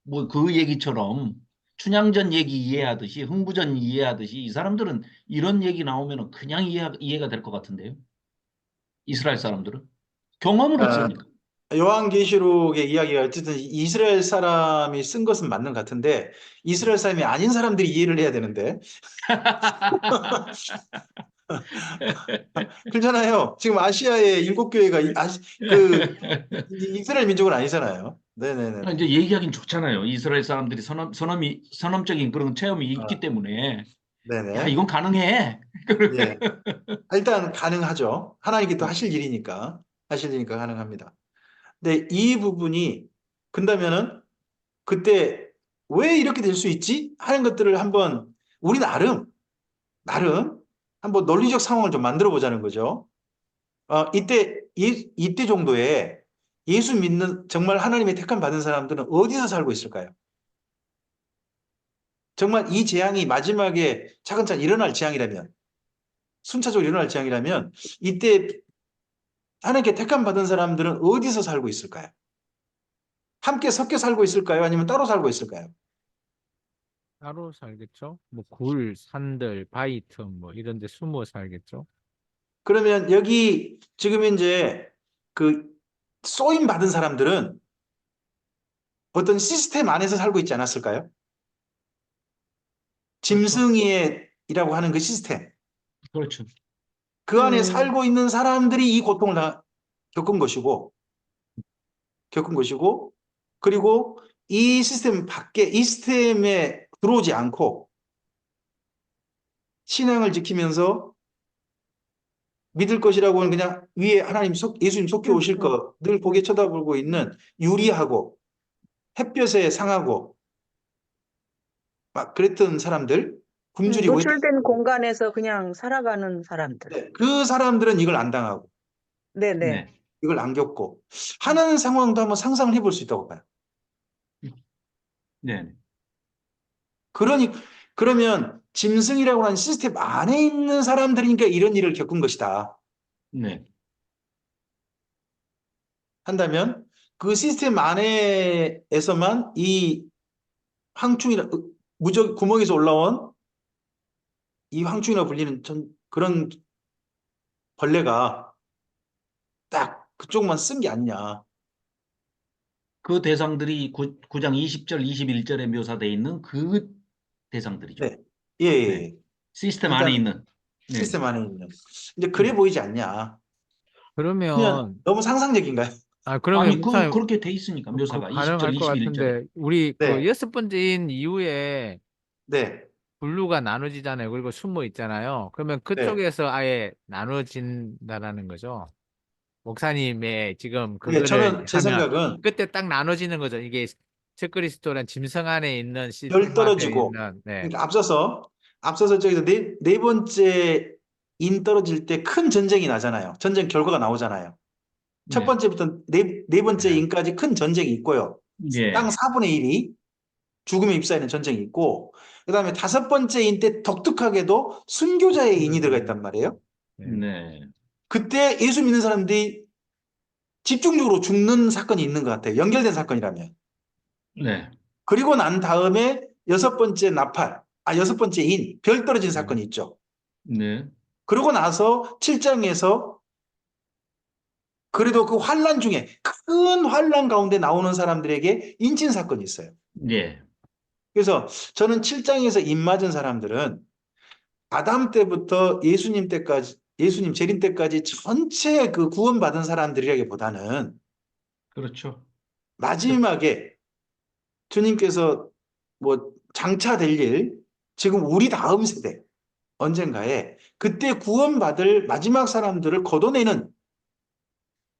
뭐 그 얘기처럼 춘향전 얘기 이해하듯이 흥부전 이해하듯이 이 사람들은 이런 얘기 나오면 그냥 이해가 될 것 같은데요. 이스라엘 사람들은 경험을 아, 했으니까. 요한계시록의 이야기가 어쨌든 이스라엘 사람이 쓴 것은 맞는 것 같은데 이스라엘 사람이 아닌 사람들이 이해를 해야 되는데 그렇잖아요. 지금 아시아의 7교회가 이스라엘 민족은 아니잖아요. 네네네. 이제 얘기하긴 좋잖아요. 이스라엘 사람들이 선험적인 그런 체험이 있기 아, 때문에 야, 네네. 이건 가능해. 예. 일단 가능하죠. 하나님께 또 음, 하실 일이니까 가능합니다. 근데 이 부분이 근다면은 그때 왜 이렇게 될 수 있지? 하는 것들을 한번 우리 나름 한번 논리적 상황을 좀 만들어 보자는 거죠. 이때 정도에 예수 믿는 정말 하나님의 택함 받은 사람들은 어디서 살고 있을까요? 정말 이 재앙이 마지막에 차근차근 일어날 재앙이라면, 순차적으로 일어날 재앙이라면 이때 하나님께 택함 받은 사람들은 어디서 살고 있을까요? 함께 섞여 살고 있을까요? 아니면 따로 살고 있을까요? 따로 살겠죠? 뭐 굴, 산들, 바위 틈 뭐 이런 데 숨어 살겠죠? 그러면 여기 지금 이제 그 쏘임 받은 사람들은 어떤 시스템 안에서 살고 있지 않았을까요? 그렇죠. 짐승이라고 하는 그 시스템. 그렇죠. 그 안에 살고 있는 사람들이 이 고통을 겪은 것이고, 그리고 이 시스템에 들어오지 않고 신앙을 지키면서 믿을 것이라고는 그냥 위에 예수님 속해 오실 거 늘 보게 쳐다보고 있는 유리하고 햇볕에 상하고 막 그랬던 사람들, 굶주리고 있던 노출된 사람들. 공간에서 그냥 살아가는 사람들. 네, 그 사람들은 이걸 안 당하고 네네. 네. 이걸 안 겪고 하는 상황도 한번 상상을 해볼 수 있다고 봐요. 네. 그러면 짐승이라고 하는 시스템 안에 있는 사람들이니까 이런 일을 겪은 것이다 네. 한다면 그 시스템 안에서만 이 무적 구멍에서 올라온 이 황충이라고 불리는 그런 벌레가 딱 그쪽만 쓴 게 아니냐. 그 대상들이 9장 20절, 21절에 묘사되어 있는 그 대상들이죠. 네. 예, 예. 네. 예. 시스템 안에 일단 있는. 네. 시스템 안에 있는. 이제 그래 보이지 않냐. 그러면 그러면 너무 상상적인가요? 그러면 아니, 목사님 그렇게 돼 있으니까, 그 묘사가. 20절, 가능할 것 21절에. 같은데 우리 그 네. 6번째인 이후에 네. 분류가 나눠지잖아요. 그리고 숨어 있잖아요. 그러면 네. 그쪽에서 아예 나눠진다라는 거죠. 목사님의 지금 네, 그거를 저는 제 하면 생각은 그때 딱 나눠지는 거죠. 이게 적그리스도란 짐승 안에 있는 별 시스템한테 떨어지고 있는 네. 그러니까 앞서서 저기서 네 번째 인 떨어질 때 큰 전쟁이 나잖아요. 전쟁 결과가 나오잖아요. 첫 네. 번째부터 네 번째 네. 인까지 큰 전쟁이 있고요. 땅 예. 4분의 1이 죽음에 휩싸이는 전쟁이 있고, 그 다음에 5번째 인 때 독특하게도 순교자의 인이 들어가 있단 말이에요. 네. 네. 그때 예수 믿는 사람들이 집중적으로 죽는 사건이 있는 것 같아요. 연결된 사건이라면. 네. 그리고 난 다음에 6번째 인, 별 떨어진 사건이 있죠. 네. 그러고 나서 7장에서 그래도 그 환란 중에 큰 환란 가운데 나오는 사람들에게 인친 사건이 있어요. 예. 그래서 저는 7장에서 인 맞은 사람들은 아담 때부터 예수님 재림 때까지 전체 그 구원받은 사람들이라기보다는 그렇죠. 마지막에 주님께서 뭐 장차될 일, 지금 우리 다음 세대 언젠가에 그때 구원받을 마지막 사람들을 걷어내는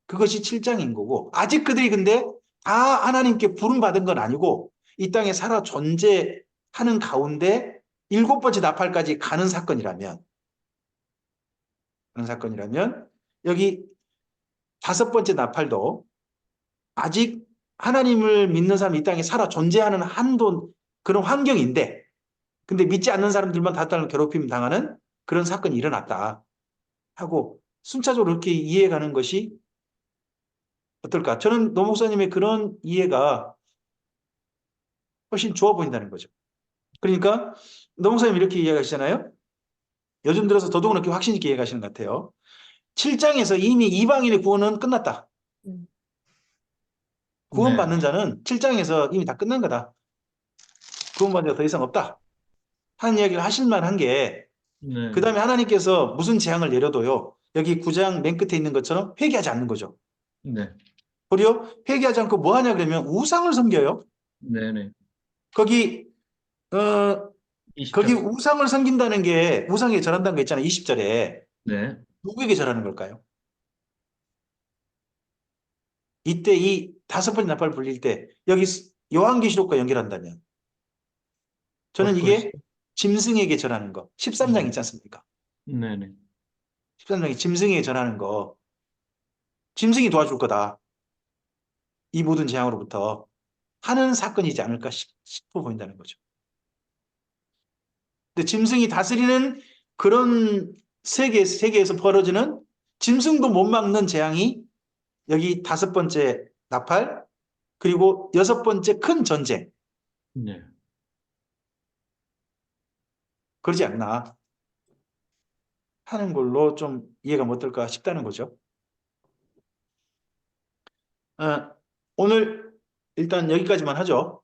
그것이 7장인 거고, 아직 그들이 근데 다 하나님께 부름받은 건 아니고 이 땅에 살아 존재하는 가운데 7번째 나팔까지 가는 사건이라면 여기 5번째 나팔도 아직 하나님을 믿는 사람이 이 땅에 살아 존재하는 한도 그런 환경인데, 근데 믿지 않는 사람들만 다따른 괴롭힘 당하는 그런 사건이 일어났다 하고 순차적으로 이렇게 이해가는 것이 어떨까? 저는 노 목사님의 그런 이해가 훨씬 좋아 보인다는 거죠. 그러니까 노 목사님 이렇게 이해하시잖아요. 요즘 들어서 더더욱 이렇게 확신 있게 이해하시는 것 같아요. 7장에서 이미 이방인의 구원은 끝났다. 음. 구원받는 네. 자는 7장에서 이미 다 끝난 거다. 구원받는 자가 더 이상 없다. 하는 이야기를 하실 만한 게 네. 그 다음에 하나님께서 무슨 재앙을 내려도요. 여기 9장 맨 끝에 있는 것처럼 회개하지 않는 거죠. 네. 도리어 회개하지 않고 뭐 하냐 그러면 우상을 섬겨요. 네네. 거기 거기 20절. 우상을 섬긴다는 게 우상에 절한다는 거 있잖아요. 20절에. 네. 누구에게 절하는 걸까요? 이때 이 5번의 나팔 불릴 때 여기 요한계시록과 연결한다면 저는 이게 짐승에게 절하는 거 13장 있지 않습니까? 네네. 13장에 짐승에게 절하는 거 짐승이 도와줄 거다. 이 모든 재앙으로부터 하는 사건이지 않을까 싶어 보인다는 거죠. 근데 짐승이 다스리는 그런 세계에서 벌어지는 짐승도 못 막는 재앙이 여기 5번째 나팔 그리고 6번째 큰 전쟁 네. 그러지 않나 하는 걸로 좀 이해가 못 될까 싶다는 거죠. 오늘 일단 여기까지만 하죠.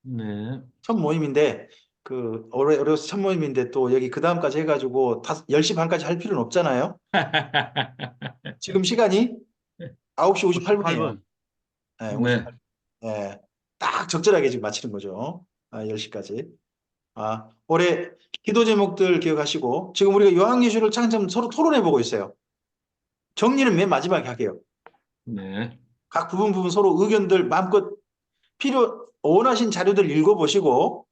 네. 첫 모임인데 올해 첫 모임인데 또 여기 그 다음까지 해가지고 10시 반까지 할 필요는 없잖아요. 지금 시간이 9시 58분이에요. 58분. 네, 네. 58분. 네, 딱 적절하게 지금 마치는 거죠. 10시까지. 올해 기도 제목들 기억하시고 지금 우리가 요한계시록을 창점 서로 토론해 보고 있어요. 정리는 맨 마지막에 할게요. 네. 각 부분 서로 의견들 마음껏 원하신 자료들 읽어보시고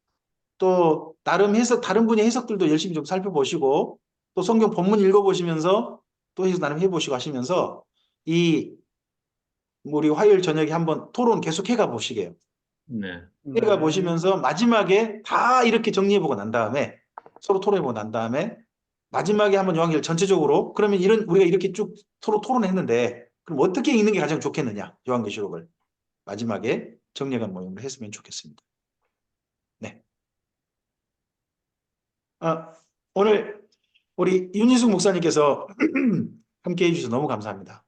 또 나름 다른 분의 해석들도 열심히 좀 살펴보시고 또 성경 본문 읽어보시면서 또 해석 나름 해보시고 하시면서 우리 화요일 저녁에 한번 토론 계속 해가 보시게요. 네. 해가 보시면서 마지막에 다 이렇게 정리해보고 난 다음에 서로 토론해보고 난 다음에 마지막에 한번 요한계시록 전체적으로 그러면 우리가 이렇게 쭉 토론했는데 그럼 어떻게 읽는 게 가장 좋겠느냐 요한계시록을 마지막에 정리해가는 모임을 했으면 좋겠습니다. 네. 오늘 우리 윤희숙 목사님께서 함께 해주셔서 너무 감사합니다.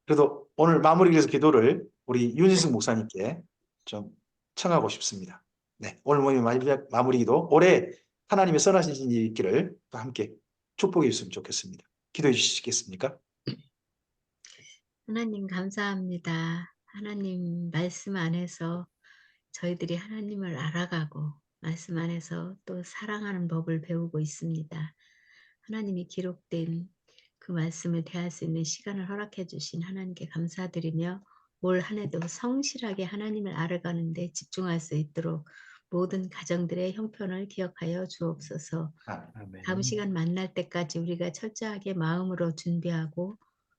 그래도 오늘 마무리 위해서 기도를 우리 윤희숙 목사님께 좀 청하고 싶습니다. 네, 오늘 모임 마무리 기도 올해 하나님의 선하신 일이 있기를 또 함께 축복해 주셨으면 좋겠습니다. 기도해 주시겠습니까? 하나님 감사합니다. 하나님 말씀 안에서 저희들이 하나님을 알아가고 말씀 안에서 또 사랑하는 법을 배우고 있습니다. 하나님이 기록된 그 말씀을 대할 수 있는 시간을 허락해 주신 하나님께 감사드리며 올 한 해도 성실하게 하나님을 알아가는 데 집중할 수 있도록 모든 가정들의 형편을 기억하여 주옵소서. 아멘. 다음 시간 만날 때까지 우리가 철저하게 마음으로 준비하고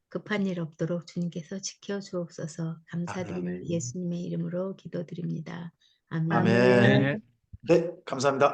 급한 일 없도록 주님께서 지켜 주옵소서. 감사드리며 아멘. 예수님의 이름으로 기도드립니다. 아멘. 아멘. 네. 네, 감사합니다.